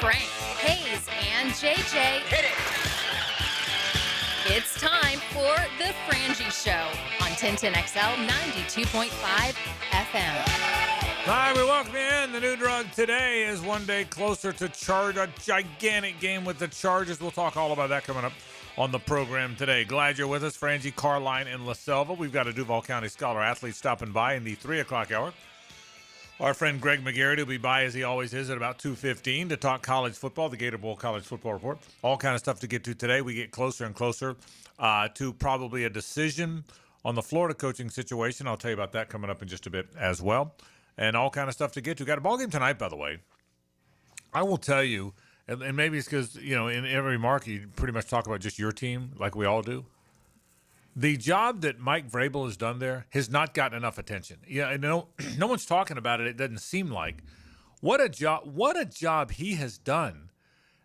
Frank, Hayes, and JJ. Hit it! It's time for the Frangie Show on 1010XL 92.5 FM. Hi, we welcome you in. The new drug today is one day closer to a gigantic game with the Chargers. We'll talk all about that coming up on the program today. Glad you're with us. Frangie, Carline, and La Selva. We've got a Duval County Scholar athlete stopping by in the 3 o'clock hour. Our friend Greg McGarrett will be by, as he always is, at about 2:15 to talk college football, the Gator Bowl College Football Report. All kind of stuff to get to today. We get closer and closer to probably a decision on the Florida coaching situation. I'll tell you about that coming up in just a bit as well. And all kind of stuff to get to. Got a ball game tonight, by the way. I will tell you, and maybe it's because, you know, in every remark you pretty much talk about just your team like we all do. The job that Mike Vrabel has done there has not gotten enough attention. Yeah, no one's talking about it. It doesn't seem like. What a job he has done.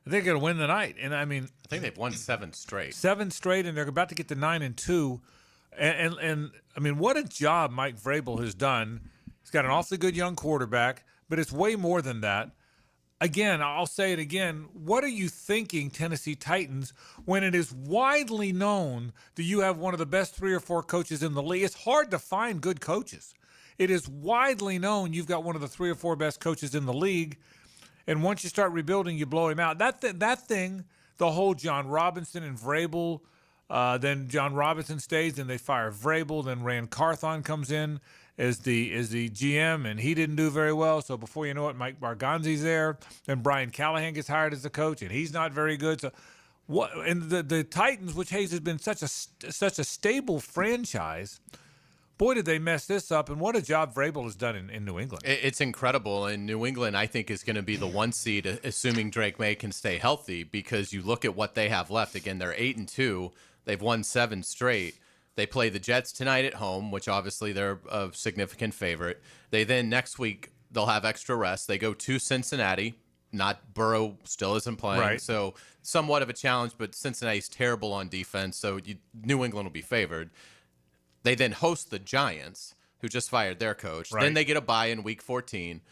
They're going to win the night. And I mean, I think they've won 7 straight. 7 straight, and they're about to get to 9-2. And I mean, what a job Mike Vrabel has done. He's got an awfully good young quarterback, but it's way more than that. Again, I'll say it again. What are you thinking, Tennessee Titans, when it is widely known that you have one of the best 3 or 4 coaches in the league? It's hard to find good coaches. It is widely known you've got one of the 3 or 4 best coaches in the league, and once you start rebuilding, you blow him out. That thing, the whole John Robinson and Vrabel, then John Robinson stays, and they fire Vrabel. Then Rand Carthon comes in as the GM, and he didn't do very well. So before you know it, Mike Barganzi's there. Then Brian Callahan gets hired as the coach, and he's not very good. So what? And the Titans, which Hayes has been such a stable franchise, boy, did they mess this up. And what a job Vrabel has done in New England. It's incredible. And New England, I think, is going to be the 1 seed, assuming Drake May can stay healthy, because you look at what they have left. Again, they're 8-2. They've won 7 straight. They play the Jets tonight at home, which obviously they're a significant favorite. They then next week, they'll have extra rest. They go to Cincinnati. Not Burrow still isn't playing. Right. So somewhat of a challenge, but Cincinnati's terrible on defense, so New England will be favored. They then host the Giants, who just fired their coach. Right. Then they get a bye in week 14,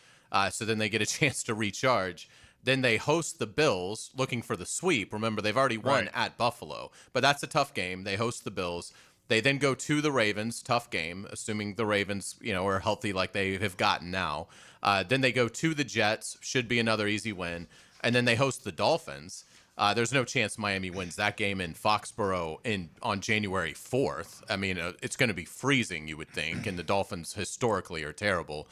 so then they get a chance to recharge. Then they host the Bills, looking for the sweep. Remember, they've already won at Buffalo, but that's a tough game. They host the Bills. They then go to the Ravens, tough game, assuming the Ravens, are healthy like they have gotten now. Then they go to the Jets, should be another easy win. And then they host the Dolphins. There's no chance Miami wins that game in Foxborough on January 4th. I mean, it's going to be freezing, you would think, and the Dolphins historically are terrible.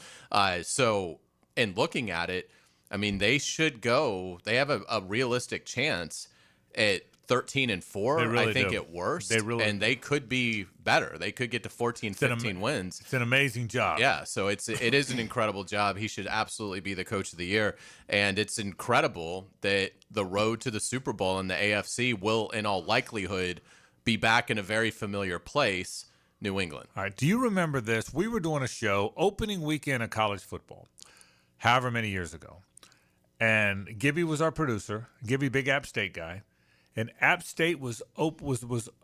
So in looking at it, I mean, they should go. They have a realistic chance at 13-4, really I think, do. at worst. And they could be better. They could get to 14, 15 wins. It's an amazing job. Yeah, so it is an incredible job. He should absolutely be the coach of the year. And it's incredible that the road to the Super Bowl in the AFC will, in all likelihood, be back in a very familiar place, New England. All right, do you remember this? We were doing a show opening weekend of college football, however many years ago. And Gibby was our producer. Gibby, big App State guy. And App State was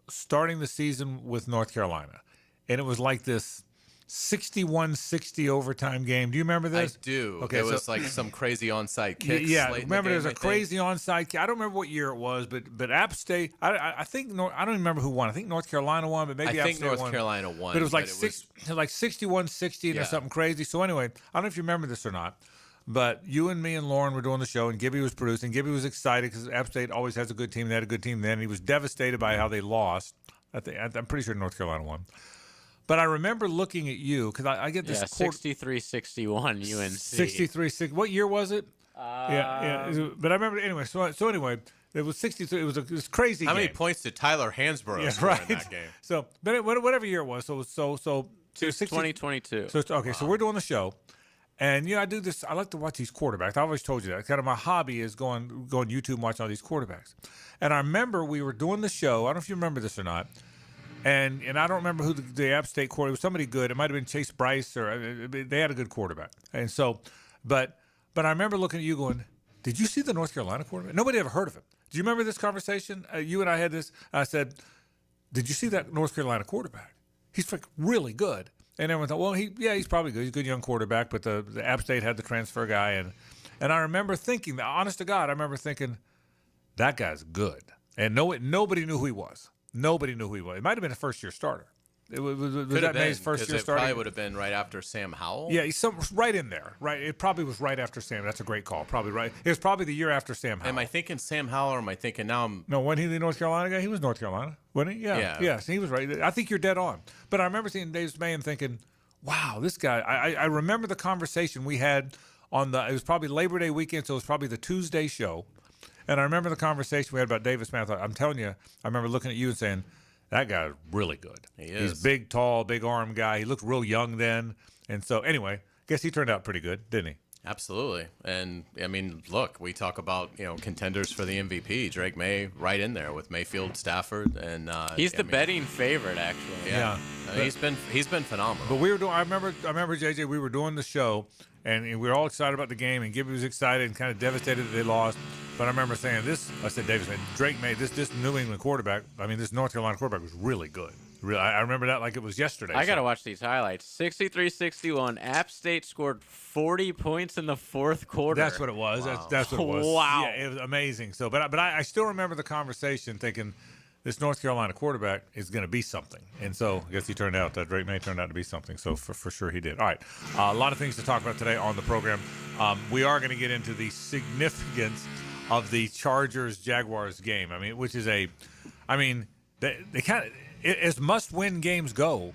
starting the season with North Carolina. And it was like this 61-60 overtime game. Do you remember this? I do. Okay, it was like some crazy onside kicks. Yeah, late remember in the there was game, a crazy onside kick. I don't remember what year it was, but App State, I think, I don't even remember who won. I think North Carolina won, but maybe App State won. I think North Carolina won. But it was like 61-60 or something crazy. So anyway, I don't know if you remember this or not. But you and me and Lauren were doing the show, and Gibby was producing. Gibby was excited because App State always has a good team. They had a good team then. And he was devastated by how they lost. I'm pretty sure North Carolina won. But I remember looking at you because I get this. Yeah, 63-61 UNC. 63-6. What year was it? Yeah. But I remember anyway. So anyway, it was 63. It was a crazy. How game. many points did Tyler Hansborough score in that game? So, but whatever year it was. So 2022. So okay. Wow. So we're doing the show. And, I do this. I like to watch these quarterbacks. I always told you that. Kind of my hobby is going YouTube and watching all these quarterbacks. And I remember we were doing the show. I don't know if you remember this or not. And I don't remember who the App State quarterback was. Somebody good. It might have been Chase Bryce, or they had a good quarterback. And so, but I remember looking at you going, did you see the North Carolina quarterback? Nobody ever heard of him. Do you remember this conversation? You and I had this. I said, did you see that North Carolina quarterback? He's really good. And everyone thought, well, he's probably good. He's a good young quarterback, but the App State had the transfer guy, And I remember thinking, honest to God, I remember thinking, that guy's good. And nobody knew who he was. Nobody knew who he was. It might have been a first-year starter. Was that May's first-year starter? Probably would have been right after Sam Howell. Yeah, he's right in there. Right, it probably was right after Sam. That's a great call. Probably right. It was probably the year after Sam Howell. Am I thinking Sam Howell, or am I thinking now? No, wasn't he the North Carolina guy? He was North Carolina, wasn't he? Yeah. Yes, he was right. I think you're dead on. But I remember seeing Davis May and thinking, wow, this guy. I remember the conversation we had on it was probably Labor Day weekend, so it was probably the Tuesday show. And I remember the conversation we had about Davis May. I thought, I'm telling you, I remember looking at you and saying, that guy's really good. He is. He's big, tall, big arm guy. He looked real young then. And so, anyway, guess he turned out pretty good, didn't he? Absolutely. And, I mean, look, we talk about, contenders for the MVP. Drake May right in there with Mayfield, Stafford, and he's the betting favorite, actually. Yeah. I mean, he's been phenomenal. But we were doing. I remember, JJ. We were doing the show, and we were all excited about the game, and Gibby was excited and kind of devastated that they lost. But I remember saying this. I said, Davis, Drake May, this New England quarterback. I mean, this North Carolina quarterback was really good. Really, I remember that like it was yesterday. I got to watch these highlights. 63-61. App State scored 40 points in the fourth quarter. That's what it was. Wow. That's what it was. Wow. Yeah, it was amazing. So, but I still remember the conversation thinking, this North Carolina quarterback is going to be something. And so I guess Drake May turned out to be something. So for sure he did. All right. A lot of things to talk about today on the program. We are going to get into the significance of the Chargers-Jaguars game. I mean, which is they kind of, as must-win games go,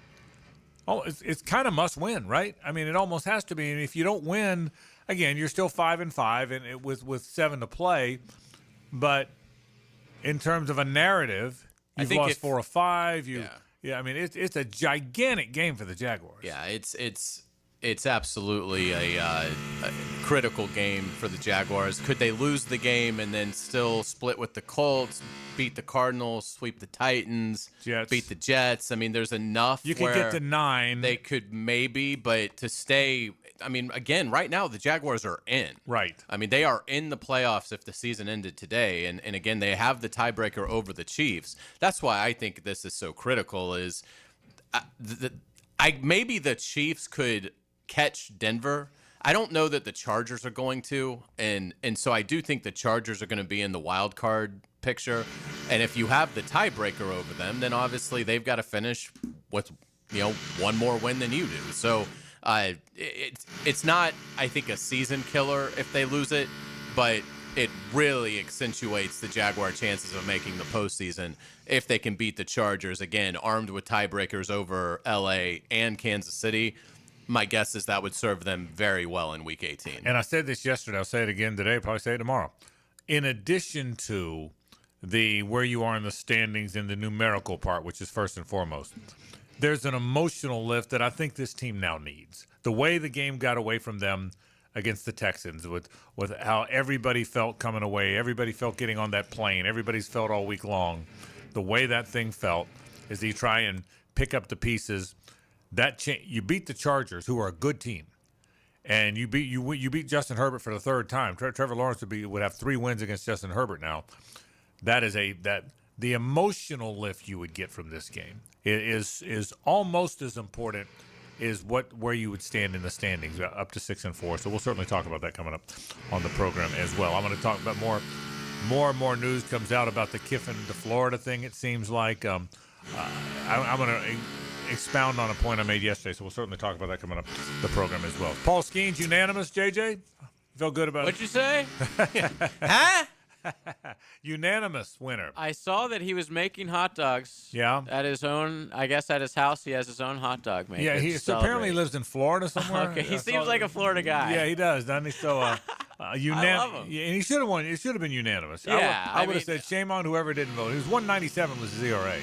it's kind of must-win, right? I mean, it almost has to be. And if you don't win, again, you're still 5-5, and with 7 to play. But in terms of a narrative, you've lost 4 or 5. I mean, it's a gigantic game for the Jaguars. Yeah, it's absolutely a critical game for the Jaguars. Could they lose the game and then still split with the Colts, beat the Cardinals, sweep the Titans, Jets, beat the Jets? I mean, there's enough. You could get to 9. They could maybe, but to stay. I mean, again, right now the Jaguars are in. Right. I mean, they are in the playoffs if the season ended today, and again, they have the tiebreaker over the Chiefs. That's why I think this is so critical. Is maybe the Chiefs could catch Denver. I don't know that the Chargers are going to, and so I do think the Chargers are going to be in the wild card picture. And if you have the tiebreaker over them, then obviously they've got to finish with one more win than you do. So it's not, I think, a season killer if they lose it, but it really accentuates the Jaguar chances of making the postseason if they can beat the Chargers, again, armed with tiebreakers over LA and Kansas City. My guess is that would serve them very well in Week 18. And I said this yesterday. I'll say it again today. Probably say it tomorrow. In addition to the where you are in the standings in the numerical part, which is first and foremost, there's an emotional lift that I think this team now needs. The way the game got away from them against the Texans, with how everybody felt coming away, everybody felt getting on that plane, everybody's felt all week long. The way that thing felt is you try and pick up the pieces. You beat the Chargers, who are a good team, and you beat Justin Herbert for the third time. Trevor Lawrence would have 3 wins against Justin Herbert now. That is the emotional lift you would get from this game is almost as important as where you would stand in the standings, up to 6-4. So we'll certainly talk about that coming up on the program as well. I'm going to talk about more and more news comes out about the Kiffin to Florida thing. It seems like I'm going to expound on a point I made yesterday, so we'll certainly talk about that coming up the program as well. Paul Skeens unanimous, JJ? Feel good about What'd you say? Huh? Unanimous winner. I saw that he was making hot dogs. Yeah. At his own, I guess at his house, he has his own hot dog maker. Yeah, he apparently lives in Florida somewhere. Okay, he seems like a Florida guy. Yeah, he does, doesn't he? So, I love him. Yeah, and he should have won. It should have been unanimous. Yeah, I would have said shame on whoever didn't vote. He was 197 was his ERA.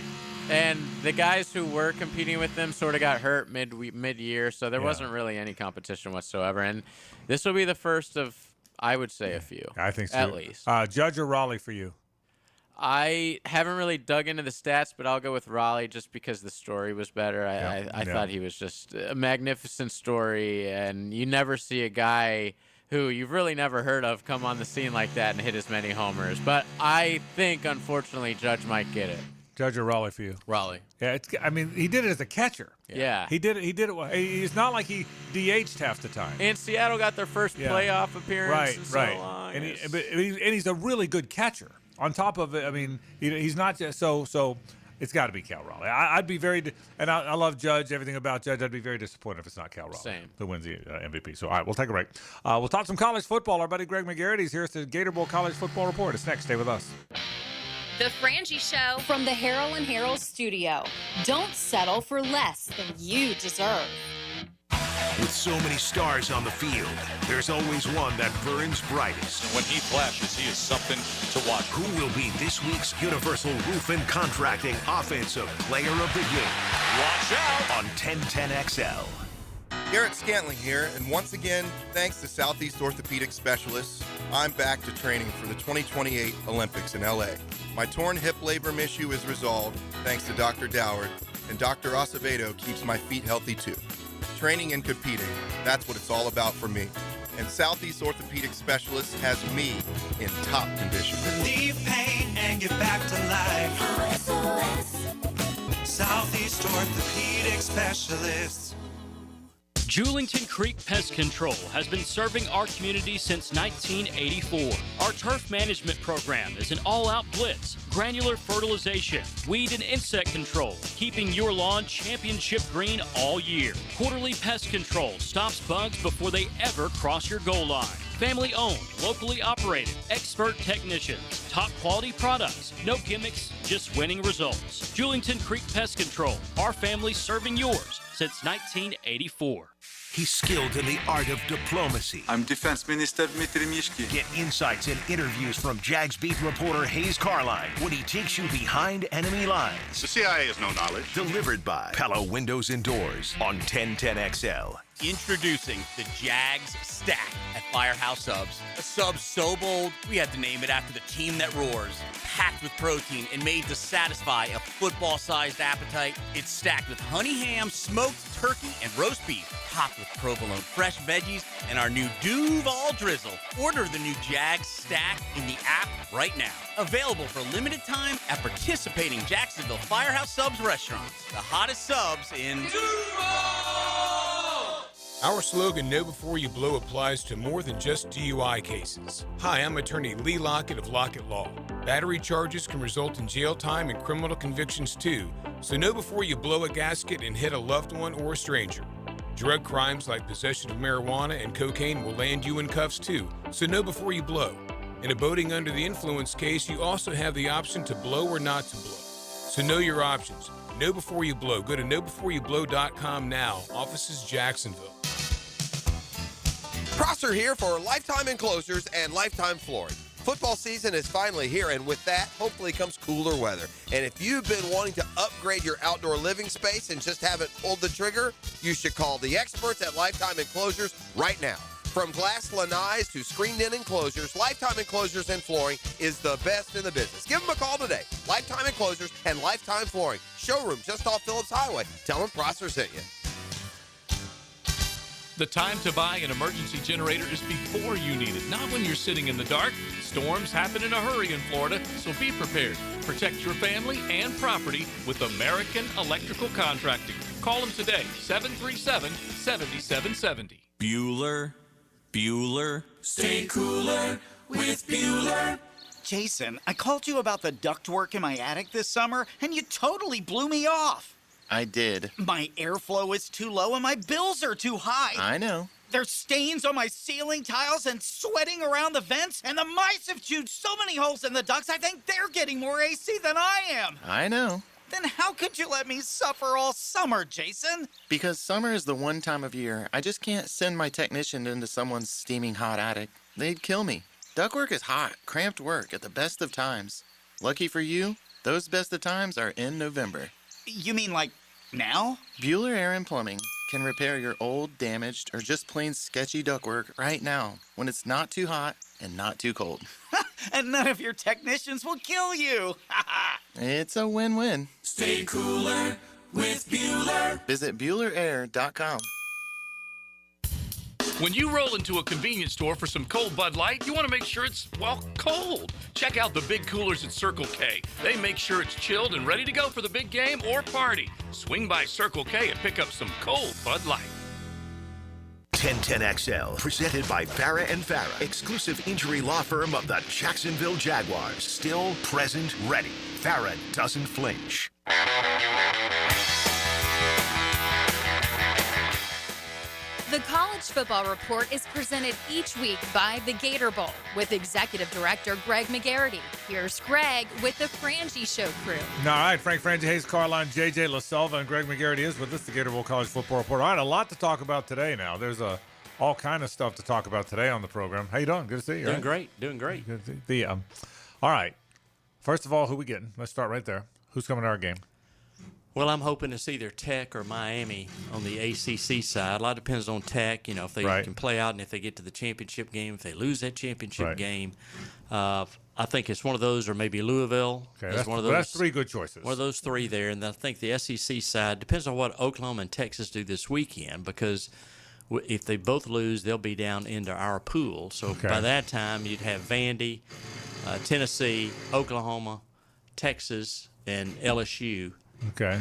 And the guys who were competing with them sort of got hurt mid-year, so there wasn't really any competition whatsoever. And this will be the first of, I would say, a few. I think so. At least. Judge or Raleigh for you? I haven't really dug into the stats, but I'll go with Raleigh just because the story was better. I thought he was just a magnificent story, and you never see a guy who you've really never heard of come on the scene like that and hit as many homers. But I think, unfortunately, Judge might get it. Judge or Raleigh for you? Raleigh. Yeah, I mean, he did it as a catcher. Yeah. He did it well. It's not like he DH'd half the time. And Seattle got their first playoff appearance in so long. And he's a really good catcher. On top of it, I mean, he's not just so. It's got to be Cal Raleigh. I'd be I love Judge, everything about Judge. I'd be very disappointed if it's not Cal Raleigh Same. who wins the MVP. So, all right, we'll take a break. We'll talk some college football. Our buddy Greg McGarrity's here. It's the Gator Bowl College Football Report. It's next. Stay with us. The Frangie Show from the Harrell and Harrell studio. Don't settle for less than you deserve. With so many stars on the field, there's always one that burns brightest. When he flashes, he is something to watch. Who will be this week's Universal Roof and Contracting Offensive Player of the Game? Watch out on 1010XL. Garrett Scantling here, and once again, thanks to Southeast Orthopedic Specialists, I'm back to training for the 2028 Olympics in LA. My torn hip labrum issue is resolved thanks to Dr. Doward, and Dr. Acevedo keeps my feet healthy too. Training and competing, that's what it's all about for me. And Southeast Orthopedic Specialists has me in top condition. Relieve pain and get back to life. Southeast Orthopedic Specialists. Julington Creek Pest Control has been serving our community since 1984. Our turf management program is an all-out blitz, granular fertilization, weed and insect control, keeping your lawn championship green all year. Quarterly pest control stops bugs before they ever cross your goal line. Family owned, locally operated, expert technicians, top quality products, no gimmicks, just winning results. Julington Creek Pest Control, our family serving yours since 1984. He's skilled in the art of diplomacy. I'm Defense Minister Dmitry Mishkin. Get insights and interviews from Jags beat reporter Hayes Carline when he takes you behind enemy lines. The CIA has no knowledge. Delivered by Palo Windows and Doors on 1010XL. Introducing the Jags Stack at Firehouse Subs. A sub so bold, we had to name it after the team that roars. Packed with protein and made to satisfy a football-sized appetite. It's stacked with honey ham, smoked turkey, and roast beef. Topped with provolone fresh veggies and our new Duval drizzle. Order the new Jags Stack in the app right now. Available for limited time at participating Jacksonville Firehouse Subs restaurants. The hottest subs in Duval! Our slogan, Know Before You Blow, applies to more than just DUI cases. Hi, I'm attorney Lee Lockett of Lockett Law. Battery charges can result in jail time and criminal convictions too, so know before you blow a gasket and hit a loved one or a stranger. Drug crimes like possession of marijuana and cocaine will land you in cuffs too, so know before you blow. In a boating under the influence case, you also have the option to blow or not to blow. So know your options. Know before you blow. Go to knowbeforeyoublow.com now. Offices Jacksonville. Prosser here for Lifetime Enclosures and Lifetime Flooring. Football season is finally here, and with that, hopefully comes cooler weather. And if you've been wanting to upgrade your outdoor living space and just haven't pulled the trigger, you should call the experts at Lifetime Enclosures right now. From glass lanais to screened-in enclosures, Lifetime Enclosures and Flooring is the best in the business. Give them a call today. Lifetime Enclosures and Lifetime Flooring. Showroom just off Phillips Highway. Tell them Prosser sent you. The time to buy an emergency generator is before you need it, not when you're sitting in the dark. Storms happen in a hurry in Florida, so be prepared. Protect your family and property with American Electrical Contracting. Call them today, 737-7770. Bueller. Stay cooler with Bueller. Jason, I called you about the ductwork in my attic this summer, and you totally blew me off. I did. My airflow is too low and my bills are too high. I know. There's stains on my ceiling tiles and sweating around the vents, and the mice have chewed so many holes in the ducts, I think they're getting more AC than I am. I know. Then how could you let me suffer all summer, Jason? Because summer is the one time of year I just can't send my technician into someone's steaming hot attic. They'd kill me. Ductwork is hot, cramped work at the best of times. Lucky for you, those best of times are in November. You mean like now? Bueller Air and Plumbing can repair your old, damaged, or just plain sketchy ductwork right now when it's not too hot and not too cold. And none of your technicians will kill you. It's a win-win. Stay cooler with Bueller. Visit BuellerAir.com. When you roll into a convenience store for some cold Bud Light, you want to make sure it's, well, cold. Check out the big coolers at Circle K. They make sure it's chilled and ready to go for the big game or party. Swing by Circle K and pick up some cold Bud Light. 1010XL, presented by Farah and Farah, exclusive injury law firm of the Jacksonville Jaguars. Still, present, ready. Farah doesn't flinch. The College Football Report is presented each week by the Gator Bowl with Executive Director Greg McGarity. Here's Greg with the Frangie Show crew. All right, Frank Frangie, Hayes Carline, J.J. LaSalva, and Greg McGarity is with us, the Gator Bowl College Football Report. All right, a lot to talk about today now. There's all kind of stuff to talk about today on the program. How you doing? Good to see you. Doing great. Doing great. Good to see you. All right. First of all, who we getting? Let's start right there. Who's coming to our game? Well, I'm hoping it's either Tech or Miami on the ACC side. A lot depends on Tech, if they can play out and if they get to the championship game, if they lose that championship game. I think it's one of those, or maybe Louisville. Okay, that's one of those. That's three good choices. One of those three there. And I think the SEC side depends on what Oklahoma and Texas do this weekend, because if they both lose, they'll be down into our pool. So by that time, you'd have Vandy, Tennessee, Oklahoma, Texas, and LSU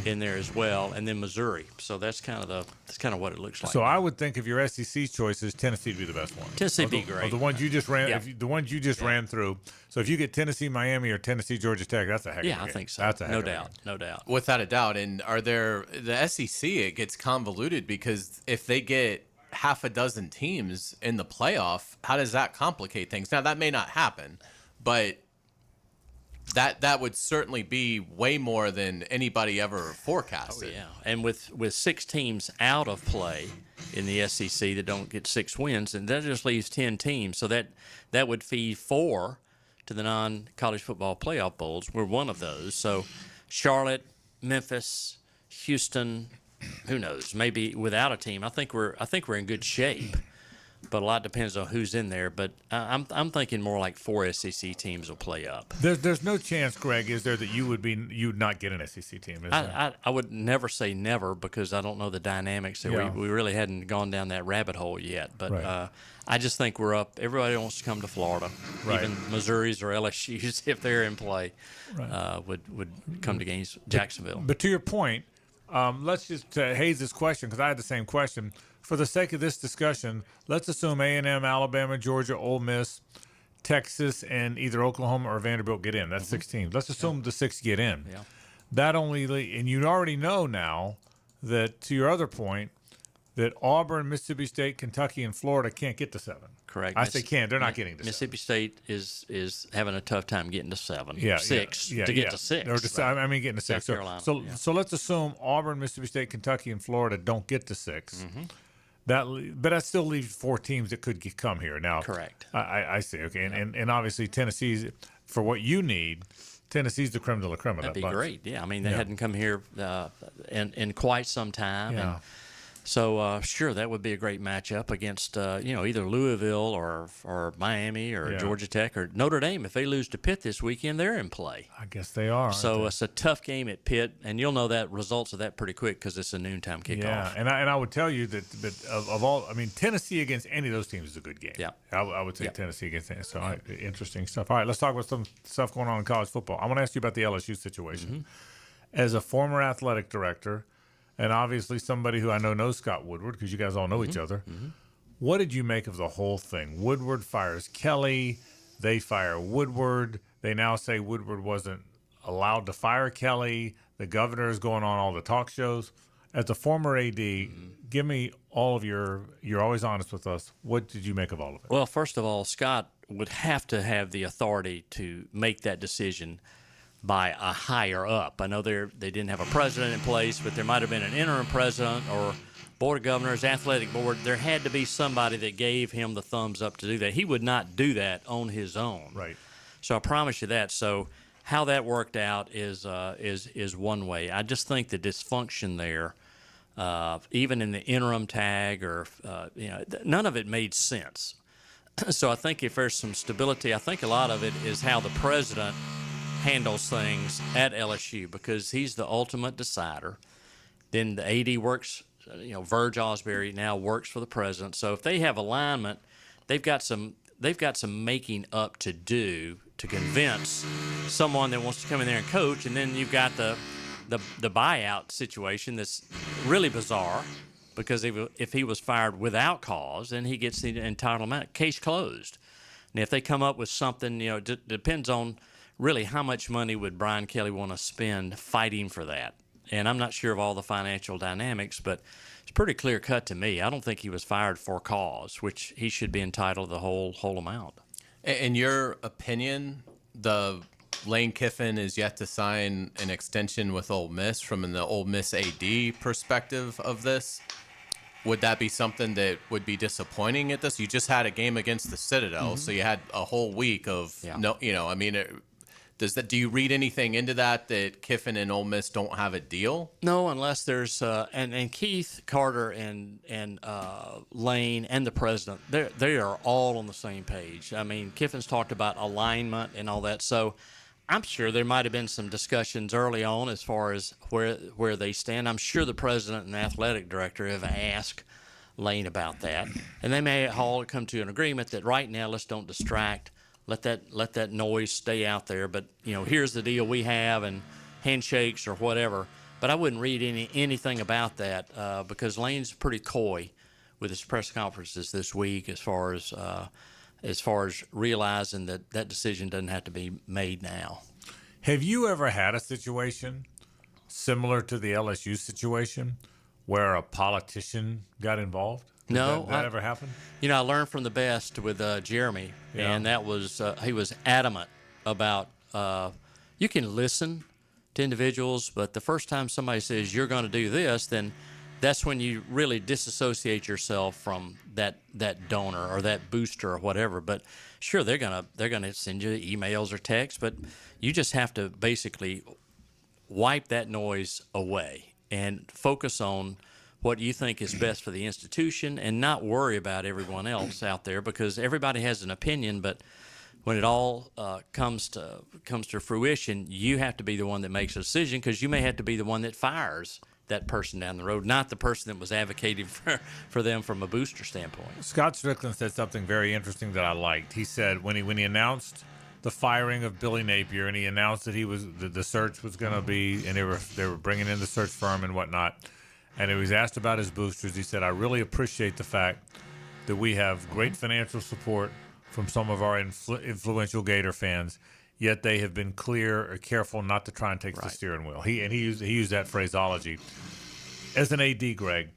in there as well, and then Missouri. So that's kind of what it looks like. So I would think if your SEC choices, Tennessee would be the best one. Tennessee would be great. The ones you just ran, the ones you just ran through. So if you get Tennessee, Miami, or Tennessee, Georgia Tech, that's a heck of a game. Yeah, I think so. That's a heck no of a doubt, game. no doubt. Without a doubt. And are there the SEC? It gets convoluted because if they get half a dozen teams in the playoff, how does that complicate things? Now that may not happen, but that would certainly be way more than anybody ever forecasted. Oh, yeah. And with 6 teams out of play in the SEC that don't get 6 wins, and that just leaves 10 teams. So that would feed 4 to the non-college football playoff bowls. We're one of those. So Charlotte, Memphis, Houston, who knows? Maybe without a team. I think we're in good shape. But a lot depends on who's in there. But I'm thinking more like 4 SEC teams will play up. There's no chance, Greg, is there, that you'd not get an SEC team? I would never say never, because I don't know the dynamics. We really hadn't gone down that rabbit hole yet. But I just think we're up. Everybody wants to come to Florida. Even Missouri's or LSU's, if they're in play, would come to Jacksonville. But to your point, let's just Hayes' question, because I had the same question. For the sake of this discussion, let's assume A&M, Alabama, Georgia, Ole Miss, Texas, and either Oklahoma or Vanderbilt get in. That's 6 teams. Let's assume the 6 get in. Yeah. That only, and you already know now that, to your other point, that Auburn, Mississippi State, Kentucky, and Florida can't get to 7. Correct. I say can't. They're not getting to 7. Mississippi State is having a tough time getting to 7. Yeah, 6 to get to 6. Or to, I mean, getting to 6. South Carolina, so let's assume Auburn, Mississippi State, Kentucky, and Florida don't get to 6. Mm-hmm. But that still leaves 4 teams that could come here. Now, correct. I see. Okay, and obviously Tennessee's, for what you need, Tennessee's the creme de la creme of That'd that be bunch. great. Yeah, I mean, they hadn't come here in quite some time. Yeah. And so, sure, that would be a great matchup against, either Louisville or Miami or Georgia Tech or Notre Dame. If they lose to Pitt this weekend, they're in play. I guess they are. So it's a tough game at Pitt, and you'll know that results of that pretty quick because it's a noontime kickoff. Yeah, and I would tell you that of all, I mean, Tennessee against any of those teams is a good game. Yeah. I would say Tennessee against any. So interesting stuff. All right, let's talk about some stuff going on in college football. I want to ask you about the LSU situation. Mm-hmm. As a former athletic director, and obviously somebody who I know knows Scott Woodward, because you guys all know each other. Mm-hmm. What did you make of the whole thing? Woodward fires Kelly. They fire Woodward. They now say Woodward wasn't allowed to fire Kelly. The governor is going on all the talk shows. As a former AD, give me all of you're always honest with us. What did you make of all of it? Well, first of all, Scott would have to have the authority to make that decision by a higher up. I know they didn't have a president in place, but there might have been an interim president or board of governors, athletic board. There had to be somebody that gave him the thumbs up to do that. He would not do that on his own. Right. So I promise you that. So how that worked out is one way. I just think the dysfunction there, even in the interim tag or none of it made sense. So I think if there's some stability, I think a lot of it is how the president handles things at LSU, because he's the ultimate decider. Then the AD works Verge Osbury now works for the president. So if they have alignment, they've got some making up to do to convince someone that wants to come in there and coach. And then you've got the buyout situation that's really bizarre, because if he was fired without cause, then he gets the entitlement. Case closed. And if they come up with something, depends on really how much money would Brian Kelly want to spend fighting for that. And I'm not sure of all the financial dynamics, but it's pretty clear cut to me. I don't think he was fired for cause, which he should be entitled to the whole amount. In your opinion, the Lane Kiffin is yet to sign an extension with Ole Miss. From the Ole Miss AD perspective of this, would that be something that would be disappointing at this? You just had a game against the Citadel, so you had a whole week of do you read anything into that Kiffin and Ole Miss don't have a deal? No, unless there's and Keith Carter and Lane and the president, they are all on the same page. I mean, Kiffin's talked about alignment and all that, so I'm sure there might have been some discussions early on as far as where they stand. I'm sure the president and the athletic director have asked Lane about that, and they may all come to an agreement that right now let's don't distract. Let that noise stay out there. But here's the deal we have, and handshakes or whatever. But I wouldn't read anything about that because Lane's pretty coy with his press conferences this week as far as realizing that decision doesn't have to be made now. Have you ever had a situation similar to the LSU situation where a politician got involved? No. Did that ever happen? I learned from the best with Jeremy, and that was he was adamant about you can listen to individuals, but the first time somebody says you're going to do this, then that's when you really disassociate yourself from that donor or that booster or whatever. But sure, they're gonna send you emails or texts, but you just have to basically wipe that noise away and focus on what you think is best for the institution and not worry about everyone else out there, because everybody has an opinion, but when it all comes to fruition, you have to be the one that makes a decision, because you may have to be the one that fires that person down the road, not the person that was advocating for them from a booster standpoint. Scott Strickland said something very interesting that I liked. He said when he announced the firing of Billy Napier, and he announced that the search was going to be, and they were bringing in the search firm and whatnot, and he was asked about his boosters. He said, I really appreciate the fact that we have great financial support from some of our influential Gator fans, yet they have been clear or careful not to try and take the steering wheel. He used that phraseology. As an AD, Greg,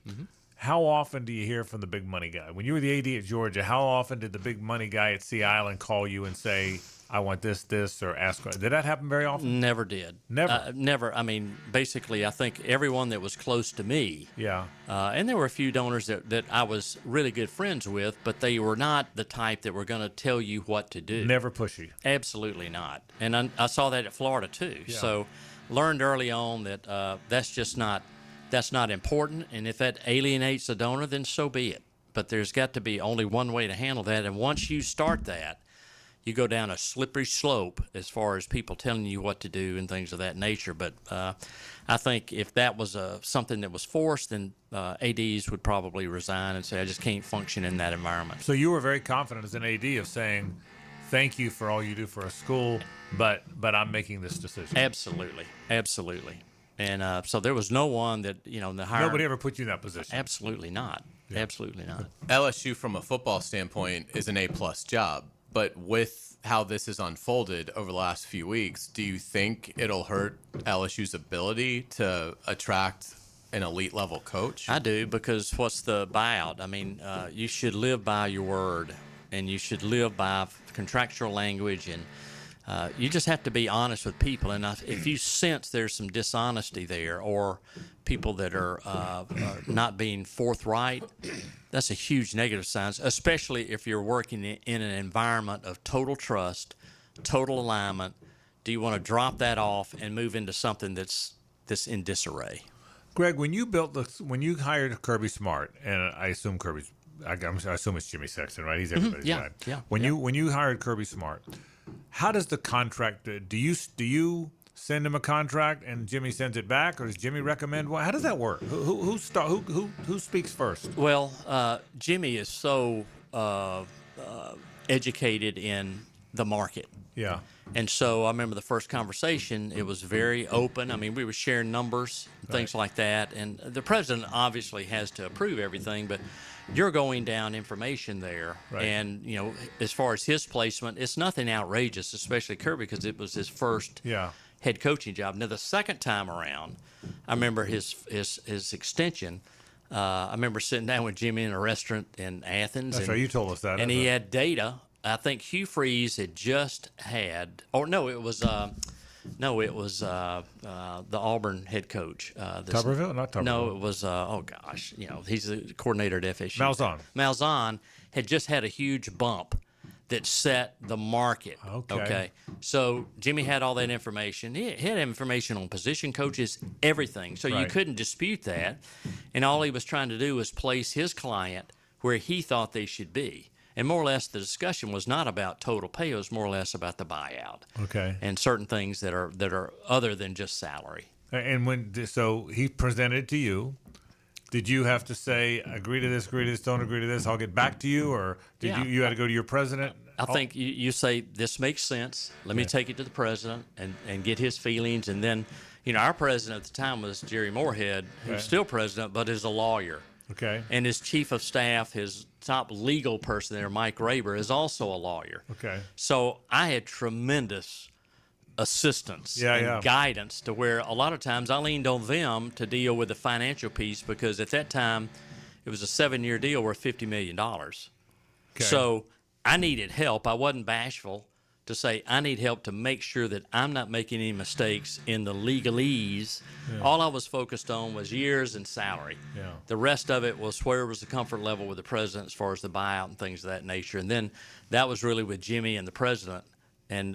how often do you hear from the big money guy? When you were the AD at Georgia, how often did the big money guy at Sea Island call you and say, I want this, or ask? Did that happen very often? Never did. Never? Never. I mean, basically, I think everyone that was close to me. Yeah. And there were a few donors that I was really good friends with, but they were not the type that were going to tell you what to do. Never pushy. Absolutely not. And I saw that at Florida, too. Yeah. So learned early on that that's not important. And if that alienates the donor, then so be it. But there's got to be only one way to handle that. And once you start that, you go down a slippery slope as far as people telling you what to do and things of that nature. But I think if that was something that was forced, then ADs would probably resign and say, I just can't function in that environment. So you were very confident as an AD of saying, thank you for all you do for a school, but I'm making this decision. Absolutely. And so there was no one that, nobody ever put you in that position. Absolutely not. Yeah. Absolutely not. LSU, from a football standpoint, is an A+ job. But with how this has unfolded over the last few weeks, do you think it'll hurt LSU's ability to attract an elite level coach? I do, because what's the buyout? I mean, you should live by your word, and you should live by contractual language, and you just have to be honest with people. And if you sense there's some dishonesty there, or people that are not being forthright, that's a huge negative sign, especially if you're working in an environment of total trust, total alignment. Do you want to drop that off and move into something that's in disarray? Greg, when you hired Kirby Smart, and I assume I assume it's Jimmy Sexton, right? He's everybody's guy. Yeah. When you hired Kirby Smart, how does the contract? Do you send him a contract and Jimmy sends it back, or does Jimmy recommend one? How does that work? Who speaks first? Well, Jimmy is so educated in the market. Yeah. And so I remember the first conversation, it was very open. I mean, we were sharing numbers, things like that. And the president obviously has to approve everything, but you're going down information there. Right. And, you know, as far as his placement, it's nothing outrageous, especially Kirby, because it was his first head coaching job. Now, the second time around, I remember his extension. I remember sitting down with Jimmy in a restaurant in Athens. That's right. You told us that. And he had data. I think Hugh Freeze had just had. Oh no, it was the Auburn head coach. Tuberville, not Tuberville. No, it was. He's the coordinator at FSU. Malzahn had just had a huge bump that set the market. Okay. So Jimmy had all that information. He had information on position coaches, everything. So you couldn't dispute that. And all he was trying to do was place his client where he thought they should be. And more or less, the discussion was not about total pay; it was more or less about the buyout, and certain things that are other than just salary. And so he presented to you, did you have to say agree to this, don't agree to this? I'll get back to you, or did you had to go to your president? I think you say this makes sense. Let me take it to the president and get his feelings, and then, our president at the time was Jerry Moorhead, who's still president, but is a lawyer. Okay. And his chief of staff, his top legal person there, Mike Raber, is also a lawyer. Okay. So I had tremendous assistance and guidance to where a lot of times I leaned on them to deal with the financial piece, because at that time it was a 7-year deal worth $50 million. Okay. So I needed help. I wasn't bashful to say I need help to make sure that I'm not making any mistakes in the legalese. Yeah. All I was focused on was years and salary. Yeah. The rest of it was where was the comfort level with the president as far as the buyout and things of that nature. And then that was really with Jimmy and the president and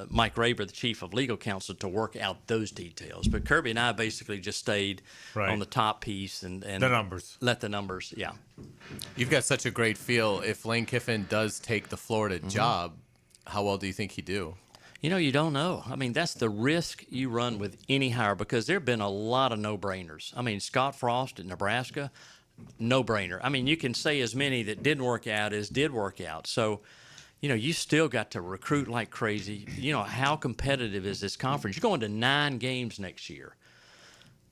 Mike Raber, the chief of legal counsel, to work out those details. But Kirby and I basically just stayed on the top piece and the numbers. Let the numbers, You've got such a great feel. If Lane Kiffin does take the Florida job, how well do you think he'd do? You don't know. I mean, that's the risk you run with any hire, because there have been a lot of no-brainers. I mean, Scott Frost at Nebraska, no-brainer. I mean, you can say as many that didn't work out as did work out. So, you still got to recruit like crazy. How competitive is this conference? You're going to 9 games next year.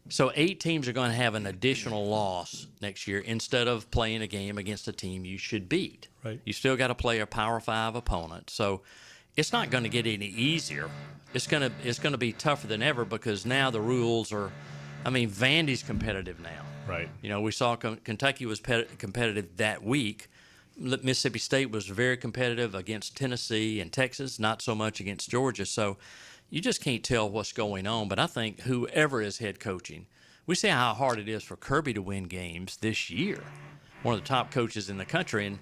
So 8 teams are going to have an additional loss next year instead of playing a game against a team you should beat. Right. You still got to play a Power 5 opponent. So it's not going to get any easier. It's going to be tougher than ever, because now the rules are, Vandy's competitive now. Right. We saw Kentucky was competitive that week. Mississippi State was very competitive against Tennessee and Texas, not so much against Georgia. So you just can't tell what's going on. But I think whoever is head coaching, we see how hard it is for Kirby to win games this year. One of the top coaches in the country and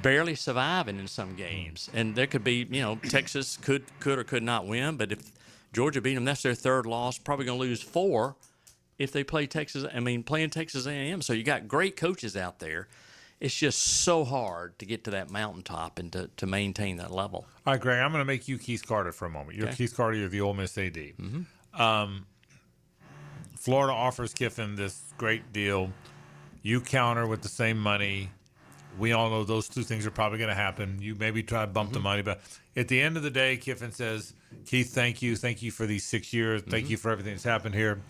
barely surviving in some games. And there could be, Texas could or could not win. But if Georgia beat them, that's their 3rd loss. Probably going to lose 4 if they play playing Texas A&M. So you got great coaches out there. It's just so hard to get to that mountaintop and to maintain that level. All right, Greg, I'm going to make you Keith Carter for a moment. You're Keith Carter, you're the Ole Miss AD. Mm-hmm. Florida offers Kiffin this great deal. You counter with the same money. We all know those 2 things are probably going to happen. You maybe try to bump the money, but at the end of the day, Kiffin says, Keith, thank you. Thank you for these 6 years. Thank you for everything that's happened here.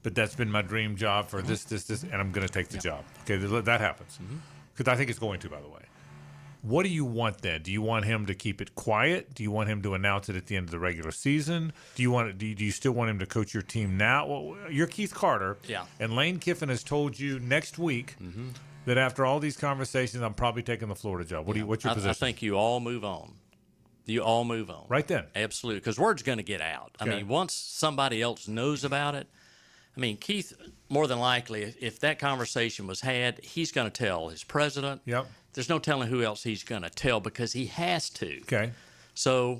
But that's been my dream job for this, and I'm going to take the job. Okay, that happens. Because I think it's going to, by the way. What do you want then? Do you want him to keep it quiet? Do you want him to announce it at the end of the regular season? Do you still want him to coach your team now? Well, you're Keith Carter. Yeah. And Lane Kiffin has told you next week that after all these conversations, I'm probably taking the Florida job. What's your position? I think you all move on. You all move on. Right then. Absolutely. Because word's going to get out. Okay. Once somebody else knows about it, Keith, more than likely, if that conversation was had, he's going to tell his president. Yep. There's no telling who else he's going to tell, because he has to. Okay. So,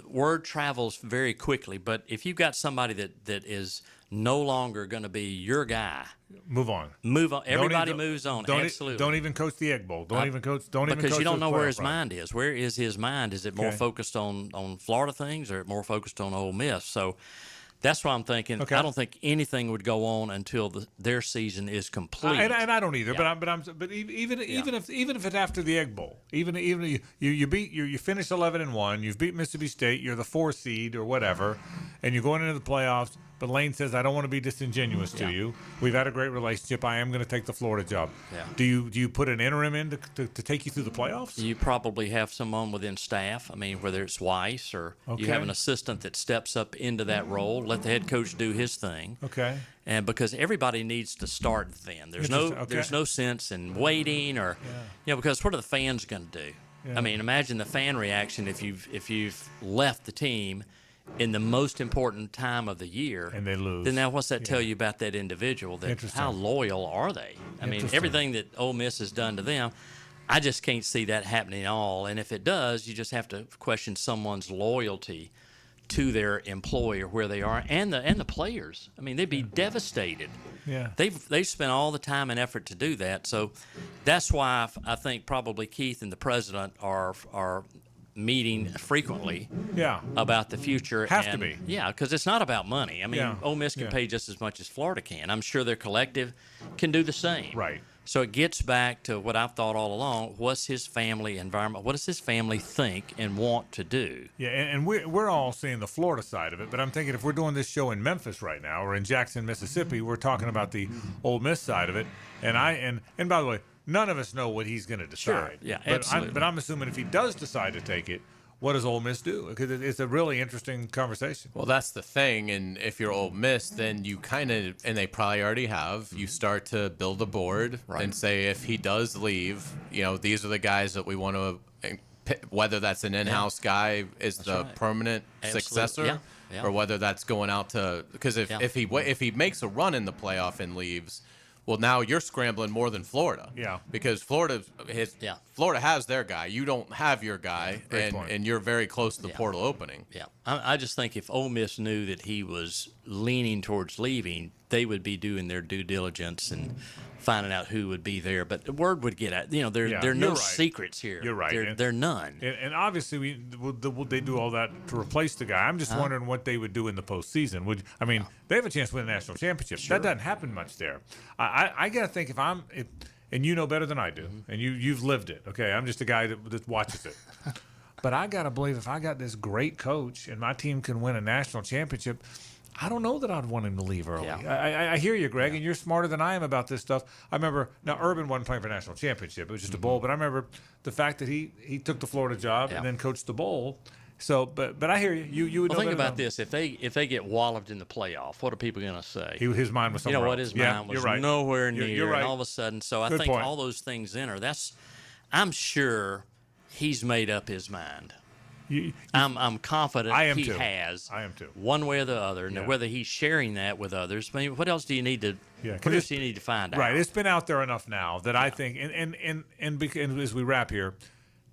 word travels very quickly. But if you've got somebody that is no longer going to be your guy. Move on. Move on. Everybody moves on. Absolutely. Don't even coach the Egg Bowl. Don't even coach. Because you don't know where his run. mind is. Where is his mind? Is it more focused on Florida things, or more focused on Ole Miss? So that's why I'm thinking. I don't think anything would go on until their season is complete. And I don't either. But even if it's after the Egg Bowl, even you finish 11-1, you've beat Mississippi State, you're the 4 seed or whatever, and you're going into the playoffs. But Lane says, I don't want to be disingenuous to you. We've had a great relationship. I am going to take the Florida job. Yeah. Do you put an interim in to take you through the playoffs? You probably have someone within staff. I mean, whether it's Weiss or you have an assistant that steps up into that role. Let the head coach do his thing. Okay. And because everybody needs to start then. There's no sense in waiting or because what are the fans going to do? Yeah. I mean, imagine the fan reaction if you've left the team in the most important time of the year, and they lose. Then now, what's that tell you about that individual? That how loyal are they? I mean, everything that Ole Miss has done to them, I just can't see that happening at all. And if it does, you just have to question someone's loyalty to their employer, where they are, and the players. I mean, they'd be devastated. Yeah, they've spent all the time and effort to do that. So that's why I think probably Keith and the president are meeting frequently about the future. Have to be. Yeah, because it's not about money. I mean, Ole Miss can pay just as much as Florida can. I'm sure their collective can do the same. Right. So it gets back to what I've thought all along. What's his family environment? What does his family think and want to do? Yeah, and we're all seeing the Florida side of it, but I'm thinking if we're doing this show in Memphis right now or in Jackson, Mississippi, we're talking about the Ole Miss side of it. And by the way, none of us know what he's going to decide. Sure. Yeah, absolutely. But I'm assuming if he does decide to take it, what does Ole Miss do? Because it's a really interesting conversation. Well, that's the thing. And if you're Ole Miss, then you kind of, and they probably already have, you start to build a board and say if he does leave, these are the guys that we want to, whether that's an in-house guy is the permanent successor, or whether that's going out to, because if he makes a run in the playoff and leaves, well, now you're scrambling more than Florida. Yeah. Because Florida has their guy. You don't have your guy, and you're very close to the portal opening. Yeah. I just think if Ole Miss knew that he was leaning towards leaving, they would be doing their due diligence and finding out who would be there. But the word would get out. There are no secrets here. You're right. There are none. And obviously, they do all that to replace the guy. I'm just wondering what they would do in the postseason. They have a chance to win a national championship. Sure. That doesn't happen much there. I got to think and you know better than I do, and you've lived it. Okay, I'm just a guy that watches it. But I got to believe if I got this great coach and my team can win a national championship, I don't know that I'd want him to leave early. Yeah. I hear you, Greg, and you're smarter than I am about this stuff. I remember, now Urban wasn't playing for a national championship. It was just a bowl. But I remember the fact that he took the Florida job and then coached the bowl. So, but I hear you. You would know think about this. If they get walloped in the playoff, what are people going to say? His mind was somewhere what his mind was nowhere near. You're right. And all of a sudden, so I think all those things enter. I'm sure he's made up his mind. I'm confident he has. I am too. One way or the other, and whether he's sharing that with others. I mean, what else do you need to? What else do you need to find out? Right. It's been out there enough now that I think, and as we wrap here,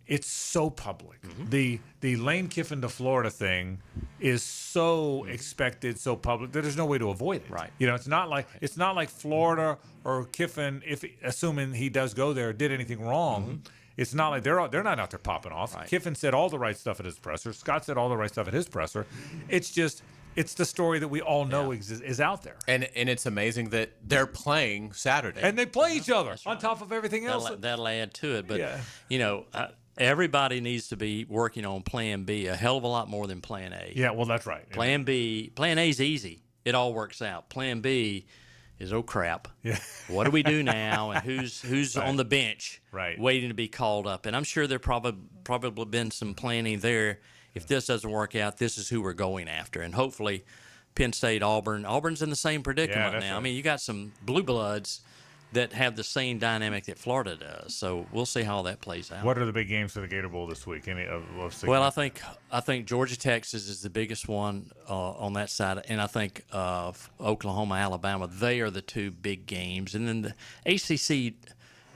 it's so public. Mm-hmm. The Lane Kiffin to Florida thing is so expected, so public that there's no way to avoid it. Right. It's not like Florida or Kiffin, assuming he does go there, did anything wrong. Mm-hmm. It's not like they're not out there popping off. Right. Kiffin said all the right stuff at his presser. Scott said all the right stuff at his presser. It's the story that we all know is out there. And it's amazing that they're playing Saturday. And they play each other on top of everything else. That'll add to it. But, everybody needs to be working on Plan B a hell of a lot more than Plan A. Yeah, well, that's right. Plan A is easy. It all works out. Plan B is, oh crap. Yeah. What do we do now? And who's on the bench waiting to be called up? And I'm sure there probably been some planning there. If this doesn't work out, this is who we're going after. And hopefully Penn State, Auburn's in the same predicament now. Right. I mean, you got some blue bloods that have the same dynamic that Florida does. So we'll see how that plays out. What are the big games for the Gator Bowl this week? Well, I think Georgia, Texas is the biggest one on that side, and I think Oklahoma, Alabama. They are the two big games, and then the ACC.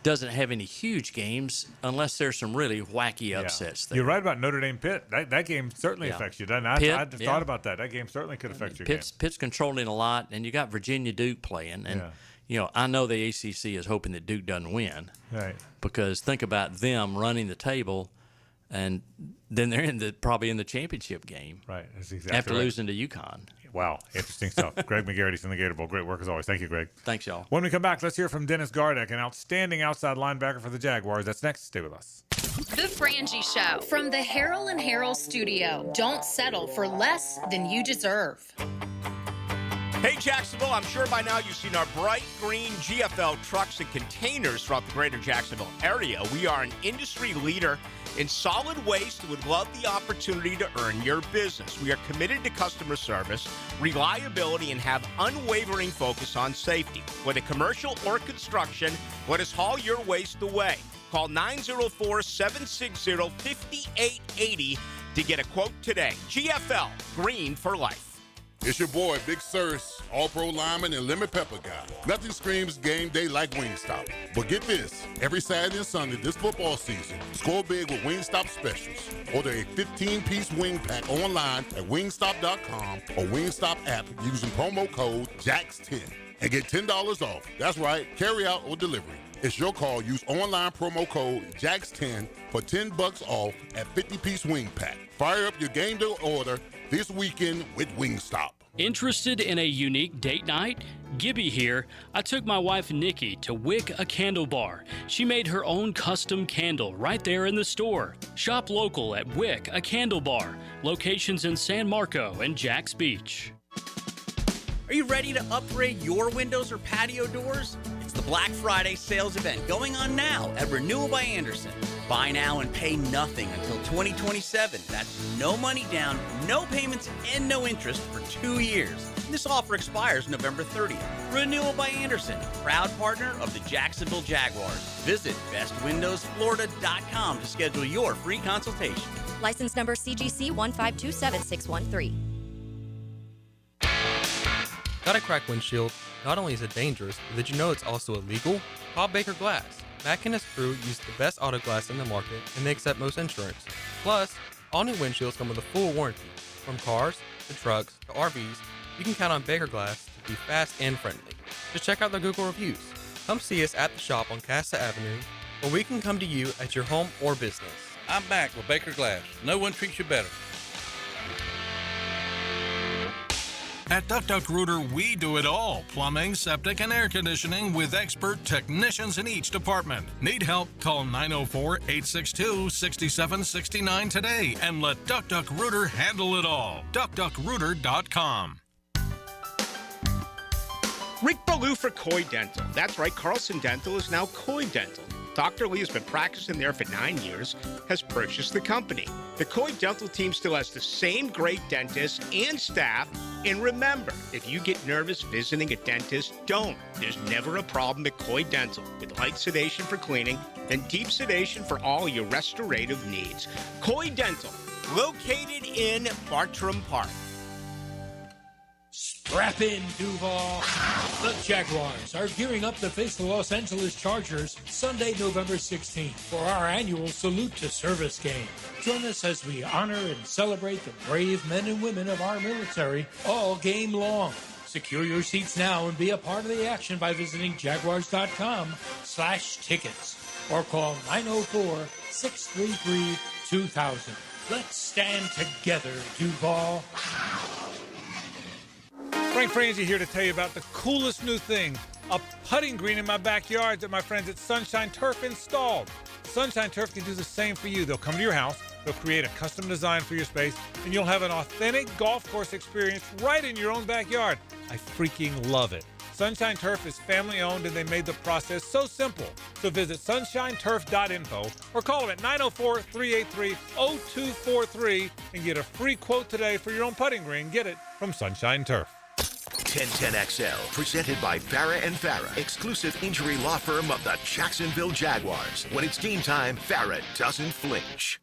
doesn't have any huge games unless there's some really wacky upsets there. You're right about Notre Dame Pitt. That game certainly affects you, doesn't it? Pitt, I'd thought about that. That game certainly could affect your game. Pitt's controlling a lot, and you got Virginia Duke playing. And, I know the ACC is hoping that Duke doesn't win. Right. Because think about them running the table, and then they're probably in the championship game. Right. That's exactly after losing to UConn. Wow, interesting stuff. Greg McGarity from the Gator Bowl. Great work as always. Thank you, Greg. Thanks, y'all. When we come back, let's hear from Dennis Gardeck, an outstanding outside linebacker for the Jaguars. That's next. Stay with us. The Frangie Show from the Harrell and Harrell studio. Don't settle for less than you deserve. Hey, Jacksonville, I'm sure by now you've seen our bright green GFL trucks and containers throughout the greater Jacksonville area. We are an industry leader in solid waste and would love the opportunity to earn your business. We are committed to customer service, reliability, and have unwavering focus on safety. Whether commercial or construction, let us haul your waste away. Call 904-760-5880 to get a quote today. GFL, green for life. It's your boy, Big Sirs, All-Pro lineman and lemon pepper guy. Nothing screams game day like Wingstop. But get this, every Saturday and Sunday this football season, score big with Wingstop specials. Order a 15-piece wing pack online at wingstop.com or Wingstop app using promo code JAX10 and get $10 off. That's right, carry out or delivery. It's your call. Use online promo code JAX10 for $10 off at 50-piece wing pack. Fire up your game day order this weekend with Wingstop. Interested in a unique date night? Gibby here. I took my wife Nikki to Wick a Candle Bar. She made her own custom candle right there in the store. Shop local at Wick a Candle Bar. Locations in San Marco and Jax Beach. Are you ready to upgrade your windows or patio doors? It's the Black Friday sales event going on now at Renewal by Andersen. Buy now and pay nothing until 2027. That's no money down, no payments, and no interest for 2 years. This offer expires November 30th. Renewal by Andersen, proud partner of the Jacksonville Jaguars. Visit bestwindowsflorida.com to schedule your free consultation. License number CGC 1527613. Got a cracked windshield? Not only is it dangerous, but did you know it's also illegal? Call Baker Glass. Mack and his crew use the best auto glass in the market, and they accept most insurance. Plus, all new windshields come with a full warranty. From cars, to trucks, to RVs, you can count on Baker Glass to be fast and friendly. Just check out their Google reviews. Come see us at the shop on Casta Avenue, or we can come to you at your home or business. I'm back with Baker Glass. No one treats you better. At Duck Duck Rooter, we do it all. Plumbing, septic, and air conditioning with expert technicians in each department. Need help? Call 904-862-6769 today and let Duck Duck Rooter handle it all. DuckDuckRooter.com. Rick Ballou for Coy Dental. That's right, Carlson Dental is now Coy Dental. Dr. Lee has been practicing there for 9 years, has purchased the company. The Coy Dental team still has the same great dentists and staff. And remember, if you get nervous visiting a dentist, don't. There's never a problem at Coy Dental with light sedation for cleaning and deep sedation for all your restorative needs. Coy Dental, located in Bartram Park. Strap in, Duval. The Jaguars are gearing up to face the Los Angeles Chargers Sunday, November 16th for our annual Salute to Service game. Join us as we honor and celebrate the brave men and women of our military all game long. Secure your seats now and be a part of the action by visiting jaguars.com/tickets or call 904-633-2000. Let's stand together, Duval. Frank Frangie here to tell you about the coolest new thing, a putting green in my backyard that my friends at Sunshine Turf installed. Sunshine Turf can do the same for you. They'll come to your house, they'll create a custom design for your space, and you'll have an authentic golf course experience right in your own backyard. I freaking love it. Sunshine Turf is family owned and they made the process so simple. So visit sunshineturf.info or call them at 904-383-0243 and get a free quote today for your own putting green. Get it from Sunshine Turf. 1010XL, presented by Farah and Farah, exclusive injury law firm of the Jacksonville Jaguars. When it's game time, Farah doesn't flinch.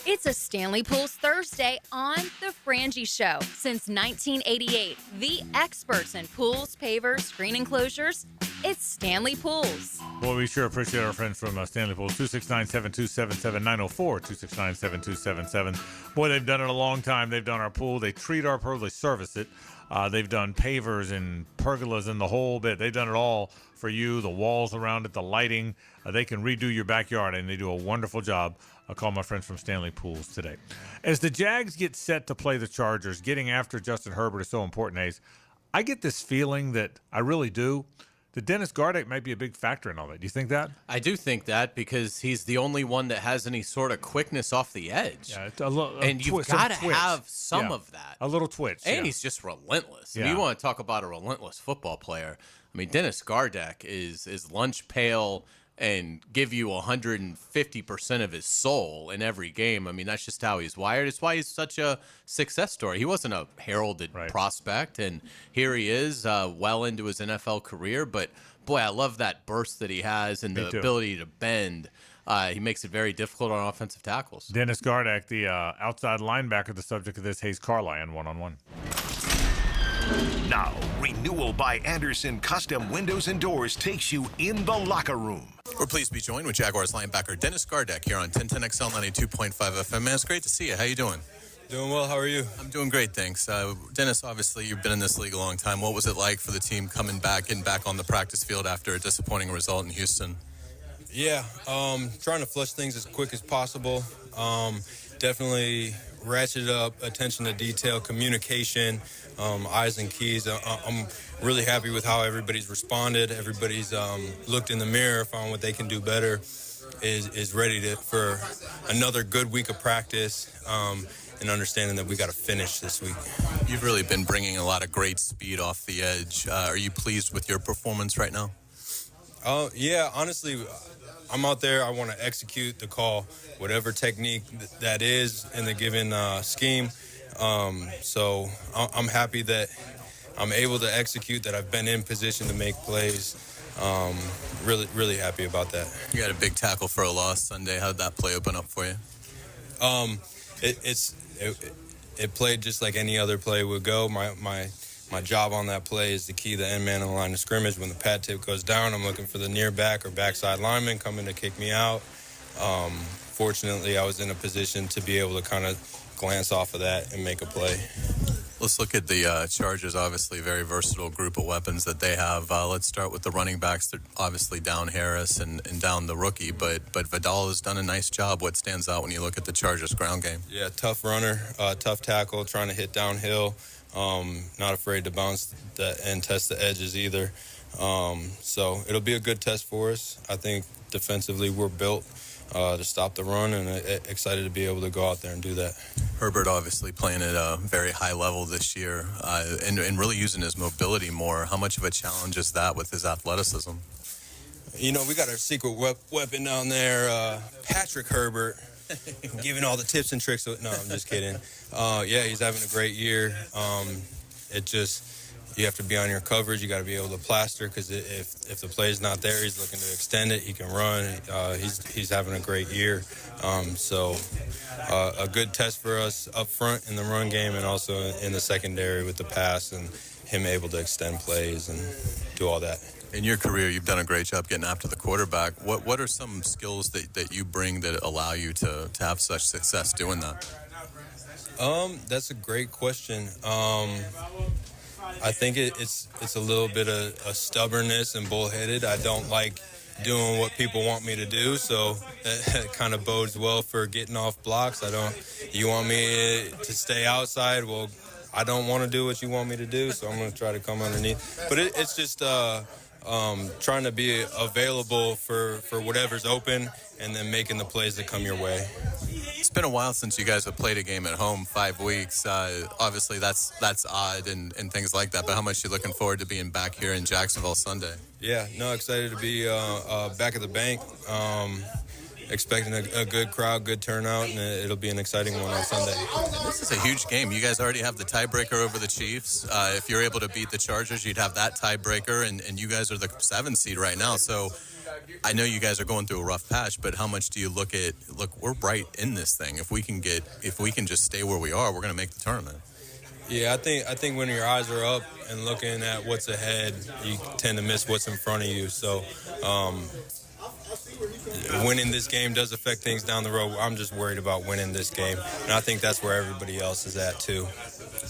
It's a Stanley Pools Thursday on The Frangie Show. Since 1988, the experts in pools, pavers, screen enclosures, it's Stanley Pools. Boy, we sure appreciate our friends from Stanley Pools. 269-7277-904, 269-7277. Boy, they've done it a long time. They've done our pool. They treat our pool. They service it. They've done pavers and pergolas and the whole bit. They've done it all for you, the walls around it, the lighting. They can redo your backyard, and they do a wonderful job. I'll call my friends from Stanley Pools today. As the Jags get set to play the Chargers, getting after Justin Herbert is so important, Ace. I get this feeling that I really do. that Dennis Gardeck might be a big factor in all that. Do you think that? I do think that because he's the only one that has any sort of quickness off the edge. Yeah, and you've got to have some of that. A little twitch. And he's just relentless. Yeah. You want to talk about a relentless football player. I mean, Dennis Gardeck is lunch pail and give you 150% of his soul in every game. I mean, that's just how he's wired. It's why he's such a success story. He wasn't a heralded prospect, and here he is well into his NFL career. But, boy, I love that burst that he has and the ability to bend. He makes it very difficult on offensive tackles. Dennis Gardeck, the outside linebacker, the subject of this Hayes Carlyon one-on-one. Now, Renewal by Anderson Custom Windows and Doors takes you in the locker room. We're pleased to be joined with Jaguars linebacker Dennis Gardeck here on 1010XL 92.5 FM. Man, it's great to see you. How you doing? Doing well. How are you? I'm doing great, thanks. Dennis, obviously, you've been in this league a long time. What was it like for the team getting back on the practice field after a disappointing result in Houston? Yeah, trying to flush things as quick as possible. Definitely ratchet up attention to detail, communication, eyes and keys. I'm really happy with how everybody's responded. Everybody's looked in the mirror, found what they can do better, is ready for another good week of practice, and understanding that we got to finish this week. You've really been bringing a lot of great speed off the edge. Are you pleased with your performance right now? Yeah, honestly, I'm out there. I want to execute the call, whatever technique that is in the given scheme. So I'm happy that I'm able to execute, that I've been in position to make plays. Really, really happy about that. You had a big tackle for a loss Sunday. How did that play open up for you? It played just like any other play would go. My job on that play is to key the end man on the line of scrimmage. When the pad tip goes down, I'm looking for the near back or backside lineman coming to kick me out. Fortunately, I was in a position to be able to kind of glance off of that and make a play. Let's look at the Chargers, obviously a very versatile group of weapons that they have. Let's start with the running backs. They're obviously down Harris and down the rookie, but Vidal has done a nice job. What stands out when you look at the Chargers ground game? Yeah, tough runner, tough tackle, trying to hit downhill. Not afraid to bounce and test the edges either. So it'll be a good test for us. I think defensively we're built to stop the run, and excited to be able to go out there and do that. Herbert obviously playing at a very high level this year and really using his mobility more. How much of a challenge is that with his athleticism? You know, we got our secret weapon down there, Patrick Herbert, giving all the tips and tricks. No, I'm just kidding. Yeah, he's having a great year. You have to be on your coverage. You got to be able to plaster, because if the play's not there, he's looking to extend it. He can run. He's having a great year. So a good test for us up front in the run game, and also in the secondary with the pass and him able to extend plays and do all that. In your career, you've done a great job getting after the quarterback. What are some skills that you bring that allow you to have such success doing that? That's a great question. I think it's a little bit of a stubbornness and bullheaded. I don't like doing what people want me to do, so that kind of bodes well for getting off blocks. You want me to stay outside? Well, I don't want to do what you want me to do, so I'm going to try to come underneath. But it's just trying to be available for whatever's open, and then making the plays that come your way. It's been a while since you guys have played a game at home, 5 weeks. Obviously, that's odd and things like that, but how much are you looking forward to being back here in Jacksonville Sunday? Yeah, no, excited to be back at the bank. Expecting a good crowd, good turnout, and it'll be an exciting one on Sunday. And this is a huge game. You guys already have the tiebreaker over the Chiefs. If you're able to beat the Chargers, you'd have that tiebreaker, and you guys are the 7th seed right now. So I know you guys are going through a rough patch, but how much do you look, we're right in this thing. If we can just stay where we are, we're going to make the tournament. Yeah, I think when your eyes are up and looking at what's ahead, you tend to miss what's in front of you. So winning this game does affect things down the road. I'm just worried about winning this game, and I think that's where everybody else is at too.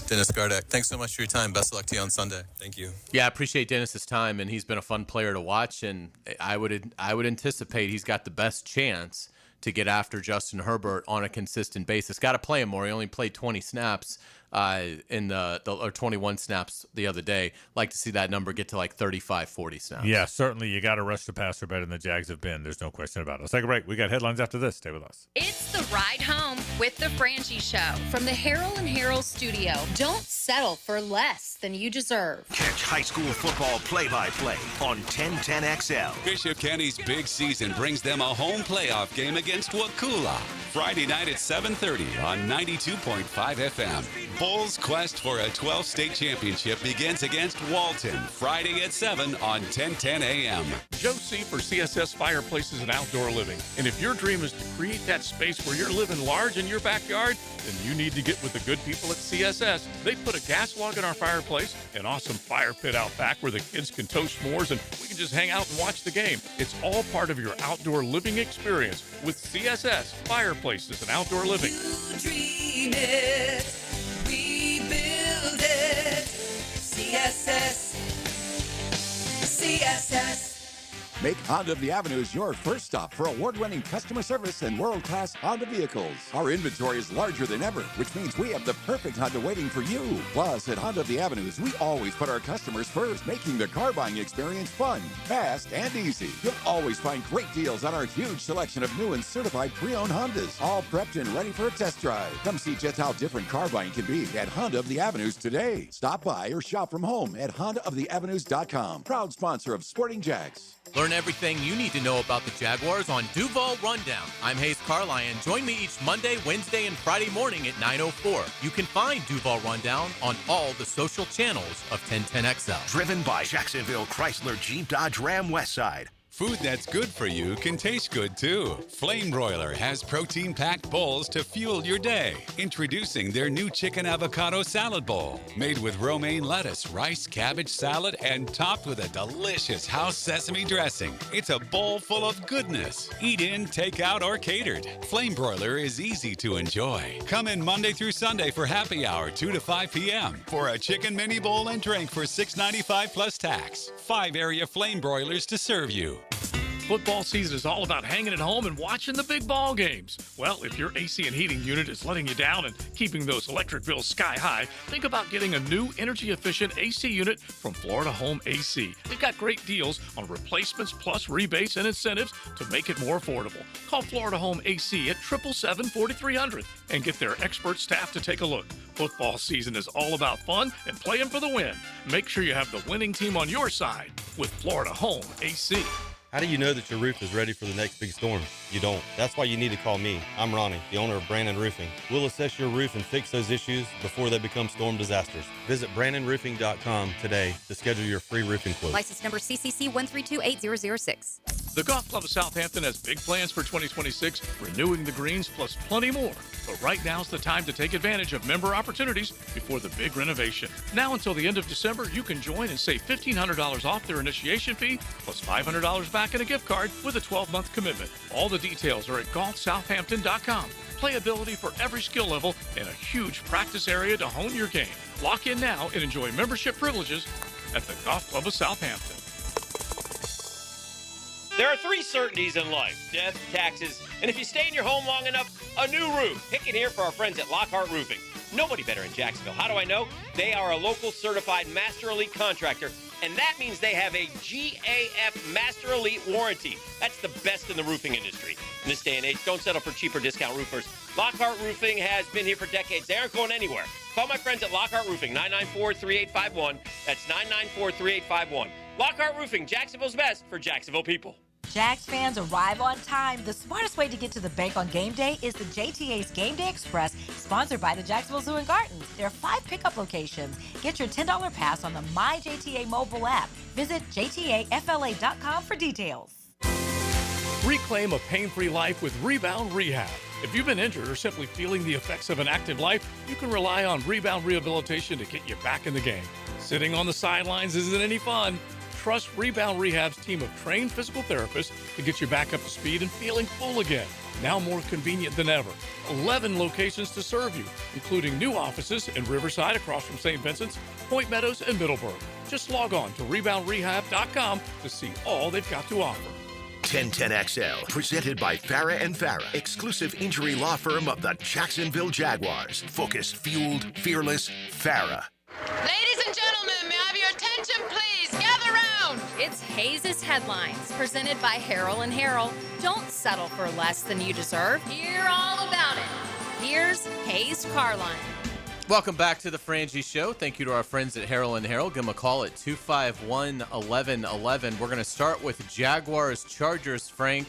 Dennis Gardeck, thanks so much for your time. Best of luck to you on Sunday. Thank you. Yeah, I appreciate Dennis's time, and he's been a fun player to watch, and I would anticipate he's got the best chance to get after Justin Herbert on a consistent basis. Got to play him more. He only played 20 snaps or 21 snaps the other day. Like to see that number get to like 35, 40 snaps. Yeah, certainly you got to rush the passer better than the Jags have been. There's no question about it. Let's take a break. We got headlines after this. Stay with us. It's the ride home with the Frangie Show from the Harrell and Harrell studio. Don't settle for less than you deserve. Catch high school football play-by-play on 1010XL. Bishop Kenny's big season brings them a home playoff game against Wakula. Friday night at 7:30 on 92.5 FM. Bulls' quest for a 12th state championship begins against Walton. Friday at 7 on 1010 AM. Josie for CSS Fireplaces and Outdoor Living. And if your dream is to create that space where you're living large in your backyard, then you need to get with the good people at CSS. They put a gas log in our fireplace, an awesome fire pit out back where the kids can toast s'mores and we can just hang out and watch the game. It's all part of your outdoor living experience with CSS Fireplaces and Outdoor Living. You dream it, we build it. CSS. Make Honda of the Avenues your first stop for award-winning customer service and world-class Honda vehicles. Our inventory is larger than ever, which means we have the perfect Honda waiting for you. Plus, at Honda of the Avenues, we always put our customers first, making the car buying experience fun, fast, and easy. You'll always find great deals on our huge selection of new and certified pre-owned Hondas, all prepped and ready for a test drive. Come see just how different car buying can be at Honda of the Avenues today. Stop by or shop from home at HondaoftheAvenues.com. Proud sponsor of Sporting Jags. Learn everything you need to know about the Jaguars on Duval Rundown. I'm Hayes Carlyon. Join me each Monday, Wednesday, and Friday morning at 9:04. You can find Duval Rundown on all the social channels of 1010XL. Driven by Jacksonville Chrysler Jeep Dodge Ram Westside. Food that's good for you can taste good too. Flame Broiler has protein-packed bowls to fuel your day. Introducing their new chicken avocado salad bowl. Made with romaine lettuce, rice, cabbage salad, and topped with a delicious house sesame dressing. It's a bowl full of goodness. Eat in, take out, or catered. Flame Broiler is easy to enjoy. Come in Monday through Sunday for happy hour, 2 to 5 p.m. for a chicken mini bowl and drink for $6.95 plus tax. 5 area Flame Broilers to serve you. Football season is all about hanging at home and watching the big ball games. Well, if your AC and heating unit is letting you down and keeping those electric bills sky high, think about getting a new energy-efficient AC unit from Florida Home AC. They've got great deals on replacements plus rebates and incentives to make it more affordable. Call Florida Home AC at 777-4300 and get their expert staff to take a look. Football season is all about fun and playing for the win. Make sure you have the winning team on your side with Florida Home AC. How do you know that your roof is ready for the next big storm? You don't. That's why you need to call me. I'm Ronnie, the owner of Brandon Roofing. We'll assess your roof and fix those issues before they become storm disasters. Visit BrandonRoofing.com today to schedule your free roofing quote. License number CCC 1328006. The Golf Club of Southampton has big plans for 2026, renewing the greens plus plenty more. But right now's the time to take advantage of member opportunities before the big renovation. Now until the end of December, you can join and save $1,500 off their initiation fee plus $500 back in a gift card with a 12-month commitment. All the details are at golfsouthampton.com. Playability for every skill level and a huge practice area to hone your game. Lock in now and enjoy membership privileges at the Golf Club of Southampton. There are 3 certainties in life: death, taxes, and if you stay in your home long enough, a new roof. Pick it here for our friends at Lockhart Roofing. Nobody better in Jacksonville. How do I know? They are a local certified Master Elite contractor, and that means they have a GAF Master Elite warranty. That's the best in the roofing industry. In this day and age, don't settle for cheaper discount roofers. Lockhart Roofing has been here for decades. They aren't going anywhere. Call my friends at Lockhart Roofing, 994-3851. That's 994-3851. Lockhart Roofing, Jacksonville's best for Jacksonville people. Jags fans, arrive on time. The smartest way to get to the bank on game day is the JTA's Game Day Express, sponsored by the Jacksonville Zoo and Gardens. There are 5 pickup locations. Get your $10 pass on the My JTA mobile app. Visit jtafla.com for details. Reclaim a pain-free life with Rebound Rehab. If you've been injured or simply feeling the effects of an active life, you can rely on Rebound Rehabilitation to get you back in the game. Sitting on the sidelines isn't any fun. Trust Rebound Rehab's team of trained physical therapists to get you back up to speed and feeling full again. Now more convenient than ever. 11 locations to serve you, including new offices in Riverside across from St. Vincent's, Point Meadows, and Middleburg. Just log on to reboundrehab.com to see all they've got to offer. 1010XL, presented by Farah and Farah, exclusive injury law firm of the Jacksonville Jaguars. Focused, fueled, fearless, Farah. Ladies and gentlemen, may I have your attention, please? Gather round. It's Hayes' Headlines, presented by Harrell and Harrell. Don't settle for less than you deserve. Hear all about it. Here's Hayes Carline. Welcome back to the Frangie Show. Thank you to our friends at Harrell & Harrell. Give them a call at 251-1111. We're going to start with Jaguars-Chargers, Frank.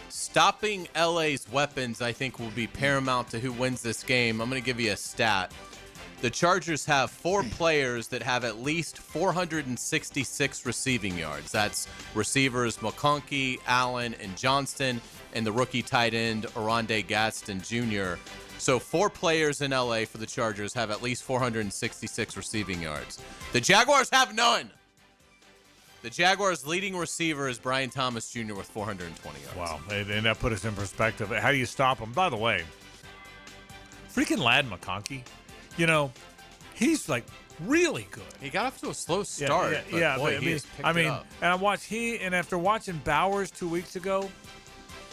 Stopping LA's weapons, I think, will be paramount to who wins this game. I'm going to give you a stat. The Chargers have 4 players that have at least 466 receiving yards. That's receivers McConkey, Allen, and Johnston, and the rookie tight end, Oronde Gadsden Jr., So 4 players in LA for the Chargers have at least 466 receiving yards. The Jaguars have none. The Jaguars' leading receiver is Brian Thomas Jr. with 420 yards. Wow, and that put us in perspective. How do you stop him? By the way, freaking Lad McConkey, he's like really good. He got off to a slow start. And I watched and after watching Bowers 2 weeks ago,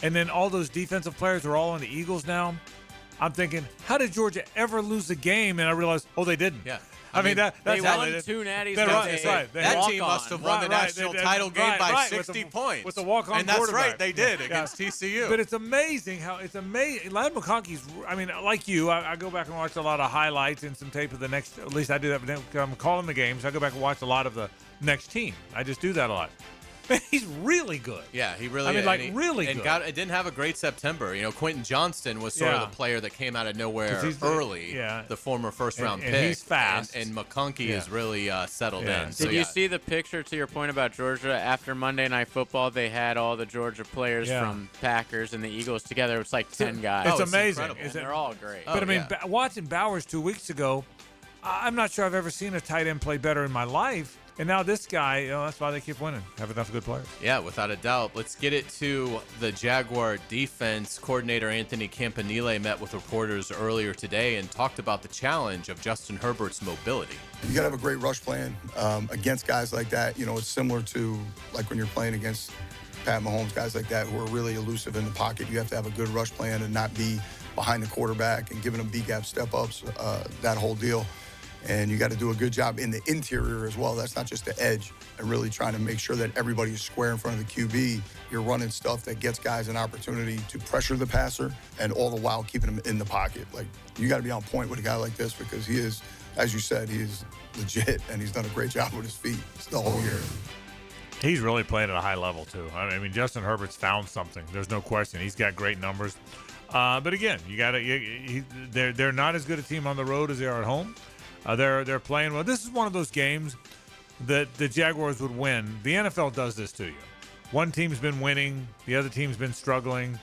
and then all those defensive players are all on the Eagles now, I'm thinking, how did Georgia ever lose a game? And I realized, they didn't. Yeah. I mean, that's they how won 2 natties. That's right. That team must have won the national title game by 60 points. With the walk-on and that's quarterback. right, they did against TCU. But it's amazing Lad McConkey's, like you, I go back and watch a lot of highlights and some tape of the next, at least I do that, but I'm calling the games. I go back and watch a lot of the next team. I just do that a lot. Man, he's really good. Yeah, he really is. Really good. It didn't have a great September. Quentin Johnston was sort of the player that came out of nowhere early, the former first-round pick. And he's fast. And McConkey is really settled in. Did you see the picture, to your point about Georgia, after Monday Night Football, they had all the Georgia players from Packers and the Eagles together. It's like 10 guys. It's amazing. They're all great. But, watching Bowers 2 weeks ago, I'm not sure I've ever seen a tight end play better in my life. And now this guy, that's why they keep winning. Have enough good players. Yeah, without a doubt. Let's get it to the Jaguar defense. Coordinator Anthony Campanile met with reporters earlier today and talked about the challenge of Justin Herbert's mobility. You got to have a great rush plan against guys like that. It's similar to like when you're playing against Pat Mahomes, guys like that who are really elusive in the pocket. You have to have a good rush plan and not be behind the quarterback and giving them B-gap step-ups, that whole deal. And you got to do a good job in the interior as well. That's not just the edge, and really trying to make sure that everybody is square in front of the QB. You're running stuff that gets guys an opportunity to pressure the passer, and all the while keeping him in the pocket. Like, you got to be on point with a guy like this because he is, as you said, he is legit, and he's done a great job with his feet the whole year. He's really playing at a high level, too. I mean, Justin Herbert's found something. There's no question. He's got great numbers. But again, they're not as good a team on the road as they are at home. They're playing well. This is one of those games that the Jaguars would win. The NFL does this to you. One team's been winning, the other team's been struggling.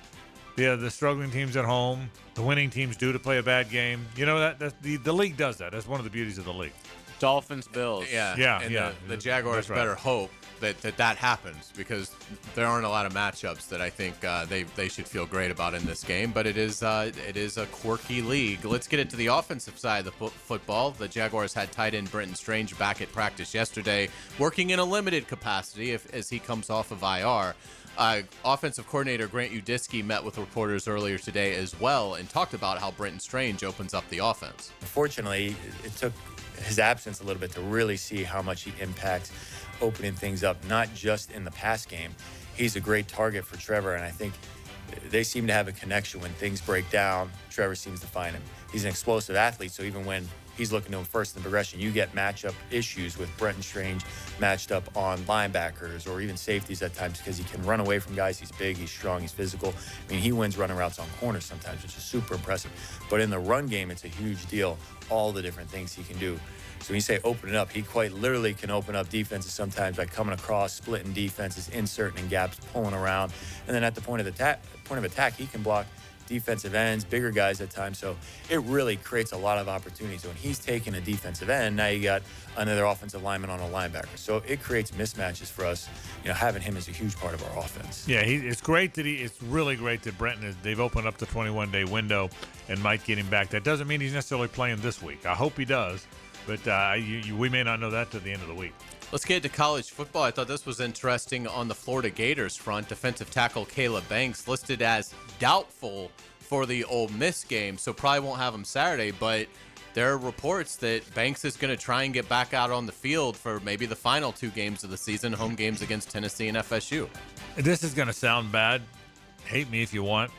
The struggling team's at home. The winning team's due to play a bad game. The league does that. That's one of the beauties of the league. Dolphins, Bills. The Jaguars better hope that happens, because there aren't a lot of matchups that I think they should feel great about in this game. But it is a quirky league. Let's get it to the offensive side of the football. The Jaguars had tight end Brenton Strange back at practice yesterday, working in a limited capacity as he comes off of IR. Offensive coordinator Grant Udisky met with reporters earlier today as well and talked about how Brenton Strange opens up the offense. Unfortunately, it took his absence a little bit to really see how much he impacts opening things up, not just in the pass game. He's a great target for Trevor, and I think they seem to have a connection. When things break down, Trevor seems to find him. He's an explosive athlete, so even when he's looking to him first in the progression. You get matchup issues with Brenton Strange matched up on linebackers or even safeties at times because he can run away from guys. He's big, he's strong, he's physical. I mean, he wins running routes on corners sometimes, which is super impressive. But in the run game, it's a huge deal, all the different things he can do. So when you say open it up, he quite literally can open up defenses sometimes by coming across, splitting defenses, inserting in gaps, pulling around. And then at the point of attack, he can block defensive ends, bigger guys at times. So it really creates a lot of opportunities. So when he's taking a defensive end, now you got another offensive lineman on a linebacker. So it creates mismatches for us. You know, having him is a huge part of our offense. Yeah, it's great that it's really great that they've opened up the 21-day window and might get him back. That doesn't mean he's necessarily playing this week. I hope he does, but we may not know that till the end of the week. Let's get to college football. I thought this was interesting on the Florida Gators front. Defensive tackle Caleb Banks listed as doubtful for the Ole Miss game, so probably won't have him Saturday, but there are reports that Banks is going to try and get back out on the field for maybe the final 2 games of the season, home games against Tennessee and FSU. This is going to sound bad. Hate me if you want.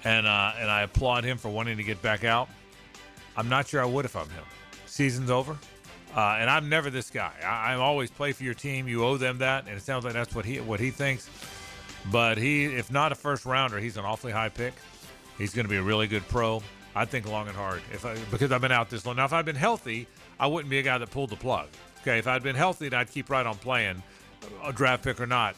And I applaud him for wanting to get back out. I'm not sure I would if I'm him. Season's over. And I'm never this guy. I always play for your team. You owe them that, and it sounds like that's what he thinks. But if not a first rounder, he's an awfully high pick. He's going to be a really good pro. I think long and hard because I've been out this long. Now, if I'd been healthy, I wouldn't be a guy that pulled the plug. Okay, if I'd been healthy, then I'd keep right on playing, a draft pick or not.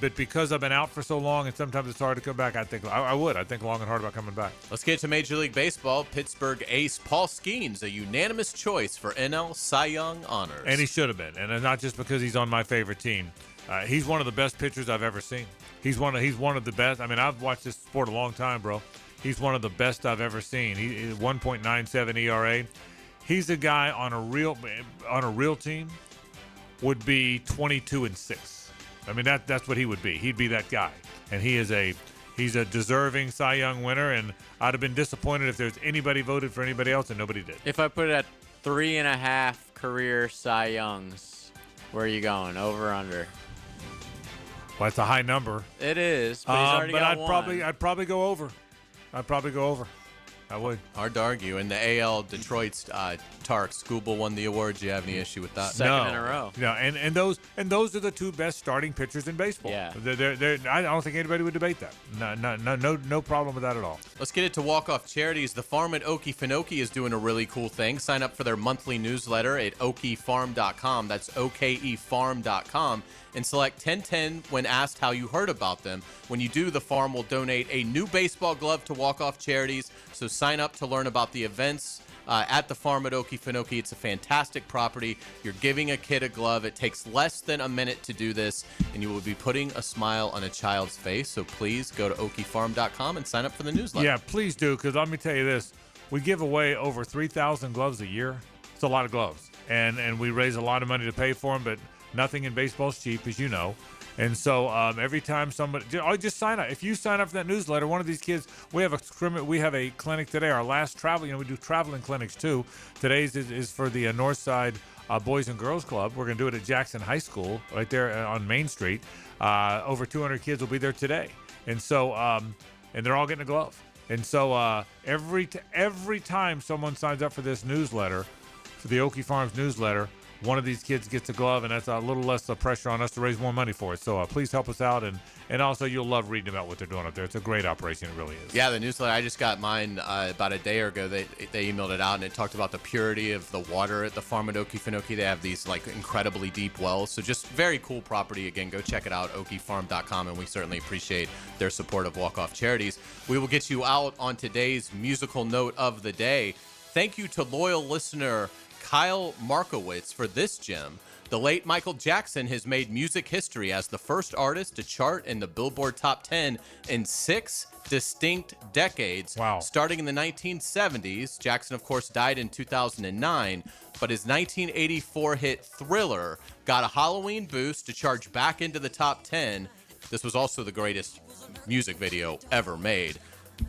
But because I've been out for so long and sometimes it's hard to come back, I think I would. I think long and hard about coming back. Let's get to Major League Baseball. Pittsburgh ace Paul Skeens, a unanimous choice for NL Cy Young honors. And he should have been. And not just because he's on my favorite team. He's one of the best pitchers I've ever seen. He's one of the best. I mean, I've watched this sport a long time, bro. He's one of the best I've ever seen. He 1.97 ERA. He's a guy on a real team would be 22-6. I mean, that's what he would be. He'd be that guy. And he's a deserving Cy Young winner, and I'd have been disappointed if there's anybody voted for anybody else and nobody did. If I put it at 3.5 career Cy Youngs, where are you going? Over or under? Well, that's a high number. It is, but he's already got one. I'd probably go over. I would. Hard to argue. And the AL Detroit's Tarek Skubal won the award. Do you have any issue with that? Second in a row. No, and those are the 2 best starting pitchers in baseball. Yeah. I don't think anybody would debate that. No problem with that at all. Let's get it to walk-off charities. The farm at Okefenokee is doing a really cool thing. Sign up for their monthly newsletter at okefarm.com. That's okefarm.com. And select 1010 when asked how you heard about them. When you do, the farm will donate a new baseball glove to walk-off charities. So sign up to learn about the events at the farm at Okefenokee. It's a fantastic property. You're giving a kid a glove. It takes less than a minute to do this, and you will be putting a smile on a child's face. So please go to okefarm.com and sign up for the newsletter. Yeah, please do, because let me tell you this. We give away over 3,000 gloves a year. It's a lot of gloves. And we raise a lot of money to pay for them, but nothing in baseball is cheap, as you know. And so every time somebody, just sign up. If you sign up for that newsletter, one of these kids, we have a clinic today. Our last travel, we do traveling clinics too. Today's is for the Northside Boys and Girls Club. We're going to do it at Jackson High School right there on Main Street. Over 200 kids will be there today. And so, and they're all getting a glove. And so every time someone signs up for this newsletter, for the Okie Farms newsletter, one of these kids gets a glove, and that's a little less pressure on us to raise more money for it. So please help us out, and also you'll love reading about what they're doing up there. It's a great operation. It really is. Yeah, the newsletter, I just got mine about a day ago. They emailed it out, and it talked about the purity of the water at the farm at Okefenokee. They have these incredibly deep wells. So just very cool property. Again, go check it out, okefarm.com, and we certainly appreciate their support of walk-off charities. We will get you out on today's musical note of the day. Thank you to loyal listener Kyle Markowitz for this gem. The late Michael Jackson has made music history as the first artist to chart in the Billboard Top 10 in 6 distinct decades. Wow. Starting in the 1970s, Jackson, of course, died in 2009, but his 1984 hit Thriller got a Halloween boost to charge back into the top 10. This was also the greatest music video ever made.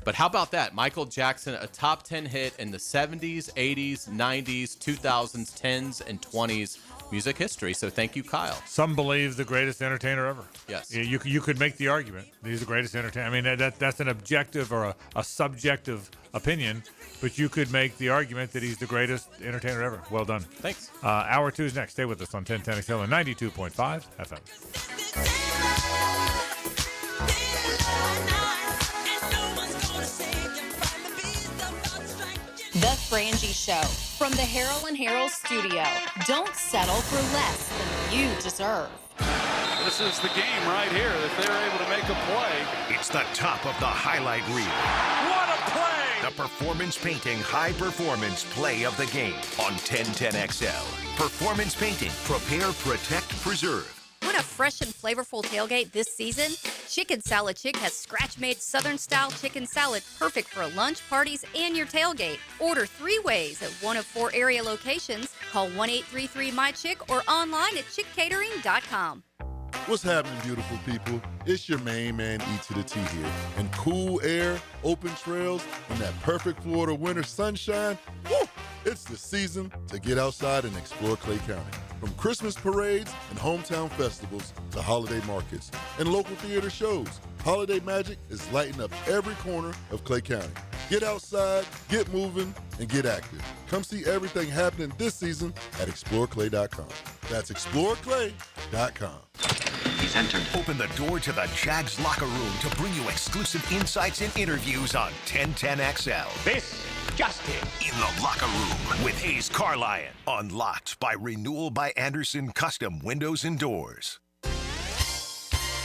But how about that? Michael Jackson, a top 10 hit in the 70s, 80s, 90s, 2000s, 10s, and 20s. music history. So thank you, Kyle. Some believe the greatest entertainer ever. Yes. You could make the argument that he's the greatest entertainer. I mean, that's an objective or a subjective opinion, but you could make the argument that he's the greatest entertainer ever. Well done. Thanks. Hour 2 is next. Stay with us on 1010 XL and 92.5 FM. The Frangie Show from the Harold and Harold studio. Don't settle for less than you deserve. This is the game right here. If they're able to make a play. It's the top of the highlight reel. What a play! The Performance Painting High Performance Play of the Game on 1010 XL. Performance Painting. Prepare, protect, preserve. Want a fresh and flavorful tailgate this season? Chicken Salad Chick has scratch-made Southern-style chicken salad perfect for lunch, parties, and your tailgate. Order 3 ways at one of 4 area locations. Call 1-833-MY-CHICK or online at chickcatering.com. What's happening, beautiful people? It's your main man, E to the T here. And cool air, open trails, and that perfect Florida winter sunshine, woo! It's the season to get outside and explore Clay County. From Christmas parades and hometown festivals to holiday markets and local theater shows, holiday magic is lighting up every corner of Clay County. Get outside, get moving, and get active. Come see everything happening this season at exploreclay.com. That's exploreclay.com. He's entered. Open the door to the Jags locker room to bring you exclusive insights and interviews on 1010 XL. This just in. In the locker room with Hayes Carlion. Unlocked by Renewal by Anderson Custom Windows and Doors.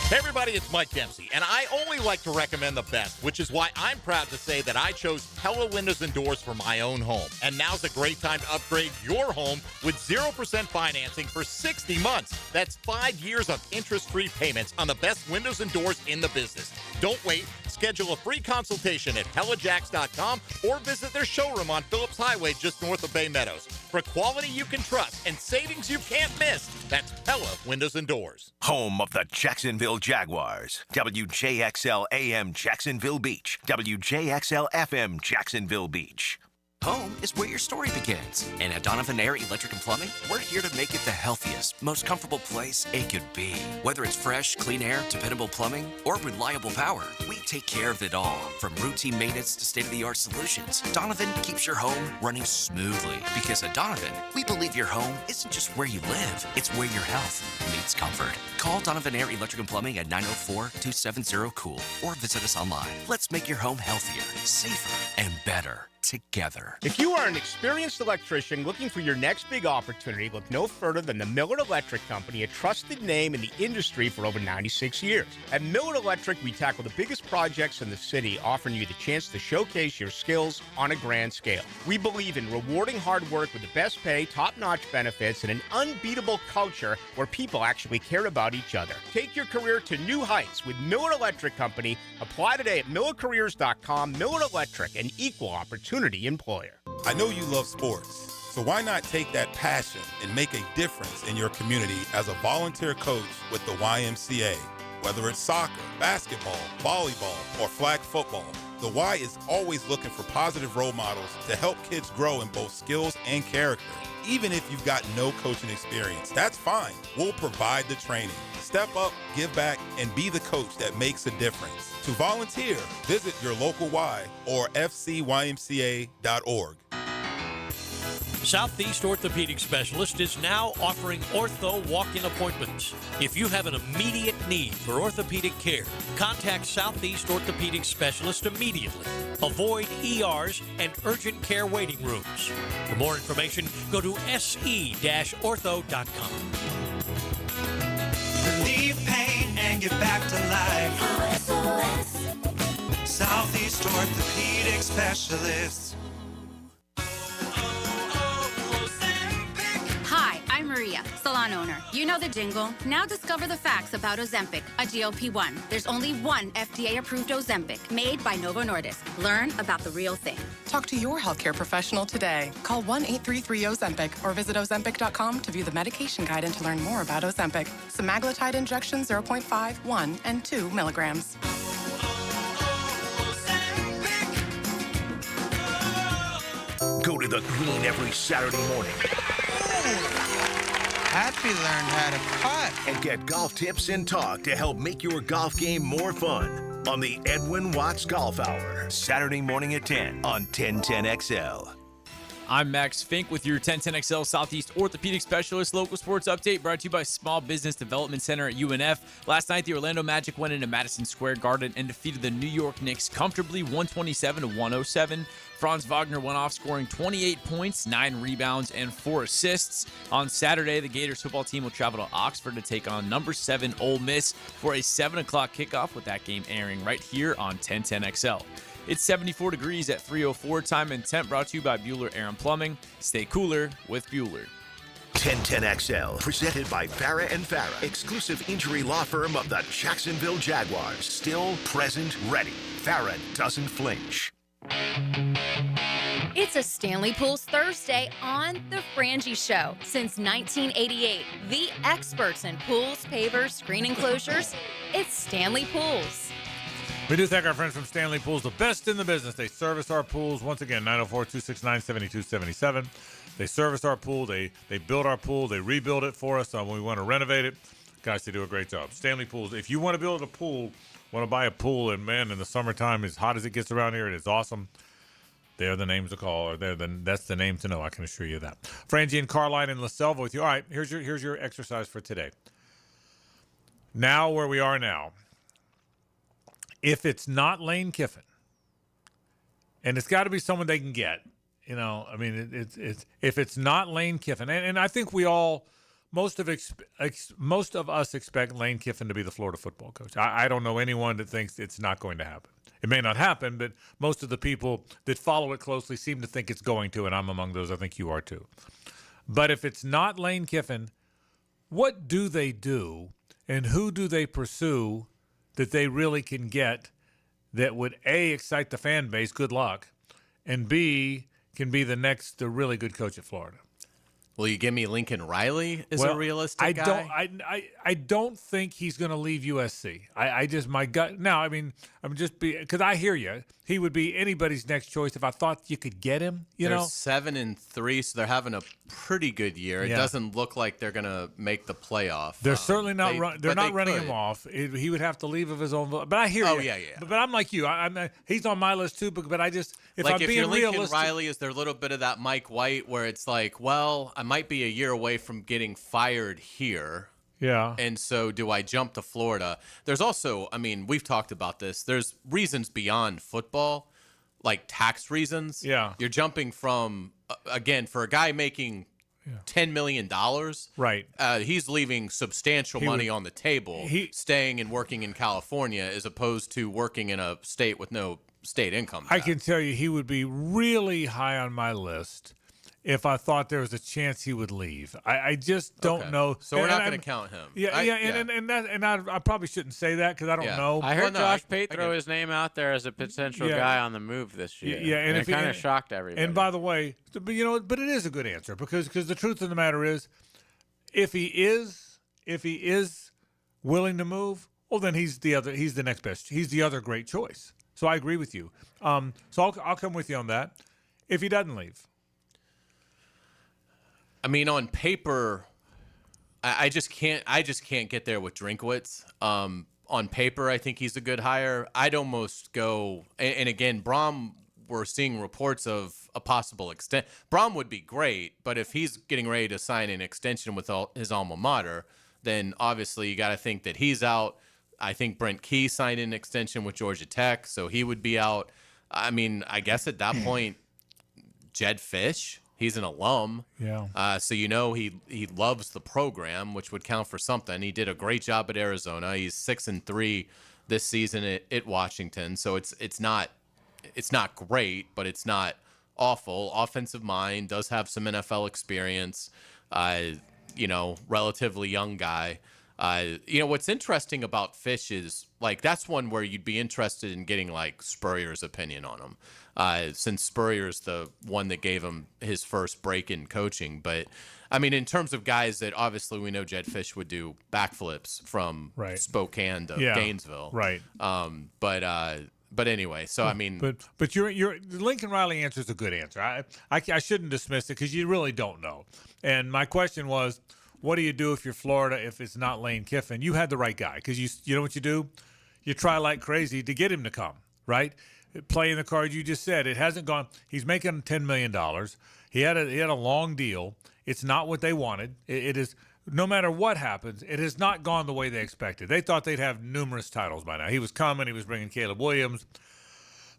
Hey everybody, it's Mike Dempsey, and I only like to recommend the best, which is why I'm proud to say that I chose Pella Windows and Doors for my own home. And now's a great time to upgrade your home with 0% financing for 60 months. That's 5 years of interest-free payments on the best windows and doors in the business. Don't wait. Schedule a free consultation at PellaJacks.com or visit their showroom on Phillips Highway just north of Bay Meadows. For quality you can trust and savings you can't miss, that's Pella Windows and Doors. Home of the Jacksonville Jaguars. WJXL AM Jacksonville Beach. WJXL FM Jacksonville Beach. Home is where your story begins. And at Donovan Air Electric and Plumbing, we're here to make it the healthiest, most comfortable place it could be. Whether it's fresh, clean air, dependable plumbing, or reliable power, we take care of it all. From routine maintenance to state-of-the-art solutions, Donovan keeps your home running smoothly. Because at Donovan, we believe your home isn't just where you live, it's where your health meets comfort. Call Donovan Air Electric and Plumbing at 904-270-COOL or visit us online. Let's make your home healthier, safer, and better together. If you are an experienced electrician looking for your next big opportunity, look no further than the Miller Electric Company, a trusted name in the industry for over 96 years. At Miller Electric, we tackle the biggest projects in the city, offering you the chance to showcase your skills on a grand scale. We believe in rewarding hard work with the best pay, top-notch benefits, and an unbeatable culture where people actually care about each other. Take your career to new heights with Miller Electric Company. Apply today at millercareers.com. Miller Electric, an equal opportunity employer. I know you love sports, so why not take that passion and make a difference in your community as a volunteer coach with the YMCA? Whether it's soccer, basketball, volleyball, or flag football, the Y is always looking for positive role models to help kids grow in both skills and character. Even if you've got no coaching experience, that's fine. We'll provide the training. Step up, give back, and be the coach that makes a difference. To volunteer, visit your local Y or fcymca.org. Southeast Orthopedic Specialist is now offering ortho walk-in appointments. If you have an immediate need for orthopedic care, contact Southeast Orthopedic Specialist immediately. Avoid ERs and urgent care waiting rooms. For more information, go to se-ortho.com. Relieve pain and get back to life. Southeast Orthopedic Specialists. Hi, I'm Maria, salon owner. You know the jingle. Now discover the facts about Ozempic, a GLP-1. There's only one FDA-approved Ozempic made by Novo Nordisk. Learn about the real thing. Talk to your healthcare professional today. Call 1-833-OZEMPIC or visit Ozempic.com to view the medication guide and to learn more about Ozempic. Semaglutide injection 0.5, 1, and 2 milligrams. Go to the Green every Saturday morning Happy learned how to putt. And get golf tips and talk to help make your golf game more fun on the Edwin Watts Golf Hour, Saturday morning at 10 on 1010XL. I'm Max Fink with your 1010XL Southeast Orthopedic Specialist local sports update brought to you by Small Business Development Center at UNF. Last night, the Orlando Magic went into Madison Square Garden and defeated the New York Knicks comfortably 127-107. Franz Wagner went off scoring 28 points, 9 rebounds, and 4 assists. On Saturday, the Gators football team will travel to Oxford to take on number 7 Ole Miss for a 7 o'clock kickoff, with that game airing right here on 1010XL. It's 74 degrees at 3:04. Time and temp brought to you by Bueller Air and Plumbing. Stay cooler with Bueller. 1010XL, presented by Farah & Farah, exclusive injury law firm of the Jacksonville Jaguars. Still, present, ready. Farah doesn't flinch. It's a Stanley Pools Thursday on The Frangie Show. Since 1988, the experts in pools, pavers, screen enclosures, it's Stanley Pools. We do thank our friends from Stanley Pools, the best in the business. They service our pools. Once again, 904-269-7277. They service our pool. They build our pool. They rebuild it for us when we want to renovate it. Guys, they do a great job. Stanley Pools. If you want to build a pool, want to buy a pool, and man, in the summertime, as hot as it gets around here, it is awesome. They're the names to call, or that's the name to know. I can assure you that. Frangie and Carline and LaSelva with you. All right, here's your exercise for today. Now, where we are now. If it's not Lane Kiffin, and it's got to be someone they can get, I mean, it's if it's not Lane Kiffin, and I think we all, most of us expect Lane Kiffin to be the Florida football coach. I don't know anyone that thinks it's not going to happen. It may not happen, but most of the people that follow it closely seem to think it's going to, and I'm among those. I think you are too. But if it's not Lane Kiffin, what do they do, and who do they pursue that they really can get that would, A, excite the fan base, good luck, and B, can be the really good coach at Florida? Will you give me Lincoln Riley as a realistic guy? I don't think he's going to leave USC. I just, my gut. Now, I mean, I'm just because I hear you. He would be anybody's next choice if I thought you could get him. They're 7-3, so they're having a pretty good year. It doesn't look like they're going to make the playoff. They're certainly not. They're not running him off. He would have to leave of his own. But I hear you. Oh yeah. But I'm like you. He's on my list too. But I just, if like I'm if being you're Lincoln realistic, Riley, is there a little bit of that Mike White where it's like, well, I might be a year away from getting fired here. Yeah. And so do I jump to Florida? There's also, I mean, we've talked about this. There's reasons beyond football, like tax reasons. Yeah. You're jumping from, again, for a guy making $10 million. Right. He's leaving substantial money on the table, staying and working in California as opposed to working in a state with no state income tax. I can tell you he would be really high on my list if I thought there was a chance he would leave. I just don't know. So we're not going to count him. And I probably shouldn't say that because I don't know. I heard Josh Pate throw his name out there as a potential guy on the move this year. Yeah, and it kind of shocked everybody. And by the way, but it is a good answer because the truth of the matter is, if he is willing to move, well then he's the next best. He's the other great choice. So I agree with you. So I'll come with you on that. If he doesn't leave. I mean, on paper, I just can't get there with Drinkwitz. On paper, I think he's a good hire. I'd almost go, and again, Braum, we're seeing reports of a possible extent. Braum would be great, but if he's getting ready to sign an extension with his alma mater, then obviously you got to think that he's out. I think Brent Key signed an extension with Georgia Tech, so he would be out. I mean, I guess at that point, Jed Fish. He's an alum. Yeah. So he loves the program, which would count for something. He did a great job at Arizona. He's 6-3 this season at Washington. So it's not great, but it's not awful. Offensive mind, does have some NFL experience. Relatively young guy. What's interesting about Fish is that's one where you'd be interested in getting Spurrier's opinion on him. Since Spurrier's the one that gave him his first break in coaching. But, I mean, in terms of guys that obviously we know Jed Fish would do backflips from Spokane to Gainesville. Right. But anyway, so, I mean. But your Lincoln Riley answer is a good answer. I shouldn't dismiss it because you really don't know. And my question was, what do you do if you're Florida if it's not Lane Kiffin? You had the right guy because you know what you do? You try like crazy to get him to come, right? Playing the card you just said. It hasn't gone. He's making $10 million. He had a long deal. It's not what they wanted. It is. No matter what happens, it has not gone the way they expected. They thought they'd have numerous titles by now. He was coming. He was bringing Caleb Williams.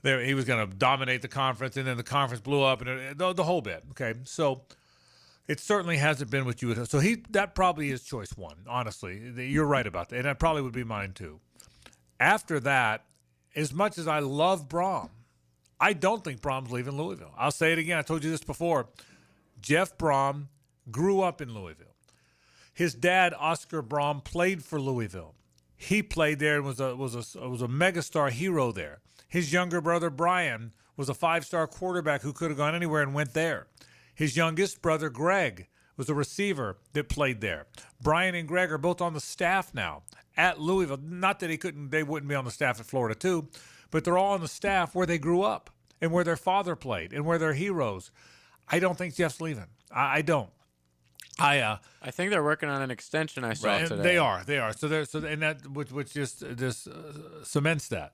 He was going to dominate the conference, and then the conference blew up, and the whole bit. Okay, so it certainly hasn't been what you would have. So that probably is choice one, honestly. You're right about that, and that probably would be mine too. After that, as much as I love Brom, I don't think Brom's leaving Louisville. I'll say it again. I told you this before. Jeff Brom grew up in Louisville. His dad, Oscar Brom, played for Louisville. He played there and was a megastar hero there. His younger brother, Brian, was a 5-star quarterback who could have gone anywhere and went there. His youngest brother, Greg, was a receiver that played there. Brian and Greg are both on the staff now at Louisville. Not that they wouldn't be on the staff at Florida too, but they're all on the staff where they grew up and where their father played and where they're heroes. I don't think Jeff's leaving. I don't. I think they're working on an extension. I saw today. They are. So and that which just cements that.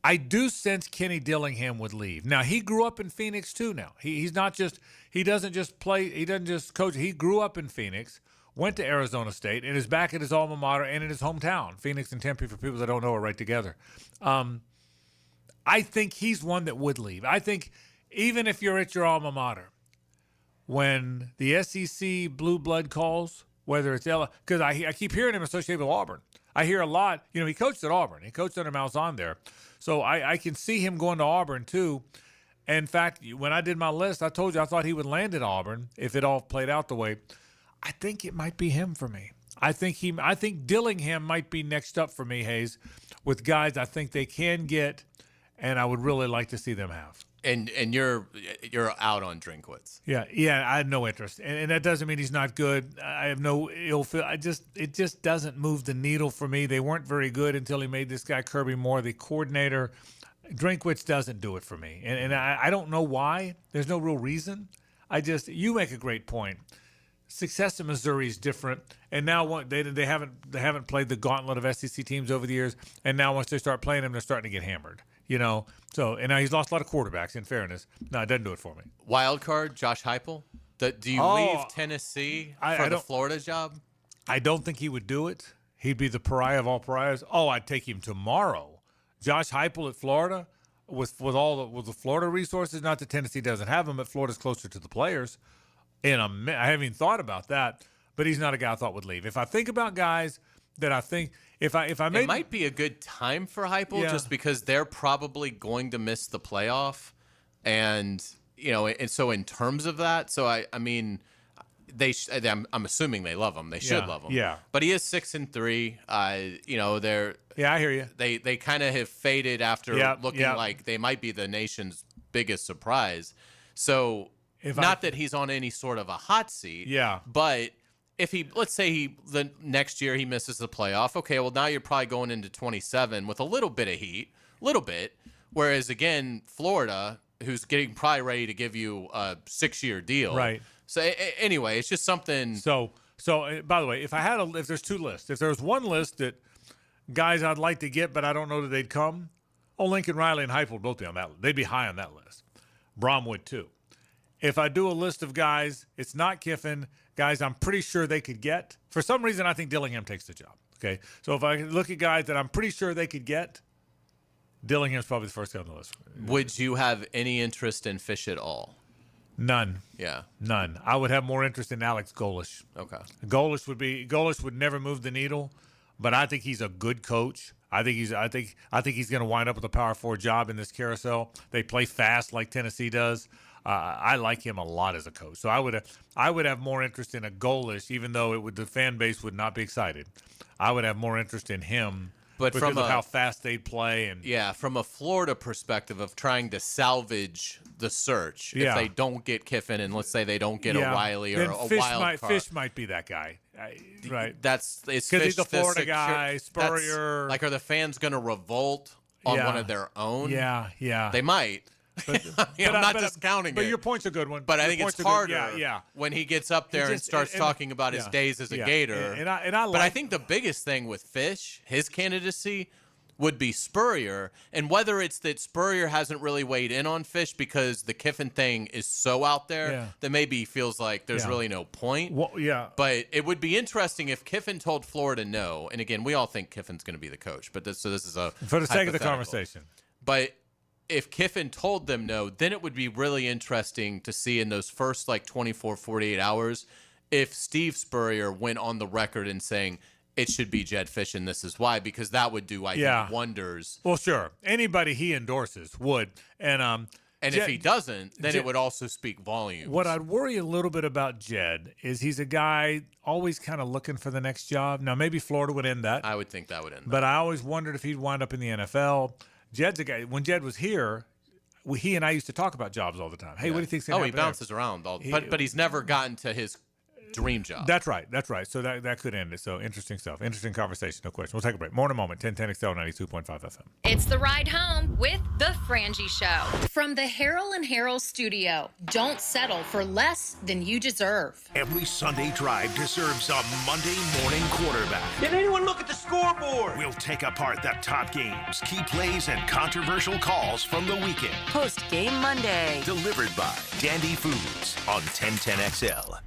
I do sense Kenny Dillingham would leave. Now he grew up in Phoenix too. Now he doesn't just coach. He grew up in Phoenix, went to Arizona State, and is back at his alma mater and in his hometown. Phoenix and Tempe, for people that don't know, are right together. I think he's one that would leave. I think even if you're at your alma mater, when the SEC blue blood calls, whether it's because I keep hearing him associated with Auburn. I hear a lot. He coached at Auburn. He coached under Malzahn there. So I can see him going to Auburn too. In fact, when I did my list, I told you I thought he would land at Auburn if it all played out the way. I think it might be him for me. I think Dillingham might be next up for me, Hayes, with guys I think they can get, and I would really like to see them have. And you're out on Drinkwitz. Yeah, I had no interest, and that doesn't mean he's not good. I have no ill feel. It just doesn't move the needle for me. They weren't very good until he made this guy Kirby Moore the coordinator. Drinkwitz doesn't do it for me, and I don't know why. There's no real reason. You make a great point. Success in Missouri is different, and now they haven't played the gauntlet of SEC teams over the years, and now once they start playing them, they're starting to get hammered. So and now he's lost a lot of quarterbacks. In fairness, no, it doesn't do it for me. Wild card, Josh Heupel. Do you leave Tennessee for the Florida job? I don't think he would do it. He'd be the pariah of all pariahs. Oh, I'd take him tomorrow. Josh Heupel at Florida with the Florida resources. Not that Tennessee doesn't have them, but Florida's closer to the players. And I haven't even thought about that. But he's not a guy I thought would leave. If I think about guys that I think if I made, it might be a good time for Heupel just because they're probably going to miss the playoff, and so in terms of that, so I mean, I'm assuming they love him. They should love him. Yeah. But he is 6-3. They're I hear you. They kind of have faded after looking like they might be the nation's biggest surprise. So not that he's on any sort of a hot seat. Yeah. But if let's say the next year he misses the playoff, okay, well now you're probably going into 27 with a little bit of heat, whereas again, Florida, who's getting probably ready to give you a 6-year deal. Right. So anyway, it's just something. So by the way, if there's two lists, if there's one list that guys I'd like to get, but I don't know that they'd come, Lincoln Riley and Heupel would both be on that list. They'd be high on that list. Brom would too. If I do a list of guys, it's not Kiffin, guys I'm pretty sure they could get. For some reason, I think Dillingham takes the job. Okay, so if I look at guys that I'm pretty sure they could get, Dillingham's probably the first guy on the list. Would you have any interest in Fish at all? None. Yeah. None. I would have more interest in Alex Golesh. Okay. Golesh would never move the needle, but I think he's a good coach. I think he's going to wind up with a Power 4 job in this carousel. They play fast like Tennessee does. I like him a lot as a coach. So I would have more interest in a Golesh, even though the fan base would not be excited. I would have more interest in him. But because of how fast they'd play. From a Florida perspective of trying to salvage the search, if they don't get Kiffin and let's say they don't get O'Reilly or a wild card. Fish might be that guy. Right. It's because he's a Florida guy, Spurrier. Are the fans going to revolt on one of their own? Yeah. They might. But, I'm not discounting it. But your point's a good one. But I Your think it's point's a good- harder when he gets up there and starts talking about his days as a Gator. And I but I think the biggest thing with Fish, his candidacy, would be Spurrier. And whether it's that Spurrier hasn't really weighed in on Fish because the Kiffin thing is so out there that maybe he feels like there's really no point. Well, But it would be interesting if Kiffin told Florida no. And again, we all think Kiffin's going to be the coach. But this is a for the sake of the hypothetical. conversation. But if Kiffin told them no, then it would be really interesting to see in those first 24, 48 hours if Steve Spurrier went on the record and saying it should be Jedd Fish and this is why, because that would do, I think, wonders. Well, sure. Anybody he endorses would. And if he doesn't, then it would also speak volumes. What I'd worry a little bit about Jed is he's a guy always kind of looking for the next job. Now, maybe Florida would end that. I would think that would end that. But I always wondered if he'd wind up in the NFL. Jed's a guy. When Jed was here, he and I used to talk about jobs all the time. Hey, what do you think's going to happen? He bounces around, but he's never gotten to his dream job. That's right. So that could end it. So interesting stuff. Interesting conversation. No question. We'll take a break. More in a moment. 1010XL 92.5 FM. It's the ride home with the Frangie Show. From the Harold and Harold studio. Don't settle for less than you deserve. Every Sunday drive deserves a Monday morning quarterback. Did anyone look at the scoreboard? We'll take apart the top games, key plays, and controversial calls from the weekend. Post Game Monday. Delivered by Dandy Foods on 1010XL.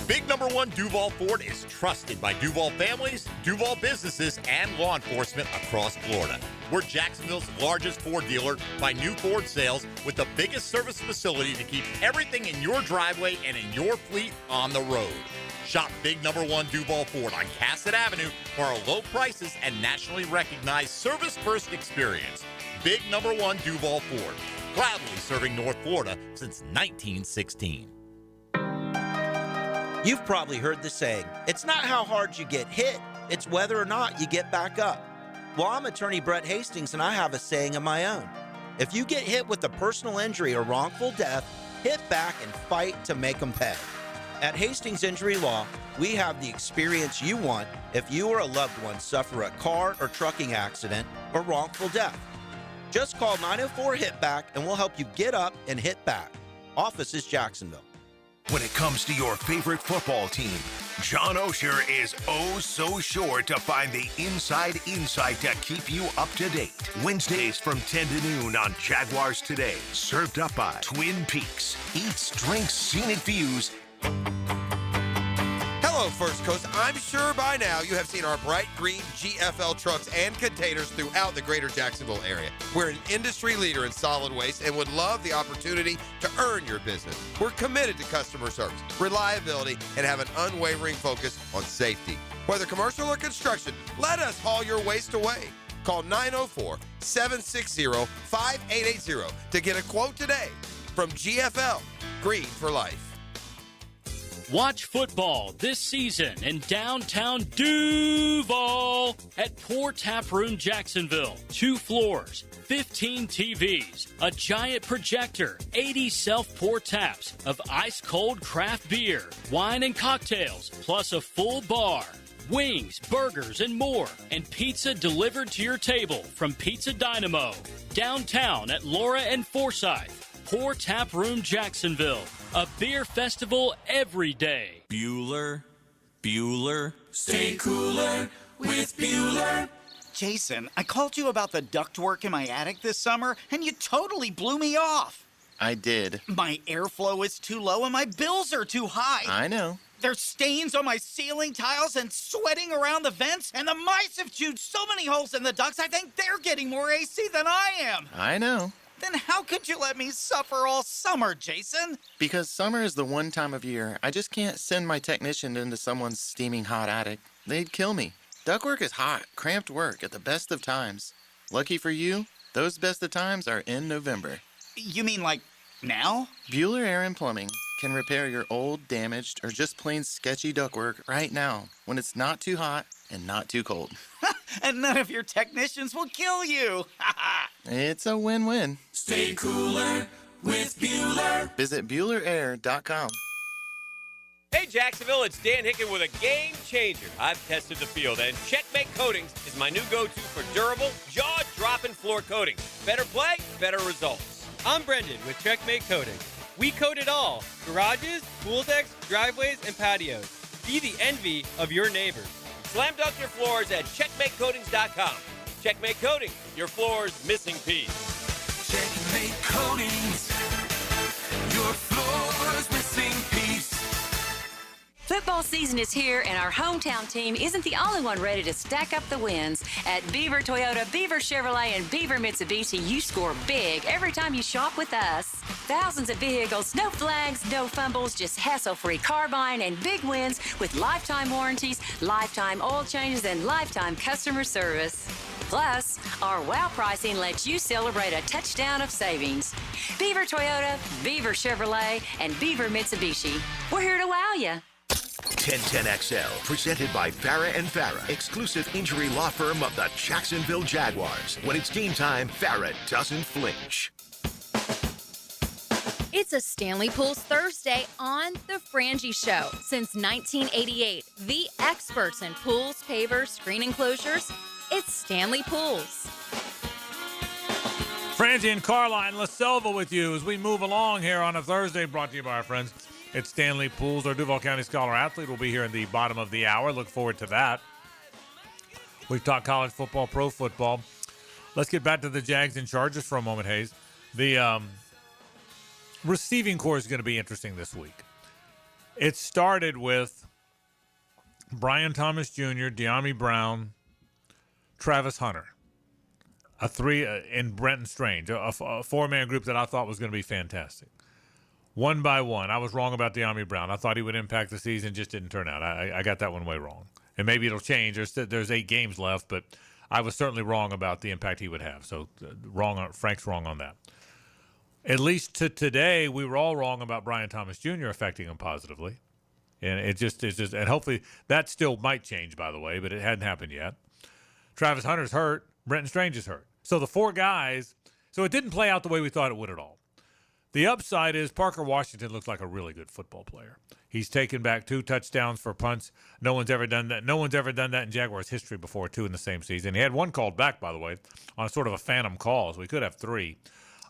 Big number one Duval Ford is trusted by Duval families, Duval businesses, and law enforcement across Florida. We're Jacksonville's largest Ford dealer by new Ford sales with the biggest service facility to keep everything in your driveway and in your fleet on the road. Shop Big number one Duval Ford on Cassett Avenue for our low prices and nationally recognized service-first experience. Big number one Duval Ford, proudly serving North Florida since 1916. You've probably heard the saying, it's not how hard you get hit, it's whether or not you get back up. Well, I'm attorney Brett Hastings, and I have a saying of my own. If you get hit with a personal injury or wrongful death, hit back and fight to make them pay. At Hastings Injury Law, we have the experience you want if you or a loved one suffer a car or trucking accident or wrongful death. Just call 904-HIT-BACK and we'll help you get up and hit back. Office is Jacksonville. When it comes to your favorite football team, John Osher is oh so sure to find the inside insight to keep you up to date. Wednesdays from 10 to noon on Jaguars Today. Served up by Twin Peaks. Eats, drinks, scenic views. Hello, First Coast. I'm sure by now you have seen our bright green GFL trucks and containers throughout the greater Jacksonville area. We're an industry leader in solid waste and would love the opportunity to earn your business. We're committed to customer service, reliability, and have an unwavering focus on safety. Whether commercial or construction, let us haul your waste away. Call 904-760-5880 to get a quote today from GFL, Green for Life. Watch football this season in downtown Duval at Pour Tap Room Jacksonville. 2 floors, 15 TVs, a giant projector, 80 self-pour taps of ice-cold craft beer, wine and cocktails, plus a full bar. Wings, burgers, and more, and pizza delivered to your table from Pizza Dynamo. Downtown at Laura and Forsyth. Pour Tap Room Jacksonville. A beer festival every day. Bueller. Stay cooler with Bueller. Jason, I called you about the ductwork in my attic this summer, and you totally blew me off. I did. My airflow is too low and my bills are too high. I know. There's stains on my ceiling tiles and sweating around the vents, and the mice have chewed so many holes in the ducts, I think they're getting more AC than I am. I know. Then how could you let me suffer all summer, Jason? Because summer is the one time of year I just can't send my technician into someone's steaming hot attic. They'd kill me. Ductwork is hot, cramped work at the best of times. Lucky for you, those best of times are in November. You mean like now? Bueller Air and Plumbing can repair your old, damaged, or just plain sketchy ductwork right now when it's not too hot and not too cold. And none of your technicians will kill you. It's a win-win. Stay cooler with Bueller. Visit BuellerAir.com. Hey, Jacksonville, it's Dan Hicken with a game changer. I've tested the field, and Checkmate Coatings is my new go-to for durable, jaw-dropping floor coatings. Better play, better results. I'm Brendan with Checkmate Coatings. We coat it all: garages, pool decks, driveways, and patios. Be the envy of your neighbors. Slam dunk your floors at checkmatecoatings.com. Checkmate Coatings, your floor's missing piece. Checkmate Coatings, your floor's missing piece. Football season is here, and our hometown team isn't the only one ready to stack up the wins. At Beaver Toyota, Beaver Chevrolet, and Beaver Mitsubishi, you score big every time you shop with us. Thousands of vehicles, no flags, no fumbles, just hassle-free car buying and big wins with lifetime warranties, lifetime oil changes, and lifetime customer service. Plus, our wow pricing lets you celebrate a touchdown of savings. Beaver Toyota, Beaver Chevrolet, and Beaver Mitsubishi. We're here to wow you. 1010XL, presented by Farrah & Farrah, exclusive injury law firm of the Jacksonville Jaguars. When it's game time, Farrah doesn't flinch. It's a Stanley Pools Thursday on The Frangie Show. Since 1988, the experts in pools, pavers, screen enclosures, it's Stanley Pools. Frangie and Carline La Selva with you as we move along here on a Thursday, brought to you by our friends at Stanley Pools. Our Duval County Scholar Athlete will be here in the bottom of the hour. Look forward to that. We've talked college football, pro football. Let's get back to the Jags and Chargers for a moment, Hayes. The receiving corps is going to be interesting this week. It started with Brian Thomas Jr., De'Ami Brown, Travis Hunter, and Brenton Strange, a four-man group that I thought was going to be fantastic. One by one, I was wrong about De'Ami Brown. I thought he would impact the season, just didn't turn out. I got that one way wrong. And maybe it'll change. There's 8 games left, but I was certainly wrong about the impact he would have. So Frank's wrong on that. At least to today, we were all wrong about Brian Thomas Jr. affecting him positively. And it's just, and hopefully that still might change, by the way, but it hadn't happened yet. Travis Hunter's hurt. Brenton Strange is hurt. So the 4 guys, so it didn't play out the way we thought it would at all. The upside is Parker Washington looks like a really good football player. He's taken back 2 touchdowns for punts. No one's ever done that. No one's ever done that in Jaguars history before, 2 in the same season. He had 1 called back, by the way, on sort of a phantom call, so we could have 3.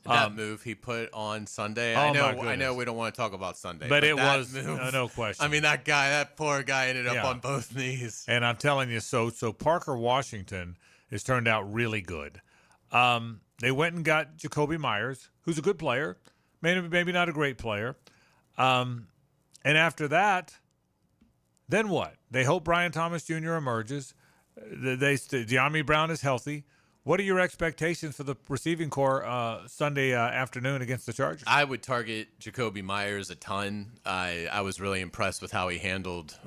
That move he put on Sunday. I know we don't want to talk about Sunday. But it that was move, no question. I mean, that poor guy ended up on both knees. And I'm telling you, so Parker Washington has turned out really good. They went and got Jacoby Myers, who's a good player, maybe not a great player. And after that, then what? They hope Brian Thomas Jr. emerges. De'Ami Brown is healthy. What are your expectations for the receiving corps Sunday afternoon against the Chargers? I would target Jacoby Myers a ton. I was really impressed with how he handled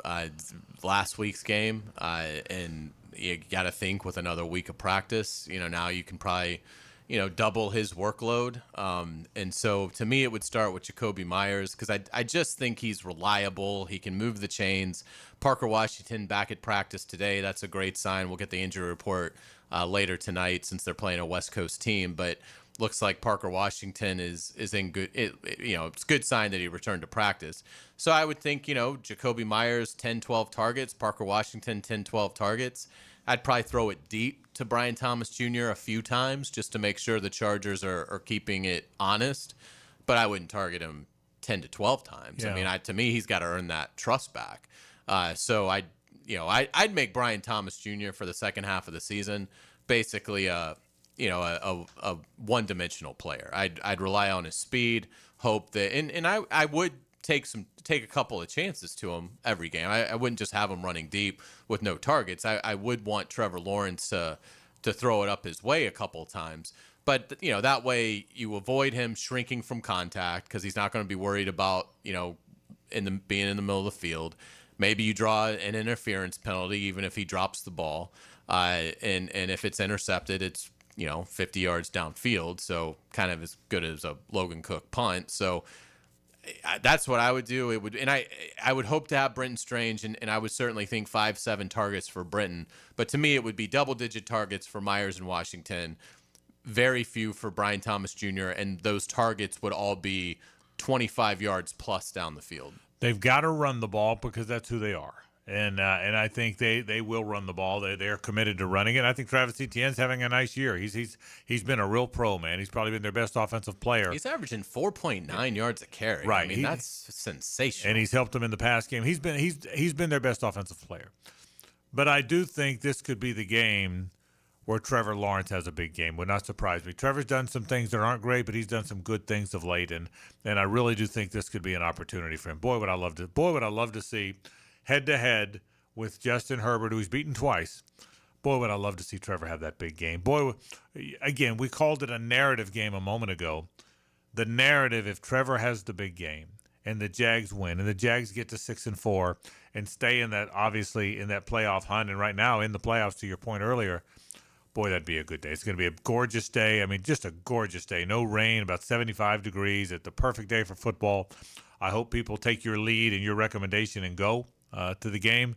last week's game. And you got to think with another week of practice, now you can probably, double his workload. And so to me, it would start with Jacoby Myers because I just think he's reliable. He can move the chains. Parker Washington back at practice today. That's a great sign. We'll get the injury report later tonight since they're playing a West Coast team, but looks like Parker Washington is in good. It's a good sign that he returned to practice. So I would think, Jacoby Myers 10, 12 targets, Parker Washington 10, 12 targets. I'd probably throw it deep to Brian Thomas Jr. a few times just to make sure the Chargers are keeping it honest, but I wouldn't target him 10 to 12 times. Yeah. I mean, to me, he's got to earn that trust back. So I'd make Brian Thomas Jr. for the second half of the season basically a one-dimensional player. I'd rely on his speed, hope that, and I would take a couple of chances to him every game. I wouldn't just have him running deep with no targets. I would want Trevor Lawrence to throw it up his way a couple of times. But that way you avoid him shrinking from contact because he's not going to be worried about being in the middle of the field. Maybe you draw an interference penalty even if he drops the ball, and if it's intercepted, it's 50 yards downfield, so kind of as good as a Logan Cook punt. So that's what I would do. It would, and I would hope to have Brenton Strange, and I would certainly think 5-7 targets for Brenton. But to me, it would be double-digit targets for Myers and Washington, very few for Brian Thomas Jr., and those targets would all be 25 yards plus down the field. They've got to run the ball because that's who they are. And I think they will run the ball. They're committed to running it. I think Travis Etienne's having a nice year. He's been a real pro, man. He's probably been their best offensive player. He's averaging 4.9 yards a carry. Right. I mean, that's sensational. And he's helped them in the pass game. He's been their best offensive player. But I do think this could be the game where Trevor Lawrence has a big game. Would not surprise me. Trevor's done some things that aren't great, but he's done some good things of late, and I really do think this could be an opportunity for him. Boy, would I love to see head-to-head with Justin Herbert, who he's beaten twice. Boy, would I love to see Trevor have that big game. Boy, again, we called it a narrative game a moment ago. The narrative, if Trevor has the big game and the Jags win and the Jags get to 6-4 and stay in that, obviously, in that playoff hunt, and right now in the playoffs, to your point earlier, boy, that'd be a good day. It's going to be a gorgeous day. I mean, just a gorgeous day. No rain, about 75 degrees. It's the perfect day for football. I hope people take your lead and your recommendation and go to the game.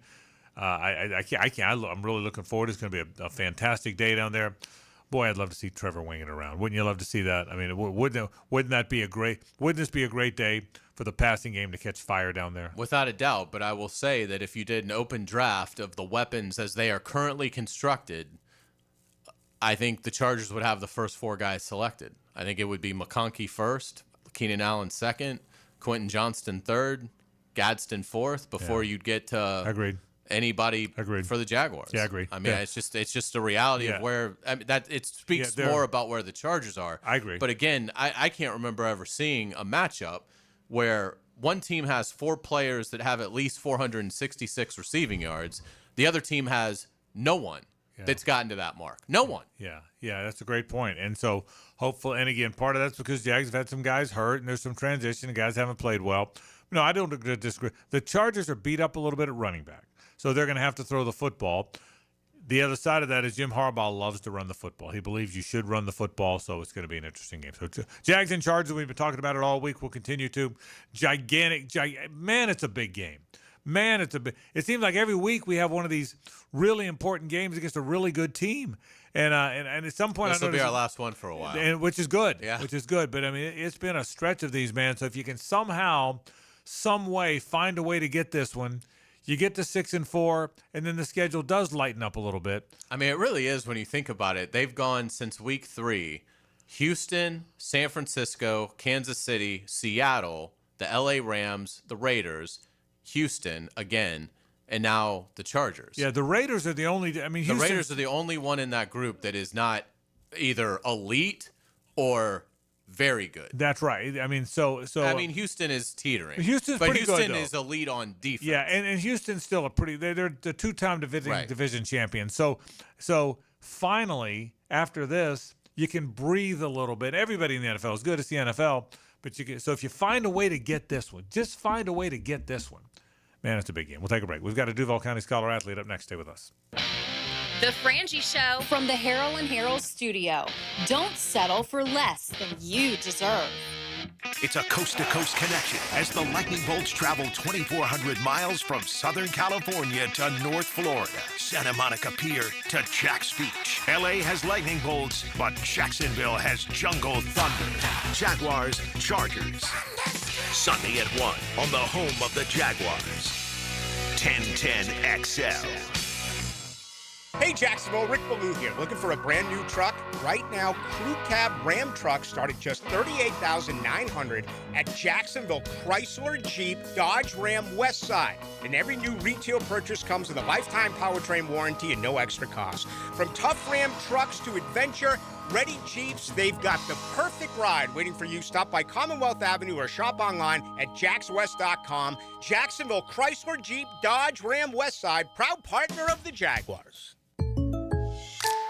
I can't. I'm really looking forward. It's going to be a fantastic day down there. Boy, I'd love to see Trevor winging around. Wouldn't you love to see that? I mean, wouldn't this be a great day for the passing game to catch fire down there? Without a doubt, but I will say that if you did an open draft of the weapons as they are currently constructed, I think the Chargers would have the first 4 guys selected. I think it would be McConkey first, Keenan Allen second, Quentin Johnston third, Gadsden fourth, before you'd get to anybody for the Jaguars. Yeah, I agree. I mean, it's just a reality of where that it speaks more about where the Chargers are. I agree. But again, I can't remember ever seeing a matchup where one team has 4 players that have at least 466 receiving yards. The other team has no one that's gotten to that mark. No one. Yeah, that's a great point. And so hopefully, and again, part of that's because Jags have had some guys hurt and there's some transition and guys haven't played well. No, I don't disagree. The Chargers are beat up a little bit at running back, so they're going to have to throw the football. The other side of that is Jim Harbaugh loves to run the football. He believes you should run the football, so it's going to be an interesting game. So Jags and Chargers, we've been talking about it all week. We'll continue to. Man, it's a big game. Man, it seems like every week we have one of these really important games against a really good team. And at some point, this will be our last one for a while. Which is good. Yeah. Which is good. But, I mean, it's been a stretch of these, man. So if you can somehow, some way, find a way to get this one, you get to 6-4, and then the schedule does lighten up a little bit. I mean, it really is when you think about it. They've gone since week 3, Houston, San Francisco, Kansas City, Seattle, the LA Rams, the Raiders, Houston again, and now the Chargers. Yeah, the Raiders are the only. I mean, the Raiders are the only one in that group that is not either elite or very good. That's right. I mean, so I mean, Houston is teetering. Houston is elite on defense. Yeah, and Houston's still they're the 2-time division champion. So finally, after this, you can breathe a little bit. Everybody in the NFL is good. It's the NFL. But so if you find a way to get this one, just find a way to get this one. Man, it's a big game. We'll take a break. We've got a Duval County Scholar athlete up next. Stay with us. The Frangie Show from the Harrell and Harrell studio. Don't settle for less than you deserve. It's a coast-to-coast connection as the Lightning Bolts travel 2,400 miles from Southern California to North Florida, Santa Monica Pier to Jack's Beach. LA has Lightning Bolts, but Jacksonville has Jungle Thunder. Jaguars, Chargers. Sunday at 1 on the home of the Jaguars. 1010 XL. Hey Jacksonville, Rick Ballou here. Looking for a brand new truck? Right now, Crew Cab Ram trucks start at just $38,900 at Jacksonville Chrysler Jeep Dodge Ram Westside. And every new retail purchase comes with a lifetime powertrain warranty and no extra cost. From tough Ram trucks to adventure ready Jeeps, they've got the perfect ride waiting for you. Stop by Commonwealth Avenue or shop online at jackswest.com. Jacksonville Chrysler Jeep Dodge Ram Westside, proud partner of the Jaguars.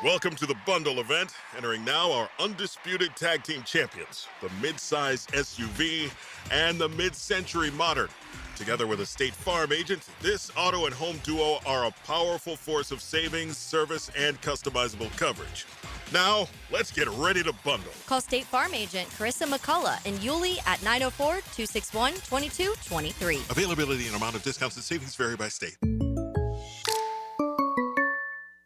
Welcome to the bundle event. Entering now our undisputed tag team champions, the mid-size SUV and the mid-century modern. Together with a State Farm agent, this auto and home duo are a powerful force of savings, service, and customizable coverage. Now, let's get ready to bundle. Call State Farm agent Carissa McCullough in Yulee at 904-261-2223. Availability and amount of discounts and savings vary by state.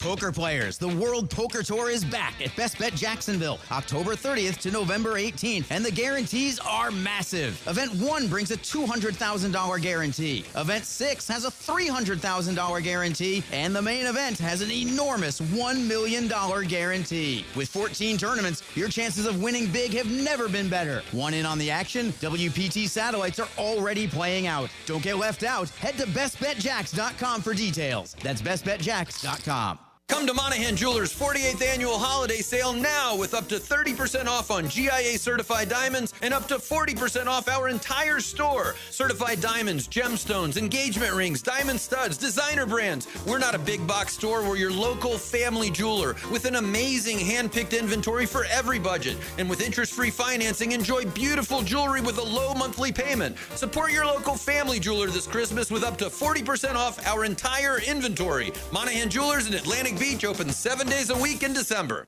Poker players, the World Poker Tour is back at Best Bet Jacksonville, October 30th to November 18th, and the guarantees are massive. Event 1 brings a $200,000 guarantee. Event 6 has a $300,000 guarantee, and the main event has an enormous $1 million guarantee. With 14 tournaments, your chances of winning big have never been better. Want in on the action? WPT satellites are already playing out. Don't get left out. Head to bestbetjacks.com for details. That's bestbetjacks.com. Come to Monahan Jewelers' 48th annual holiday sale now with up to 30% off on GIA certified diamonds and up to 40% off our entire store. Certified diamonds, gemstones, engagement rings, diamond studs, designer brands. We're not a big box store. We're your local family jeweler with an amazing hand-picked inventory for every budget. And with interest-free financing, enjoy beautiful jewelry with a low monthly payment. Support your local family jeweler this Christmas with up to 40% off our entire inventory. Monahan Jewelers in Atlantic Beach open 7 days a week in December.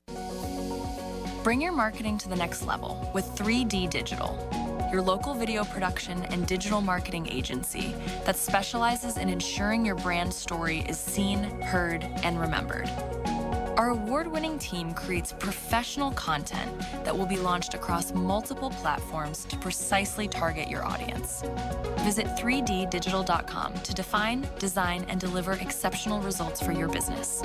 Bring your marketing to the next level with 3D Digital, your local video production and digital marketing agency that specializes in ensuring your brand story is seen, heard, and remembered. Our award-winning team creates professional content that will be launched across multiple platforms to precisely target your audience. Visit 3ddigital.com to define, design, and deliver exceptional results for your business.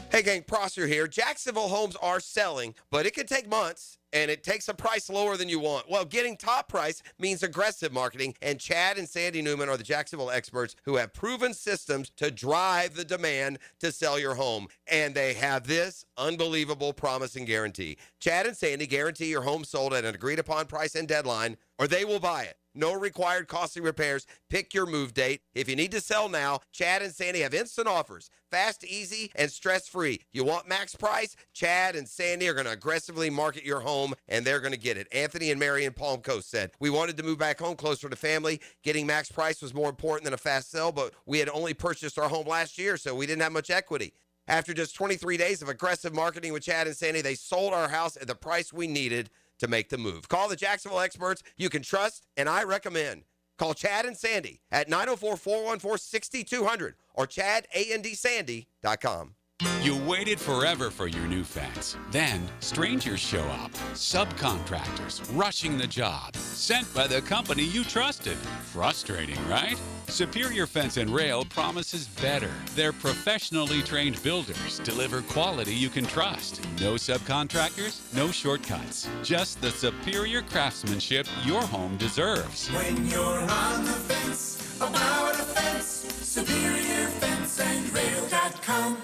Hey gang, Prosser here. Jacksonville homes are selling, but it can take months, and it takes a price lower than you want. Well, getting top price means aggressive marketing, and Chad and Sandy Newman are the Jacksonville experts who have proven systems to drive the demand to sell your home. And they have this unbelievable promise and guarantee. Chad and Sandy guarantee your home sold at an agreed-upon price and deadline, or they will buy it. No required costly repairs. Pick your move date. If you need to sell now, Chad and Sandy have instant offers. Fast, easy, and stress-free. You want max price? Chad and Sandy are going to aggressively market your home, and they're going to get it. Anthony and Mary in Palm Coast said, we wanted to move back home closer to family. Getting max price was more important than a fast sell, but we had only purchased our home last year, so we didn't have much equity. After just 23 days of aggressive marketing with Chad and Sandy, they sold our house at the price we needed to make the move. Call the Jacksonville experts you can trust, and I recommend. Call Chad and Sandy at 904-414-6200 or chadandsandy.com. You waited forever for your new fence. Then, strangers show up. Subcontractors rushing the job. Sent by the company you trusted. Frustrating, right? Superior Fence and Rail promises better. Their professionally trained builders deliver quality you can trust. No subcontractors, no shortcuts. Just the superior craftsmanship your home deserves. When you're on the fence, about a fence, superiorfenceandrail.com.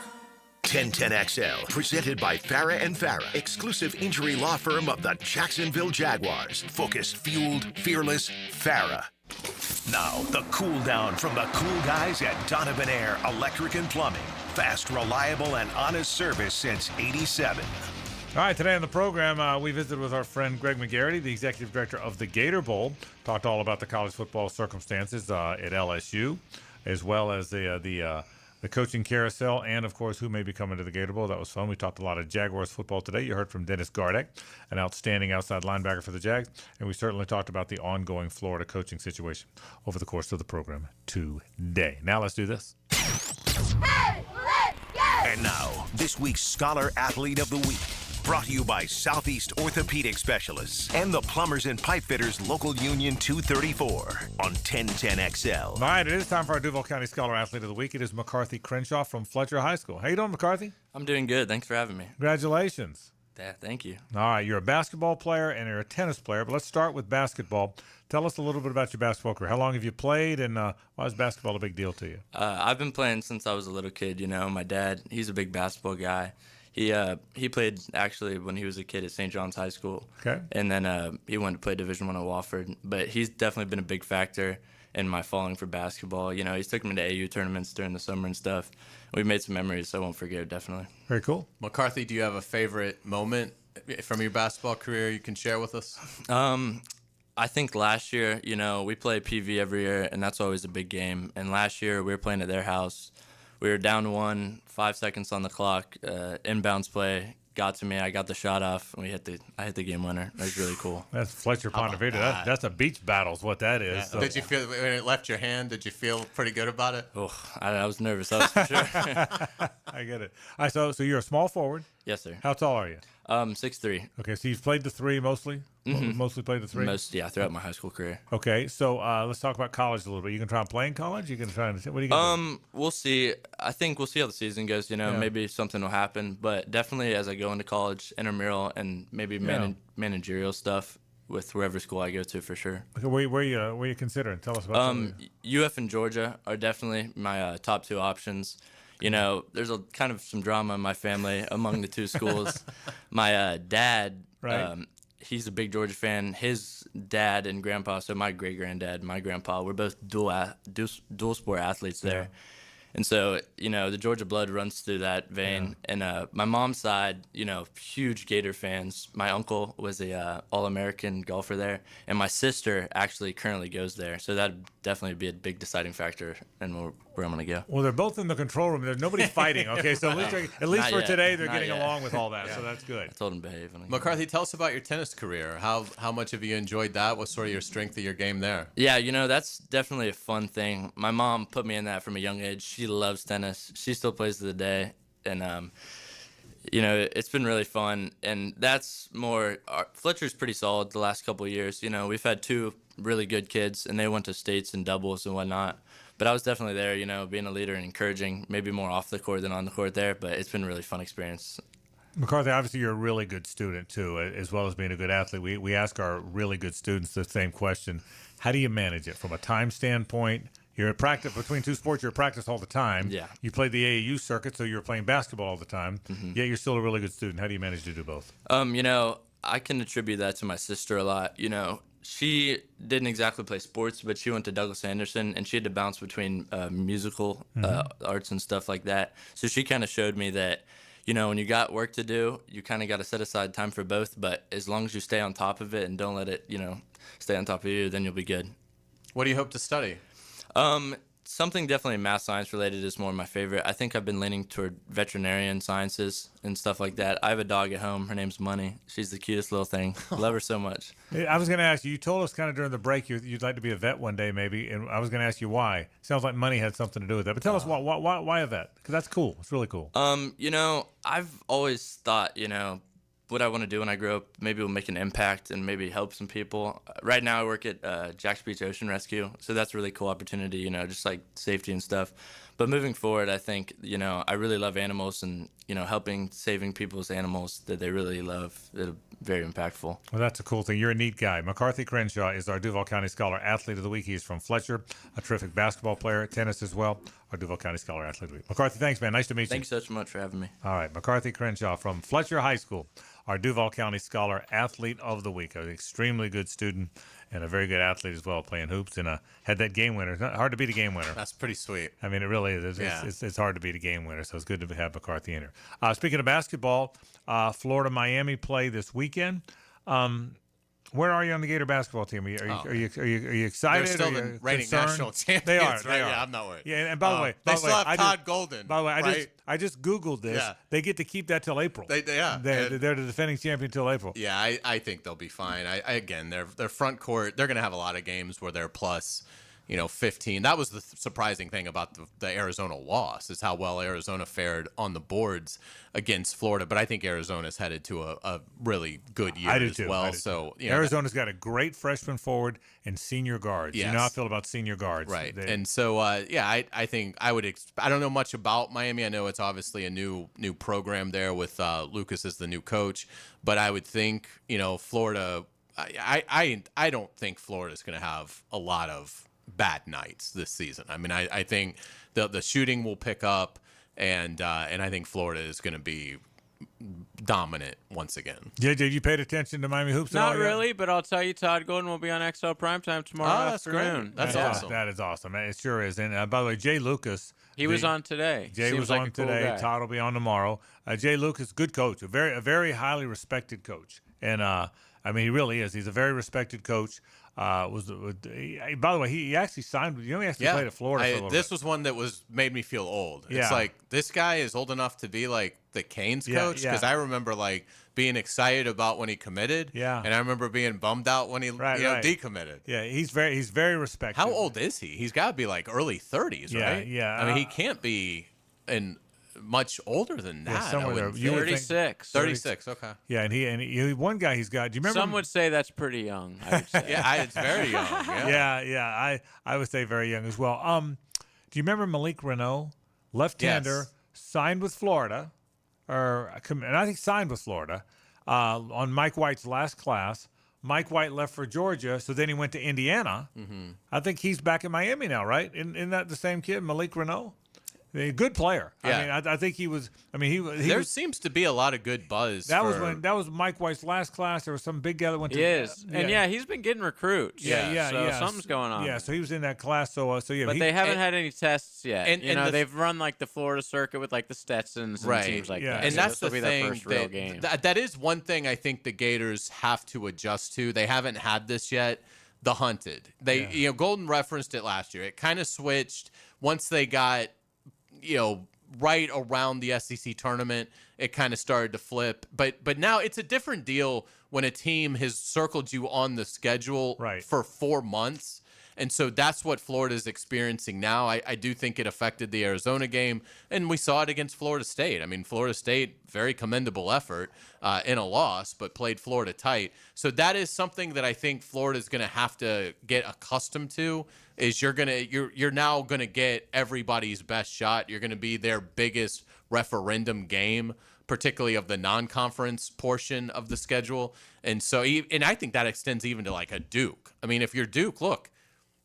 1010XL, presented by Farah and Farah, exclusive injury law firm of the Jacksonville Jaguars. Focused, fueled, fearless, Farah. Now, the cool down from the cool guys at Donovan Air Electric and Plumbing. Fast, reliable, and honest service since '87. All right, today on the program, we visited with our friend Greg McGarity, the executive director of the Gator Bowl. Talked all about the college football circumstances at LSU, as well as the coaching carousel, and, of course, who may be coming to the Gator Bowl. That was fun. We talked a lot of Jaguars football today. You heard from Dennis Gardeck, an outstanding outside linebacker for the Jags, and we certainly talked about the ongoing Florida coaching situation over the course of the program today. Now let's do this. Hey, let's go! And now, this week's Scholar Athlete of the Week. Brought to you by Southeast Orthopedic Specialists and the Plumbers and Pipe Fitters Local Union 234 on 1010XL. All right, it is time for our Duval County Scholar Athlete of the Week. It is McCarthy Crenshaw from Fletcher High School. How you doing, McCarthy? I'm doing good. Thanks for having me. Congratulations. Yeah, thank you. All right, you're a basketball player and you're a tennis player, but let's start with basketball. Tell us a little bit about your basketball career. How long have you played, and why is basketball a big deal to you? I've been playing since I was a little kid. You know, my dad, he's a big basketball guy. He played actually when he was a kid at St. John's High School. Okay. And then he went to play Division I at Wofford. But he's definitely been a big factor in my falling for basketball. You know, he's took me to AU tournaments during the summer and stuff. We've made some memories, so I won't forget, definitely. Very cool. McCarthy, do you have a favorite moment from your basketball career you can share with us? I think last year, you know, we play PV every year, and that's always a big game. And last year, we were playing at their house. We were down 1, 5 seconds on the clock, inbounds play, got to me. I got the shot off, and I hit the game winner. That was really cool. That's Fletcher Ponte Vedra. That's a beach battle is what that is. Yeah. So. Did you feel when it left your hand? Did you feel pretty good about it? Oh, I was nervous. That was for sure. I get it. All right, so you're a small forward. Yes, sir. How tall are you? 6'3". Okay, so you've played the three mostly? Mm-hmm. Mostly played the three? Throughout my high school career. Okay, so let's talk about college a little bit. You can try and play in college? You can try and what are you going to do? We'll see. I think we'll see how the season goes. Maybe something will happen. But definitely as I go into college, intramural and maybe managerial stuff with wherever school I go to for sure. Okay, where are you considering? Tell us about UF and Georgia are definitely my top two options. There's kind of some drama in my family among the two schools. My dad, he's a big Georgia fan. His dad and grandpa, so my great-granddad, my grandpa, we're both dual sport athletes there. Yeah. And so, the Georgia blood runs through that vein. Yeah. And my mom's side, huge Gator fans. My uncle was a All-American golfer there. And my sister actually currently goes there. So that'd definitely be a big deciding factor in where I'm going to go. Well, they're both in the control room. There's nobody fighting, okay? So at least for today, they're getting along with all that. Yeah. So that's good. I told them to behave. McCarthy, tell us about your tennis career. How much have you enjoyed that? What's sort of your strength of your game there? Yeah, that's definitely a fun thing. My mom put me in that from a young age. She loves tennis. She still plays to the day. And, it's been really fun. And that's more – Fletcher's pretty solid the last couple of years. We've had two really good kids, and they went to states and doubles and whatnot. But I was definitely there, being a leader and encouraging, maybe more off the court than on the court there. But it's been a really fun experience. McCarthy, obviously you're a really good student, too, as well as being a good athlete. We ask our really good students the same question. How do you manage it from a time standpoint? You're at practice between two sports. You're at practice all the time. Yeah. You played the AAU circuit, so you're playing basketball all the time. Mm-hmm. Yet you're still a really good student. How do you manage to do both? I can attribute that to my sister a lot. She didn't exactly play sports, but she went to Douglas Anderson, and she had to bounce between musical arts and stuff like that. So she kind of showed me that, when you got work to do, you kind of got to set aside time for both. But as long as you stay on top of it and don't let it, stay on top of you, then you'll be good. What do you hope to study? Something definitely math science related is more my favorite. I think I've been leaning toward veterinarian sciences and stuff like that. I have a dog at home. Her name's Money. She's the cutest little thing. Love her so much. I was going to ask you, you told us kind of during the break you'd like to be a vet one day maybe, and I was going to ask you why. Sounds like money had something to do with that. But tell us why a vet? Because that's cool. It's really cool. I've always thought, what I want to do when I grow up, maybe will make an impact and maybe help some people. Right now I work at Jack's Beach Ocean Rescue, so that's a really cool opportunity, just like safety and stuff. But moving forward, I think, I really love animals and, helping, saving people's animals that they really love. It's very impactful. Well, that's a cool thing. You're a neat guy. McCarthy Crenshaw is our Duval County Scholar Athlete of the Week. He's from Fletcher, a terrific basketball player, tennis as well, our Duval County Scholar Athlete of the Week. McCarthy, thanks, man. Nice to meet you. Thanks so much for having me. All right, McCarthy Crenshaw from Fletcher High School, our Duval County Scholar Athlete of the Week, an extremely good student and a very good athlete as well, playing hoops, and had that game winner. It's not hard to beat a game winner. That's pretty sweet. I mean, it really is. It's hard to beat a game winner, so it's good to have McCarthy in here. Speaking of basketball, Florida-Miami play this weekend. Where are you on the Gator basketball team? Are you excited? They're still the reigning national champions. They are. Right? They are. Yeah, I'm not worried. Yeah, and by the way, they still have Todd Golden. By the way, right? I just Googled this. Yeah. They get to keep that till April. They're the defending champion till April. Yeah, I think they'll be fine. Again, their front court, they're going to have a lot of games where they're plus 15. That was the surprising thing about the Arizona loss, is how well Arizona fared on the boards against Florida. But I think Arizona's headed to a really good year as well. So Arizona's got a great freshman forward and senior guards. Yes. You know how I feel about senior guards. Right. And so, I think I would I don't know much about Miami. I know it's obviously a new program there with Lucas as the new coach. But I would think, Florida, I don't think Florida's going to have a lot of bad nights this season. I mean, I think the shooting will pick up, and I think Florida is going to be dominant once again. Yeah, did you paid attention to Miami hoops? Not really, but I'll tell you, Todd Golden will be on XL Primetime tomorrow afternoon. That's awesome. That is awesome. It sure is. And by the way, Jay Lucas. He was on today. Jay was on today. Cool. Todd will be on tomorrow. Jay Lucas, good coach, a very highly respected coach, and I mean, he really is. He's a very respected coach. By the way, he actually signed. He actually played at Florida for a little This bit. was one that made me feel old. Yeah. It's like this guy is old enough to be like the Canes coach because I remember like being excited about when he committed. Yeah. And I remember being bummed out when he decommitted. Yeah, he's very respected. How old is he? He's got to be like early 30s, right? Yeah. I mean, he can't be much older than that. Yeah, somewhere there. You would think- 36. 36. Okay. Yeah, and he one guy he's got. Do you remember? Some would say that's pretty young. I would say. It's very young. Yeah. I would say very young as well. Do you remember Malik Renault, left-hander, signed with Florida, and I think signed with Florida on Mike White's last class. Mike White left for Georgia, so then he went to Indiana. Mm-hmm. I think he's back in Miami now, right? Isn't that the same kid, Malik Renault? A good player. Yeah. I mean, I think he was. I mean, he There was, seems to be a lot of good buzz. that was Mike White's last class. There was some big guy that went to. He is. And he's been getting recruits. Yeah. So something's going on. Yeah, so he was in that class. So yeah. But they haven't had any tests yet. and they've run like the Florida circuit with like the Stetsons and teams like that. And So that's this'll the be their thing. first real game. That is one thing I think the Gators have to adjust to. They haven't had this yet. The hunted. Golden referenced it last year. It kind of switched once they got, right around the SEC tournament, it kind of started to flip. But now it's a different deal when a team has circled you on the schedule for 4 months. And so that's what Florida is experiencing now. I do think it affected the Arizona game, and we saw it against Florida State. I mean, Florida State, very commendable effort in a loss, but played Florida tight. So that is something that I think Florida is going to have to get accustomed to. Is you're now going to get everybody's best shot. You're going to be their biggest referendum game, particularly of the non-conference portion of the schedule. And so, and I think that extends even to like a Duke. I mean, if you're Duke, look,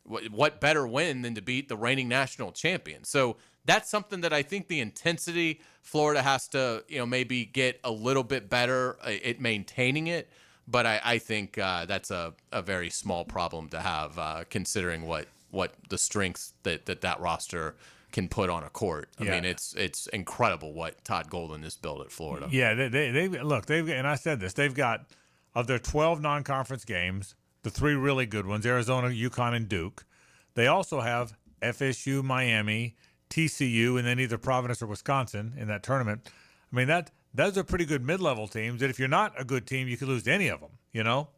what better win than to beat the reigning national champion? So that's something that I think the intensity Florida has to, maybe get a little bit better at maintaining it. But I think that's a very small problem to have, considering what the strengths that roster can put on a court. I mean, it's incredible what Todd Golden has built at Florida. Yeah, and I said this, they've got, of their 12 non-conference games, the 3 really good ones, Arizona, UConn, and Duke. They also have FSU, Miami, TCU, and then either Providence or Wisconsin in that tournament. I mean, those are pretty good mid-level teams that if you're not a good team, you could lose to any of them,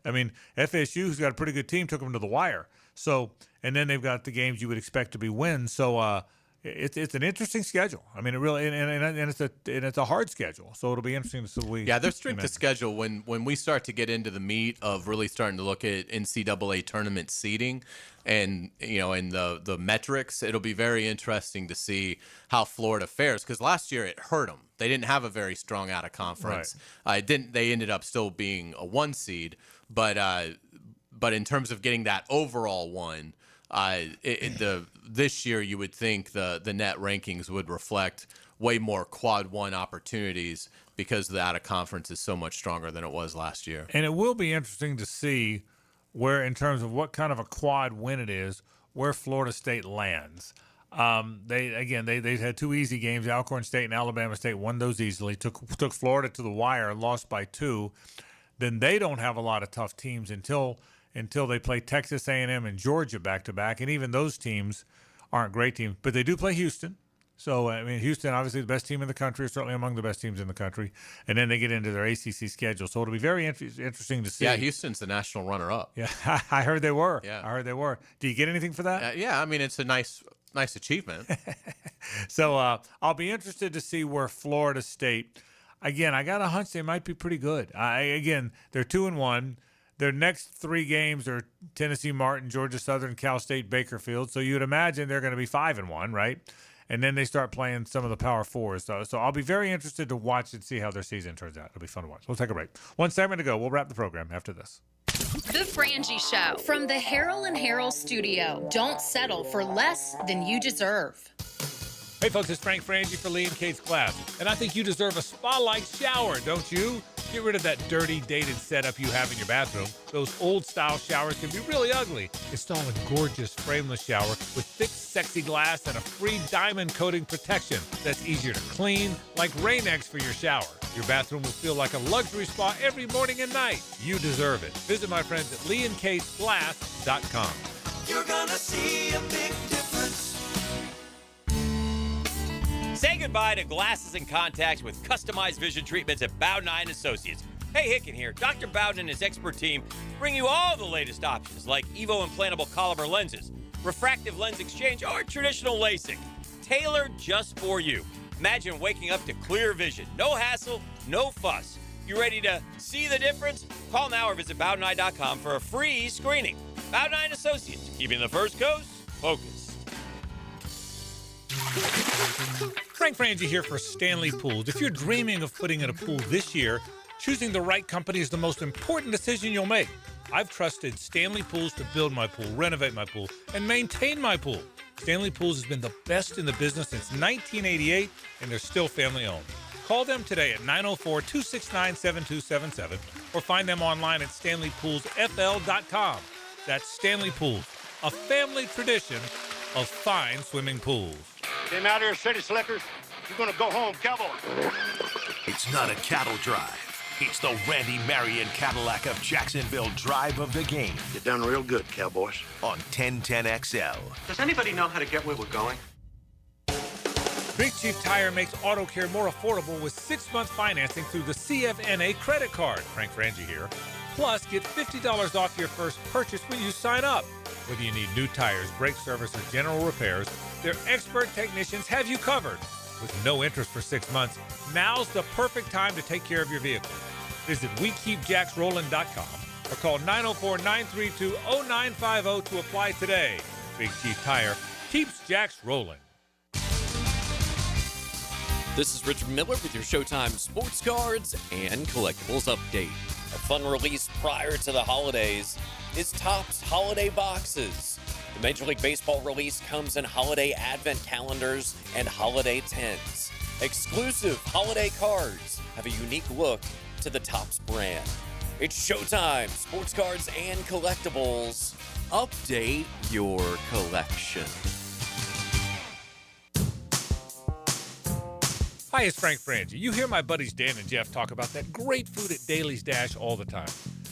I mean, FSU, who's got a pretty good team, took them to the wire. So, and then they've got the games you would expect to be wins. So, it's an interesting schedule. I mean, it really and it's a hard schedule. So it'll be interesting to see. Their strength of schedule when we start to get into the meat of really starting to look at NCAA tournament seeding and and the metrics, it'll be very interesting to see how Florida fares because last year it hurt them. They didn't have a very strong out of conference. They ended up still being a 1 seed, but in terms of getting that overall one. This year you would think the net rankings would reflect way more quad 1 opportunities because the out of conference is so much stronger than it was last year. And it will be interesting to see where, in terms of what kind of a quad win it is, where Florida State lands. They had 2 easy games. Alcorn State and Alabama State won those easily. Took Florida to the wire, lost by 2. Then they don't have a lot of tough teams until they play Texas A&M and Georgia back-to-back, and even those teams aren't great teams. But they do play Houston. So, I mean, Houston, obviously the best team in the country, certainly among the best teams in the country. And then they get into their ACC schedule. So it'll be very interesting to see. Yeah, Houston's the national runner-up. Yeah, I heard they were. Yeah. I heard they were. Do you get anything for that? I mean, it's a nice achievement. So I'll be interested to see where Florida State, again, I got a hunch they might be pretty good. They're 2-1. Their next 3 games are Tennessee Martin, Georgia Southern, Cal State, Bakerfield. So you would imagine they're going to be 5-1, right? And then they start playing some of the Power Fours. So I'll be very interested to watch and see how their season turns out. It'll be fun to watch. We'll take a break. 1 segment to go. We'll wrap the program after this. The Frangie Show from the Harold and Harold studio. Don't settle for less than you deserve. Hey, folks, it's Frank Frangie for Lee and Kate's class. And I think you deserve a spa-like shower, don't you? Get rid of that dirty, dated setup you have in your bathroom. Those old-style showers can be really ugly. Install a gorgeous frameless shower with thick, sexy glass and a free diamond coating protection that's easier to clean, like Rain-X for your shower. Your bathroom will feel like a luxury spa every morning and night. You deserve it. Visit my friends at leeandkatesglass.com. You're gonna see a big difference. Say goodbye to glasses and contacts with customized vision treatments at Bowden Associates. Hey, Hicken here. Dr. Bowden and his expert team bring you all the latest options like Evo implantable Coliber lenses, refractive lens exchange, or traditional LASIK. Tailored just for you. Imagine waking up to clear vision. No hassle, no fuss. You ready to see the difference? Call now or visit Bowdeneye.com for a free screening. Bowden Associates, keeping the First Coast focused. Frank Frangie here for Stanley Pools. If you're dreaming of putting in a pool this year, choosing the right company is the most important decision you'll make. I've trusted Stanley Pools to build my pool, renovate my pool, and maintain my pool. Stanley Pools has been the best in the business since 1988, and they're still family-owned. Call them today at 904-269-7277 or find them online at stanleypoolsfl.com. That's Stanley Pools, a family tradition of fine swimming pools. Came out here, city slickers. You're gonna go home, cowboy. It's not a cattle drive. It's the Randy Marion Cadillac of Jacksonville drive of the game. You're done real good, cowboys. On 1010XL. Does anybody know how to get where we're going? Big Chief Tire makes auto care more affordable with 6-month financing through the CFNA credit card. Frank Frangie here. Plus, get $50 off your first purchase when you sign up. Whether you need new tires, brake service, or general repairs, their expert technicians have you covered. With no interest for 6 months, now's the perfect time to take care of your vehicle. Visit WeKeepJacksRollin.com or call 904-932-0950 to apply today. Big Chief Tire keeps Jacks rolling. This is Richard Miller with your Showtime Sports Cards and Collectibles Update. A fun release prior to the holidays is Topps Holiday Boxes. The Major League Baseball release comes in holiday advent calendars and holiday tins. Exclusive holiday cards have a unique look to the Topps brand. It's Showtime Sports Cards and Collectibles. Update your collection. Hi, it's Frank Frangie. You hear my buddies Dan and Jeff talk about that great food at Daly's Dash all the time.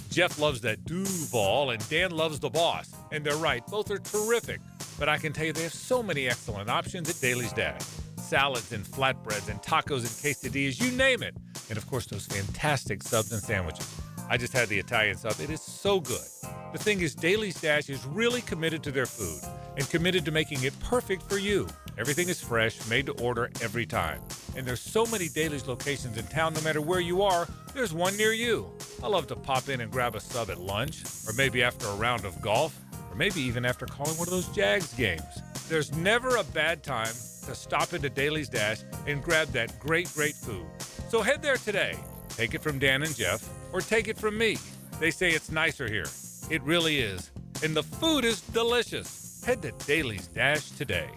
Jeff loves that Duval, and Dan loves the Boss. And they're right, both are terrific. But I can tell you they have so many excellent options at Daly's Dash. Salads and flatbreads and tacos and quesadillas, you name it. And of course, those fantastic subs and sandwiches. I just had the Italian sub. It is so good. The thing is, Daly's Dash is really committed to their food and committed to making it perfect for you. Everything is fresh, made to order every time. And there's so many Daly's locations in town, no matter where you are, there's one near you. I love to pop in and grab a sub at lunch, or maybe after a round of golf, or maybe even after calling one of those Jags games. There's never a bad time to stop into Daly's Dash and grab that great, great food. So head there today. Take it from Dan and Jeff, or take it from me. They say it's nicer here. It really is. And the food is delicious. Head to Daly's Dash today.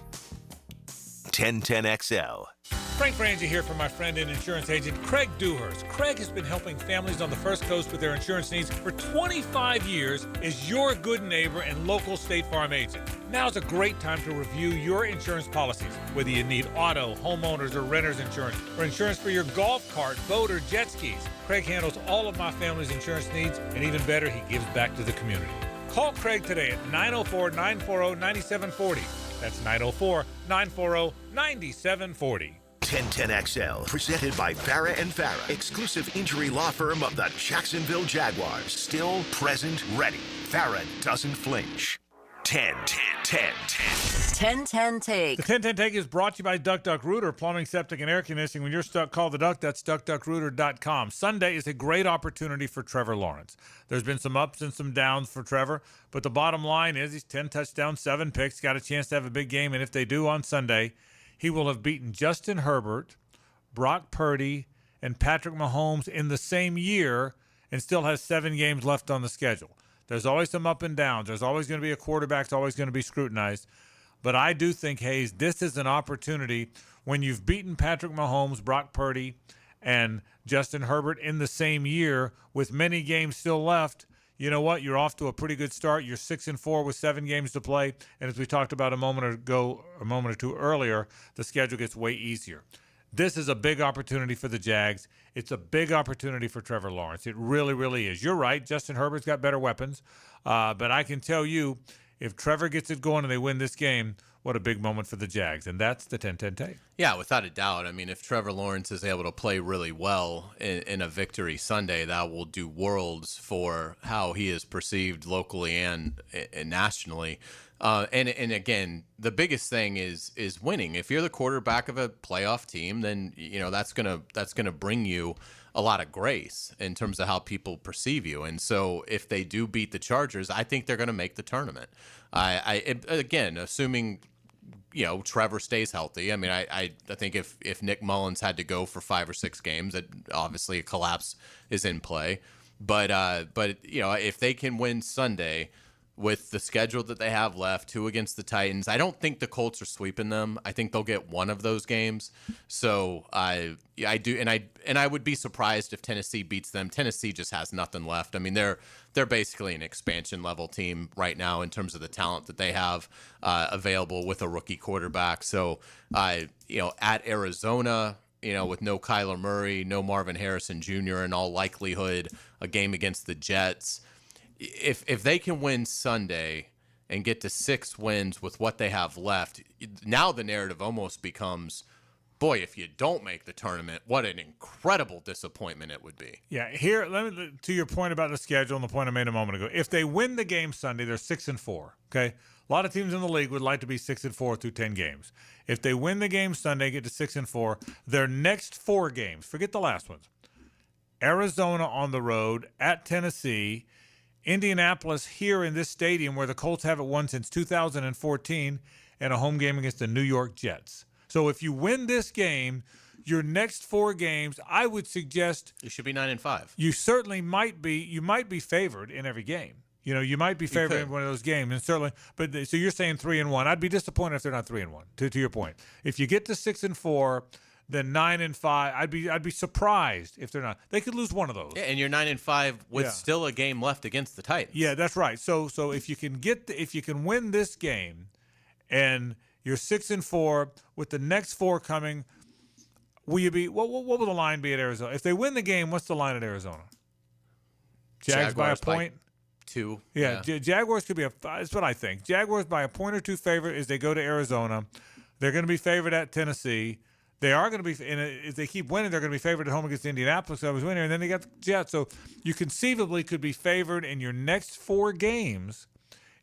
1010XL. Frank Frangie here for my friend and insurance agent Craig Dewhurst. Craig has been helping families on the First Coast with their insurance needs for 25 years as your good neighbor and local State Farm agent. Now's a great time to review your insurance policies, whether you need auto, homeowners, or renter's insurance, or insurance for your golf cart, boat, or jet skis. Craig handles all of my family's insurance needs, and even better, he gives back to the community. Call Craig today at 904-940-9740. That's 904-940-9740. 1010XL, presented by Farah and Farah, exclusive injury law firm of the Jacksonville Jaguars. Still, present, ready. Farah doesn't flinch. 1010 Take. The 1010 Take is brought to you by Duck Duck Rooter, plumbing, septic, and air conditioning. When you're stuck, call the Duck. That's duckduckrooter.com. Sunday is a great opportunity for Trevor Lawrence. There's been some ups and some downs for Trevor, but the bottom line is he's 10 touchdowns, 7 picks, got a chance to have a big game, and if they do on Sunday, he will have beaten Justin Herbert, Brock Purdy, and Patrick Mahomes in the same year and still has 7 games left on the schedule. There's always some up and downs. There's always going to be a quarterback that's always going to be scrutinized. But I do think, Hayes, this is an opportunity when you've beaten Patrick Mahomes, Brock Purdy, and Justin Herbert in the same year with many games still left. You know what? You're off to a pretty good start. You're 6-4 with 7 games to play. And as we talked about a moment or two earlier, the schedule gets way easier. This is a big opportunity for the Jags. It's a big opportunity for Trevor Lawrence. It really, really is. You're right. Justin Herbert's got better weapons. But I can tell you, if Trevor gets it going and they win this game, what a big moment for the Jags. And that's the 10-10 take. Yeah, without a doubt. I mean, if Trevor Lawrence is able to play really well in a victory Sunday, that will do worlds for how he is perceived locally and nationally. And again, the biggest thing is winning. If you're the quarterback of a playoff team, then that's gonna bring you a lot of grace in terms of how people perceive you. And so if they do beat the Chargers, I think they're going to make the tournament. Again, assuming Trevor stays healthy. I mean, I think if Nick Mullins had to go for 5 or 6 games, that obviously a collapse is in play. But if they can win Sunday with the schedule that they have left, 2 against the Titans, I don't think the Colts are sweeping them. I think they'll get one of those games. So I do, and I would be surprised if Tennessee beats them. Tennessee just has nothing left. I mean, they're basically an expansion level team right now in terms of the talent that they have available with a rookie quarterback. So at Arizona, with no Kyler Murray, no Marvin Harrison Jr., in all likelihood, a game against the Jets. If they can win Sunday and get to 6 wins with what they have left, now the narrative almost becomes, boy, if you don't make the tournament, what an incredible disappointment it would be. Yeah, here, to your point about the schedule and the point I made a moment ago, if they win the game Sunday, they're 6-4. Okay, a lot of teams in the league would like to be 6-4 through 10 games. If they win the game Sunday, get to 6-4, their next 4 games, forget the last ones: Arizona on the road, at Tennessee, Indianapolis here in this stadium where the Colts haven't won since 2014, and a home game against the New York Jets. So if you win this game, your next 4 games, I would suggest you should be 9-5. You certainly might be. You might be favored in every game. You might be favored in one of those games, and certainly. But so you're saying 3-1. I'd be disappointed if they're not 3-1. To your point, if you get to 6-4. Then 9-5. I'd be surprised if they're not. They could lose one of those. Yeah, and you're 9-5 with still a game left against the Titans. Yeah, that's right. So if you can win this game, and you're 6-4 with the next 4 coming, will you be? What will the line be at Arizona? If they win the game, what's the line at Arizona? Jags by a point. 2. Yeah. Jaguars could be that's what I think. Jaguars by a point or 2 favorite as they go to Arizona. They're going to be favored at Tennessee. They are going to be, and if they keep winning, they're going to be favored at home against Indianapolis. I was winning, and then they got the Jets. So you conceivably could be favored in your next 4 games.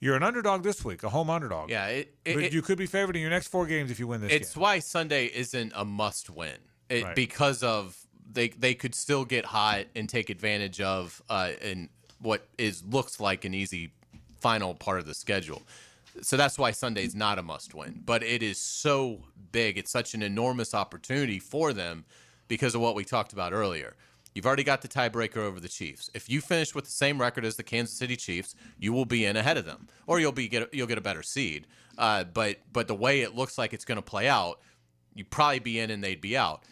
You're an underdog this week, a home underdog. Yeah, but you could be favored in your next 4 games if you win this game. It's why Sunday isn't a must-win, Right. because of they could still get hot and take advantage of in what looks like an easy final part of the schedule. So that's why Sunday's not a must-win. But it is so big. It's such an enormous opportunity for them because of what we talked about earlier. You've already got the tiebreaker over the Chiefs. If you finish with the same record as the Kansas City Chiefs, you will be in ahead of them, or you'll get a better seed. But the way it looks like it's going to play out, you'd probably be in and they'd be out.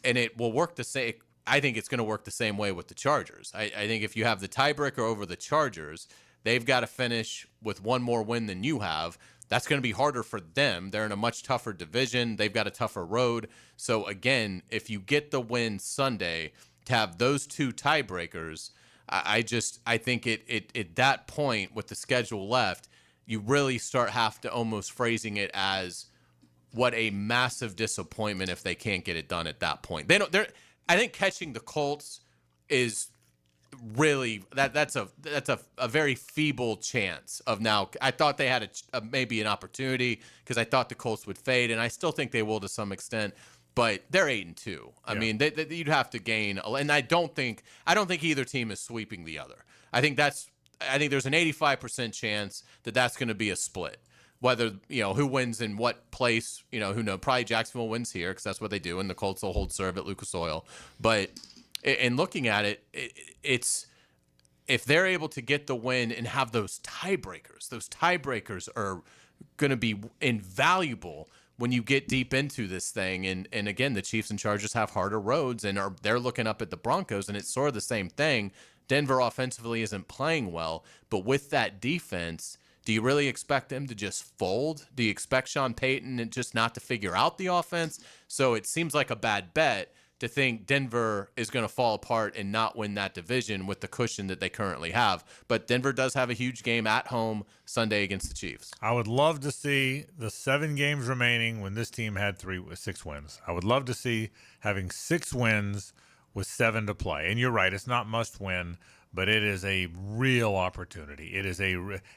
And it will work the same. I think it's going to work the same way with the Chargers. I think if you have the tiebreaker over the Chargers, they've got to finish with 1 more win than you have. That's going to be harder for them. They're in a much tougher division. They've got a tougher road. So, again, if you get the win Sunday to have those 2 tiebreakers, I think at that point with the schedule left, you really have to almost phrasing it as what a massive disappointment if they can't get it done at that point. I think catching the Colts is really that's a very feeble chance of now. I thought they had maybe an opportunity because I thought the Colts would fade, and I still think they will to some extent. But they're 8-2. I mean, you'd have to gain, and I don't think either team is sweeping the other. I think there's an 85% chance that that's going to be a split. Whether who wins in what place, who knows? Probably Jacksonville wins here because that's what they do, and the Colts will hold serve at Lucas Oil. But in looking at it, it's if they're able to get the win and have those tiebreakers are going to be invaluable when you get deep into this thing. And again, the Chiefs and Chargers have harder roads, and they're looking up at the Broncos, and it's sort of the same thing. Denver offensively isn't playing well, but with that defense, Do you really expect them to just fold? Do you expect Sean Payton and just not to figure out the offense? So it seems like a bad bet to think Denver is going to fall apart and not win that division with the cushion that they currently have. But Denver does have a huge game at home Sunday against the Chiefs. I would love to see the 7 games remaining when this team had 6 wins. I would love to see having 6 wins with 7 to play. And you're right, it's not must win, but it is a real opportunity. It is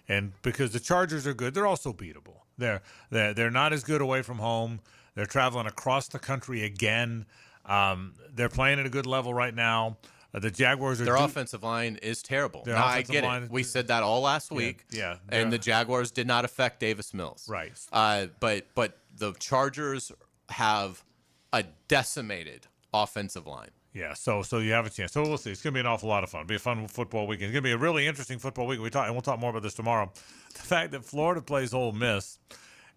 and because the Chargers are good, they're also beatable. They're not as good away from home. They're traveling across the country again. They're playing at a good level right now. The Jaguars are their offensive line is terrible. Now, I get it. We said that all last week. Yeah. And the Jaguars did not affect Davis Mills. Right. But the Chargers have a decimated offensive line. Yeah, so you have a chance. So we'll see. It's going to be an awful lot of fun. It'll be a fun football weekend. It's going to be a really interesting football week. And we'll talk more about this tomorrow. The fact that Florida plays Ole Miss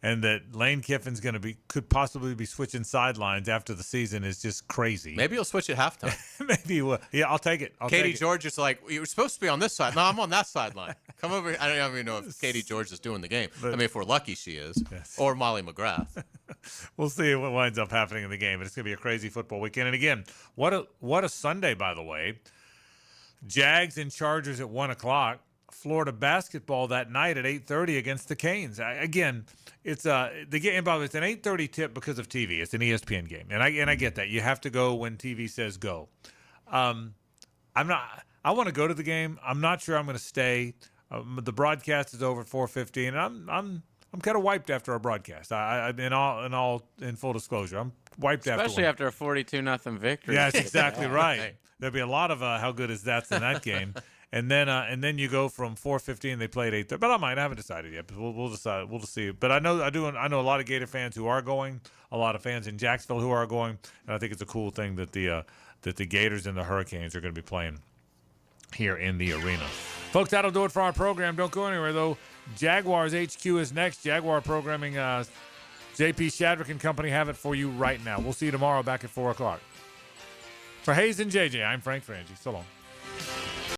and that Lane Kiffin's could possibly be switching sidelines after the season is just crazy. Maybe he'll switch at halftime. Maybe he will. Yeah, I'll take it. Katie George is like, you were supposed to be on this side. No, I'm on that sideline. Come over here. I don't even know if Katie George is doing the game. I mean, if we're lucky, she is. Yes. Or Molly McGrath. We'll see what winds up happening in the game. But it's going to be a crazy football weekend. And again, what a Sunday, by the way. Jags and Chargers at 1 o'clock. Florida basketball that night at 8:30 against the Canes. Again, it's the game. By the way, it's an 8:30 tip because of TV. It's an ESPN game, and I get that you have to go when TV says go. I want to go to the game. I'm not sure I'm going to stay. The broadcast is over at 4:50, and I'm kind of wiped after our broadcast. In full disclosure, I'm wiped especially after a 42-0 victory. Yeah, that's exactly right. There'll be a lot of how good is that in that game. And then you go from 4:50 and they play at 8:30. But I haven't decided yet. But we'll decide. We'll just see. But I know a lot of Gator fans who are going, a lot of fans in Jacksonville who are going, and I think it's a cool thing that the Gators and the Hurricanes are going to be playing here in the arena. Folks, that'll do it for our program. Don't go anywhere though. Jaguars HQ is next. Jaguar Programming, JP Shadrick and company have it for you right now. We'll see you tomorrow back at 4 o'clock. For Hayes and JJ, I'm Frank Frangie. So long.